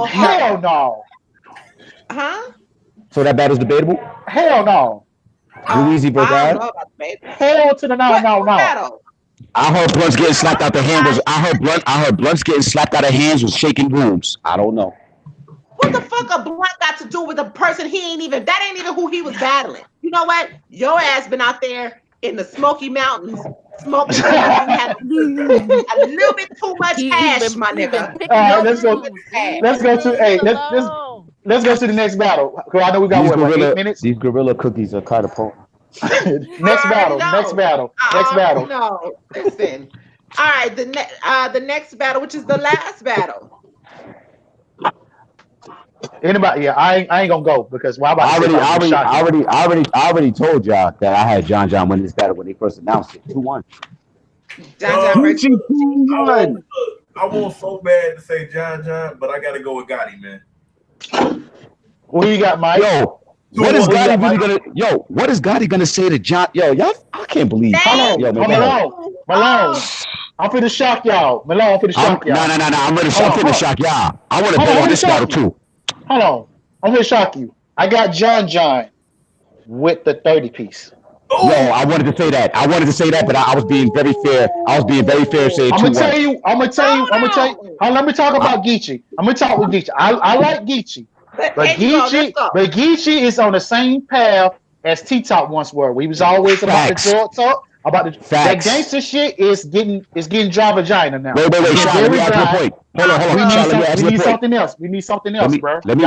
Hell no. Huh? So that battle's debatable? Hell no. Louisi versus Av? Hell to the no. I heard Blunts getting slapped out the hand. I heard Blunts getting slapped out of hands with shaking rooms. I don't know. What the fuck a Blunt got to do with a person that ain't even who he was battling? You know what? Your ass been out there in the Smoky Mountains smoking. Had a little bit too much hash, my nigga. Let's go to the next battle. Cause I know we got 8 minutes. These gorilla cookies are kind of potent. Next battle. No, listen. All right, the next battle, which is the last battle. Anybody? Yeah, I ain't gonna go because I already told y'all that I had John win this battle when they first announced it. 2-1. John. I want so bad to say John, but I gotta go with Gotti, man. Who you got, Mike? What is Gotti really gonna? What is Gotti gonna say to John? Y'all, I can't believe. Malone. I'm finna shock y'all. Malone, I'm finna shock y'all. No. I'm finna shock y'all. I want to bet on this battle too. Hold on. I'm gonna shock you. I got John with the 30 piece. Yo, I wanted to say that, but I was being very fair. Saying I'm gonna tell you. Let me talk about Geechee. I'm gonna talk with Geechee. I like Geechee. But Geechee is on the same path as T-Top once were. We was always about the drug talk. That gangster shit is getting dry vagina now. Wait, Sean, let me add to your point. Hold on. We need something else. Bro. Let me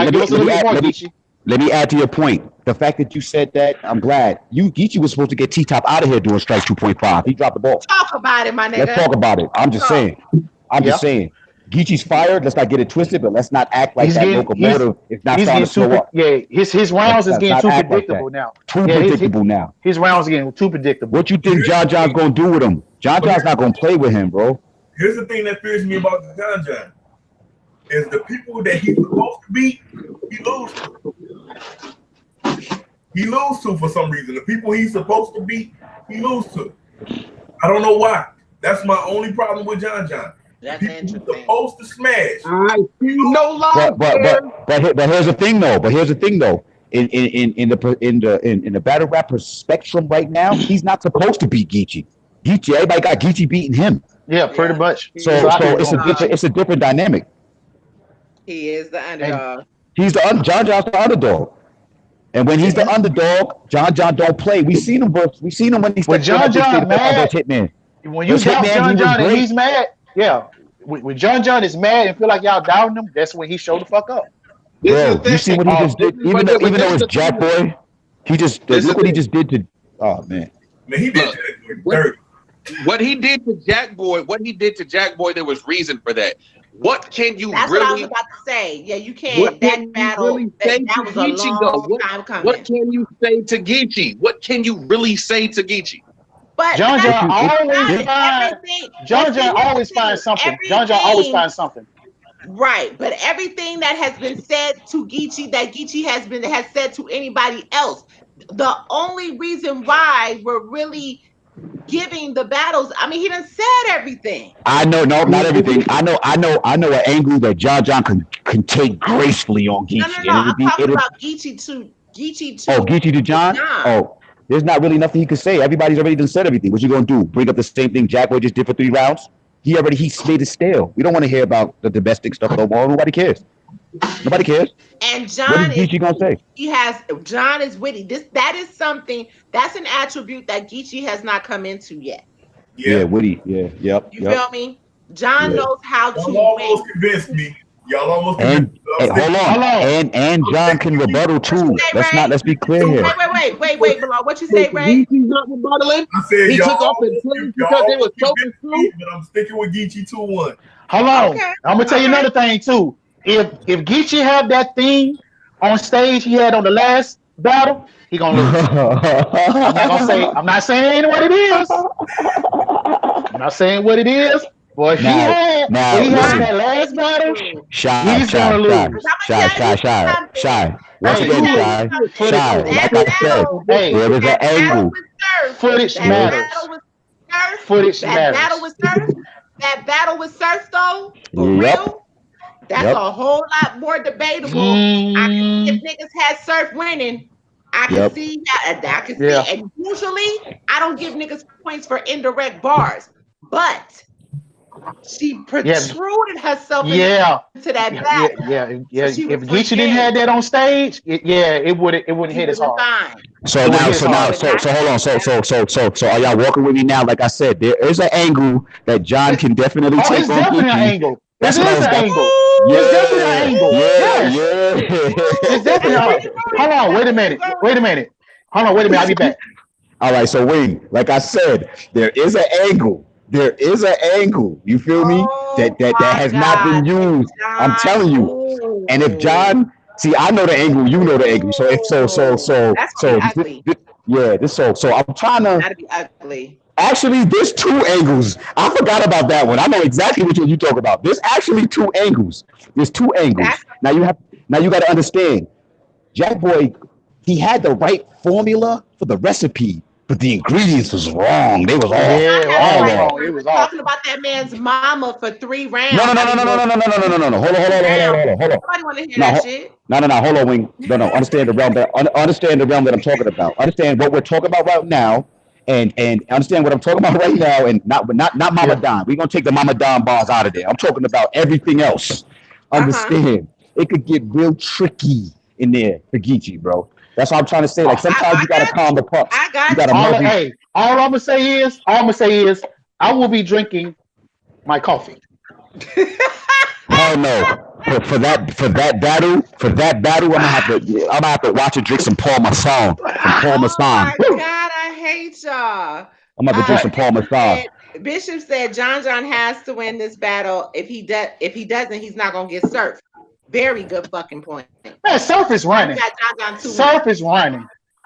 add to your point. The fact that you said that, I'm glad. Geechee was supposed to get T-Top out of here doing strikes 2.5. He dropped the ball. Talk about it, my nigga. Let's talk about it. I'm just saying. Geechee's fired. Let's not get it twisted, but let's not act like that locomotive is not starting to slow up. Yeah, his rounds is getting too predictable now. Now. His rounds are getting too predictable. What you think John's gonna do with him? John's not gonna play with him, bro. Here's the thing that fears me about John. Is the people that he's supposed to beat, he lose to. He lose to for some reason. The people he's supposed to beat, he lose to. I don't know why. That's my only problem with John. That's people he's supposed to smash. No lie. But here's the thing though. in the battle rapper spectrum right now, he's not supposed to beat Geechee. Everybody got Geechee beating him. Yeah, pretty much. So it's a different dynamic. He is the underdog. He's John John's the underdog. And when he's the underdog, John don't play. We seen him when he stepped John mad. Hitman. When you doubt John and he's mad, yeah. When John is mad and feel like y'all doubting him, that's when he showed the fuck up. Bro, you see what he just did? Even though it's Jack Boy, look what he just did to. Oh man. Man, he did dirty. What he did to Jack Boy, there was reason for that. What can you That's really? What I was about to say. Yeah, you can't. That battle, really that was a long time coming. What can you say to Geechee? What can you really say to Geechee? But John always finds something. John always finds something. Right, but everything that has been said to Geechee, that Geechee has said to anybody else, the only reason why we're really giving the battles, I mean, he done said everything. I know, no, not everything. I know an angle that John can take gracefully on Geechee. No. I'm talking about Geechee to. Oh, Geechee to John? Oh, there's not really nothing he could say. Everybody's already done said everything. What you gonna do? Bring up the same thing Jack Boy just did for 3 rounds? He made it stale. We don't want to hear about the domestic stuff no more. Nobody cares. Nobody cares. And John, what is Geechee gonna say? John is witty. That is something. That's an attribute that Geechee has not come into yet. Yeah, witty. Yeah, yep. You feel me? John knows how to. Y'all almost convinced me. Y'all almost convinced me. Hold on. And John can rebuttal too. Let's be clear here. Wait, Bilal. What you say, Ray? Geechee's not rebuttaling. I said he took off and played because they were so confused. But I'm sticking with Geechee 2-1. Hold on. Okay. I'm gonna tell you another thing too. If Geechee had that thing on stage he had on the last battle, he gonna lose. I'm not saying what it is. I'm not saying what it is. Boy, he had that last battle. He's gonna lose. Shy. Once again, Shy. Like I said, there is an angle. Footage matters. Footage matters. That battle with Surf though, for real. That's a whole lot more debatable. I can see if niggas had Surf winning. I can see that. I can see. And usually, I don't give niggas points for indirect bars, but she protruded herself into that battle. If Geechee didn't have that on stage, it wouldn't hit as hard. So hold on. So are y'all walking with me now? Like I said, there is an angle that John can definitely take on Geechee. An angle. That's what I was angle. It's definitely an angle. It's definitely. Hold on. Wait a minute. Hold on. Wait a minute. I'll be back. All right. So wait. Like I said, there is an angle. You feel me? That has not been used. I'm telling you. And if John, see, I know the angle. You know the angle. So if so I'm trying to. That'd be ugly. Actually, there's 2 angles. I forgot about that one. I know exactly what you talk about. There's actually 2 angles. There's 2 angles. Now you got to understand. Jack Boy, he had the right formula for the recipe, but the ingredients was wrong. They was all wrong. It was talking about that man's mama for 3 rounds. No. Hold on. Nobody want to hear that shit. No. Hold on, Wing. No. Understand the realm that I'm talking about. Understand what we're talking about right now. And understand what I'm talking about right now, and not Mama Don. We're gonna take the Mama Don bars out of there. I'm talking about everything else. Understand? It could get real tricky in there for Geechee, bro. That's what I'm trying to say. Like sometimes you gotta calm the pups. I got you. All I'm gonna say is, I will be drinking my coffee. Hell no. For that battle, I'm gonna have to watch and drink some Paul Masson. Oh my God, I hate y'all. I'm gonna have to drink some Paul Masson. Bishop said John has to win this battle. If he doesn't, he's not gonna get Surf. Very good fucking point. Man, Surf is running. Surf is running.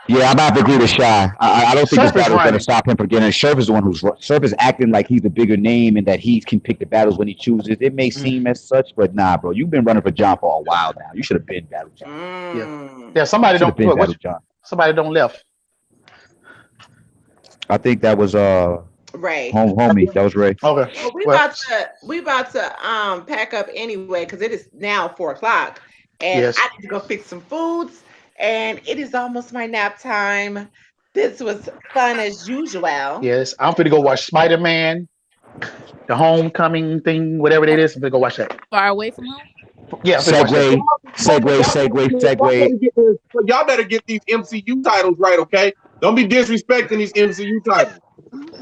Yeah, I'm about to agree with Shy. I don't think this battle is going to stop him from getting it. Surf is the one Surf is acting like he's the bigger name and that he can pick the battles when he chooses. It may seem as such, but nah, bro. You've been running for John for a while now. You should have been battled John. Yeah, somebody don't left. I think that was Ray. Homie. That was Ray. Okay. Well, we about to pack up anyway because it is now 4:00 and I need to go fix some foods. and it is almost my nap time. This was fun as usual. Yes, I'm finna go watch Spider-Man, the Homecoming thing, whatever it is. I'm finna go watch that. Far away from home. Yeah, I'm finna watch that. Segue. Y'all better get these MCU titles right, okay? Don't be disrespecting these MCU titles.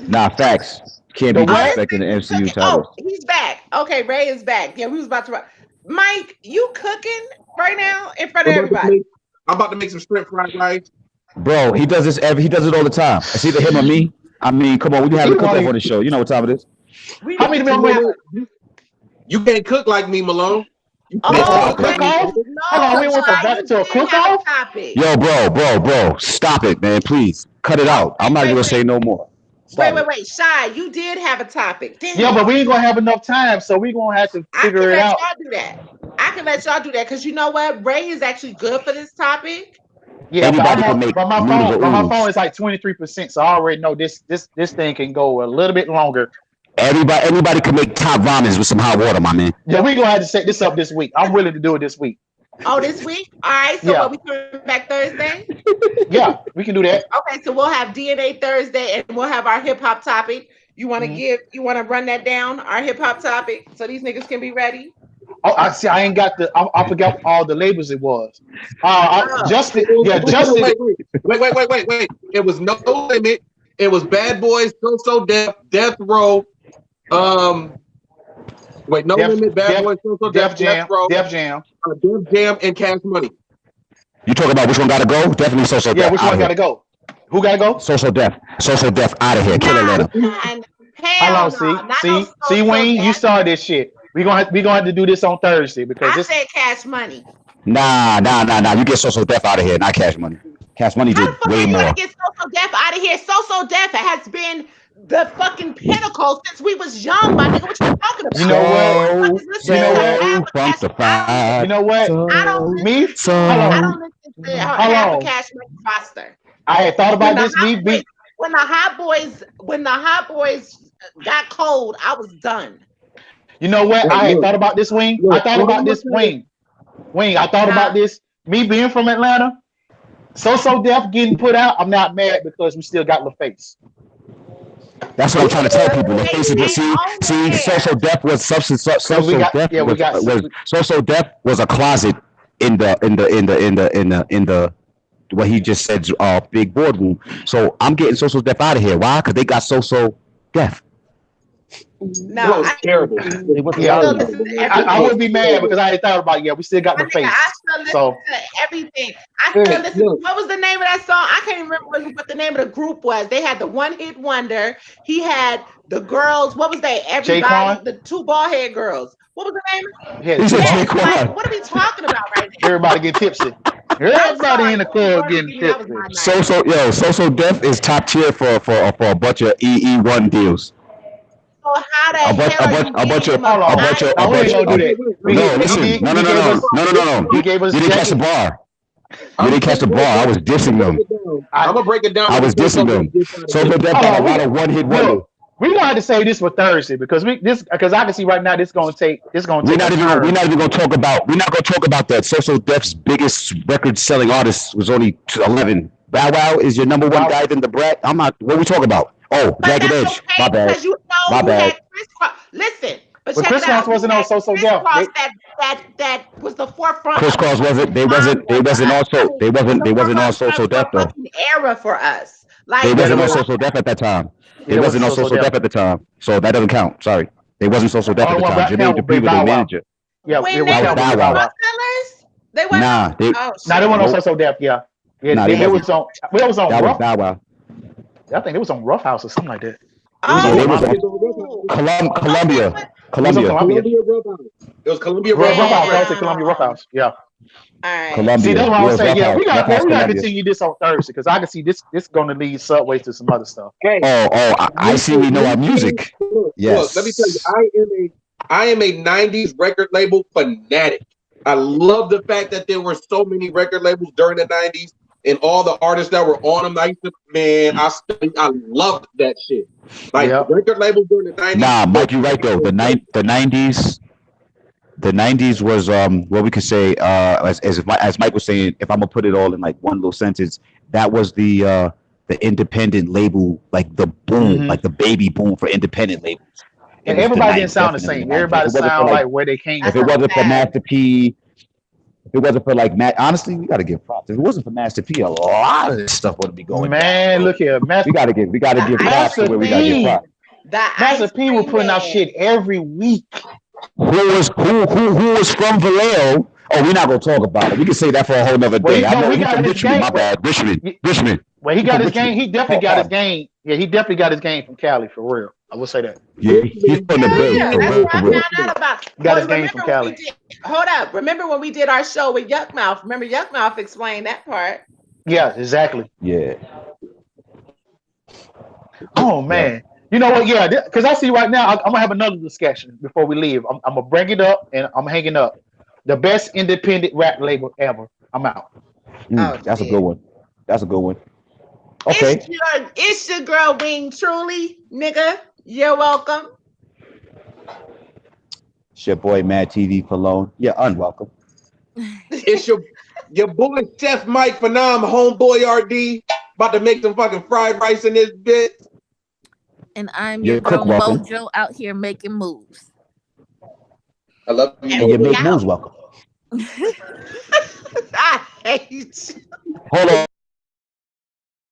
Nah, facts. Can't be The what? disrespecting the MCU Cooking. titles. Oh, he's back. Okay, Ray is back. Yeah, we was about to. Mike, you cooking right now in front of everybody? I'm about to make some shrimp fried rice. Bro, he does this he does it all the time. It's either him or me. I mean, come on, we can have a cook off on the show. You know what time it is. How many people? You can't cook like me, Malone. Oh, cook off? Hold on, we went from that to a cook off? Yo, bro, stop it, man. Please cut it out. I'm not even gonna say no more. Wait. Shy, you did have a topic. Yeah, but we ain't gonna have enough time, so we gonna have to figure it out. I can let y'all do that because you know what? Ray is actually good for this topic. Yeah, but my phone is like 23%, so I already know this thing can go a little bit longer. Anybody can make top ramens with some hot water, my man. Yeah, we gonna have to set this up this week. I'm willing to do it this week. Oh, this week? All right. So we come back Thursday? Yeah, we can do that. Okay, so we'll have DNA Thursday and we'll have our hip hop topic. You want to run that down, our hip hop topic, so these niggas can be ready? Oh, I see. I ain't got I forgot all the labels it was. Justin. Wait. It was No Limit. It was Bad Boys, So Def, Death Row. No Limit, Bad Boys, So Def Jam, Def Jam, and Cash Money. You talking about which one gotta go? Definitely So Def. Yeah, which one gotta go? Who gotta go? So Def out of here. Kill Atlanta. Hold on, see, Wayne, you started this shit. We gonna have to do this on Thursday because I said Cash Money. Nah. You get So Def out of here, not Cash Money. Cash Money did way more. You get So Def out of here. So Def has been the fucking pinnacle since we was young, my nigga. What you talking about? You know what? You know what? I don't listen to half a Cash Money roster. I had thought about this. When the Hot Boys got cold, I was done. You know what? I had thought about this, Wayne. I thought about this, Wayne. I thought about this. Me being from Atlanta, So Def getting put out, I'm not mad because we still got LaFace. That's what I'm trying to tell people. See, So Def was substance. So Def was a closet in the what he just said, big boardroom. So I'm getting So Def out of here. Why? Because they got So Def. No, it's terrible. I would be mad because I had thought about we still got LaFace. I still listen to everything. I still listen. What was the name of that song? I can't remember what the name of the group was. They had the One Hit Wonder. He had the girls. What was they? Everybody, the two bald head girls. What was the name? What are we talking about right now? Everybody get tipsy. Everybody in the club getting tipsy. So Def is top tier for a bunch of EE1 deals. So how the No. He gave us. You didn't catch the bar. I was dissing them. I'm gonna break it down. I was dissing them. So Def got a lot of one hit wonder. We're gonna have to say this for Thursday because I can see right now this gonna take. We're not even gonna talk about that. So Def's biggest record selling artist was only 11. Bow Wow is your number one guy in the brat. I'm not. What we talking about? Oh, Jagged Edge. My bad. My bad. Listen, but Chris Cross wasn't on So Def. That was the forefront. Chris Cross wasn't. They wasn't on So Def though. Era for us. Like they wasn't on So Def at that time. They wasn't on So Def at the time, so that doesn't count. Sorry, they wasn't So Def at the time. Jermaine Dupri was the manager. Yeah, it was Bow Wow. They went. Nah, they went on So Def. Yeah, they was on. It was on. That was Bow Wow. I think it was on Rough House or something like that. They was on Columbia. It was Columbia Rough House. I said Columbia Rough House. Yeah. All right. Columbia. See, that's what I was saying. Yeah, we got to continue this on Thursday because I can see this going to lead Subway to some other stuff. I see. We know our music. Yes. Look, let me tell you, I am a '90s record label fanatic. I love the fact that there were so many record labels during the '90s. And all the artists that were on them, I loved that shit. Like record labels during the 90s. Nah, Mike, you're right though. The 90s the 90s was what we could say as Mike was saying, if I'm gonna put it all in like one little sentence, that was the independent label, like the boom, like the baby boom for independent labels. And everybody didn't sound the same. Everybody sound like where they came from. If it wasn't for Master P, if it wasn't for like honestly, we gotta give props. If it wasn't for Master P, a lot of this stuff would be going down. Look here, we gotta give props to where we gotta give props. Master P was putting out shit every week. Who was from Vallejo? Oh, we're not gonna talk about it. We can say that for a whole nother day. I know he from Richmond. My bad, Richmond. Well, he got his game. He definitely got his game. Yeah, he definitely got his game from Cali for real. I will say that. Yeah, he's from the Bay. That's what I found out about. Got his game from Cali. Hold up. Remember when we did our show with Yuck Mouth? Remember Yuck Mouth explained that part? Yeah, exactly. Yeah. Oh man. You know what? Yeah, because I see right now, I'm gonna have another discussion before we leave. I'm gonna bring it up and I'm hanging up. The best independent rap label ever. I'm out. That's a good one. That's a good one. Okay. It's your girl Wing Truly, nigga. You're welcome. It's your boy Mad TV Cologne. You're unwelcome. It's your boy Chef Mike Phenom, homeboy RD, about to make some fucking fried rice in this bit. And I'm your girl Mojo out here making moves. I love you. And you make moves welcome. I hate you. Hold on.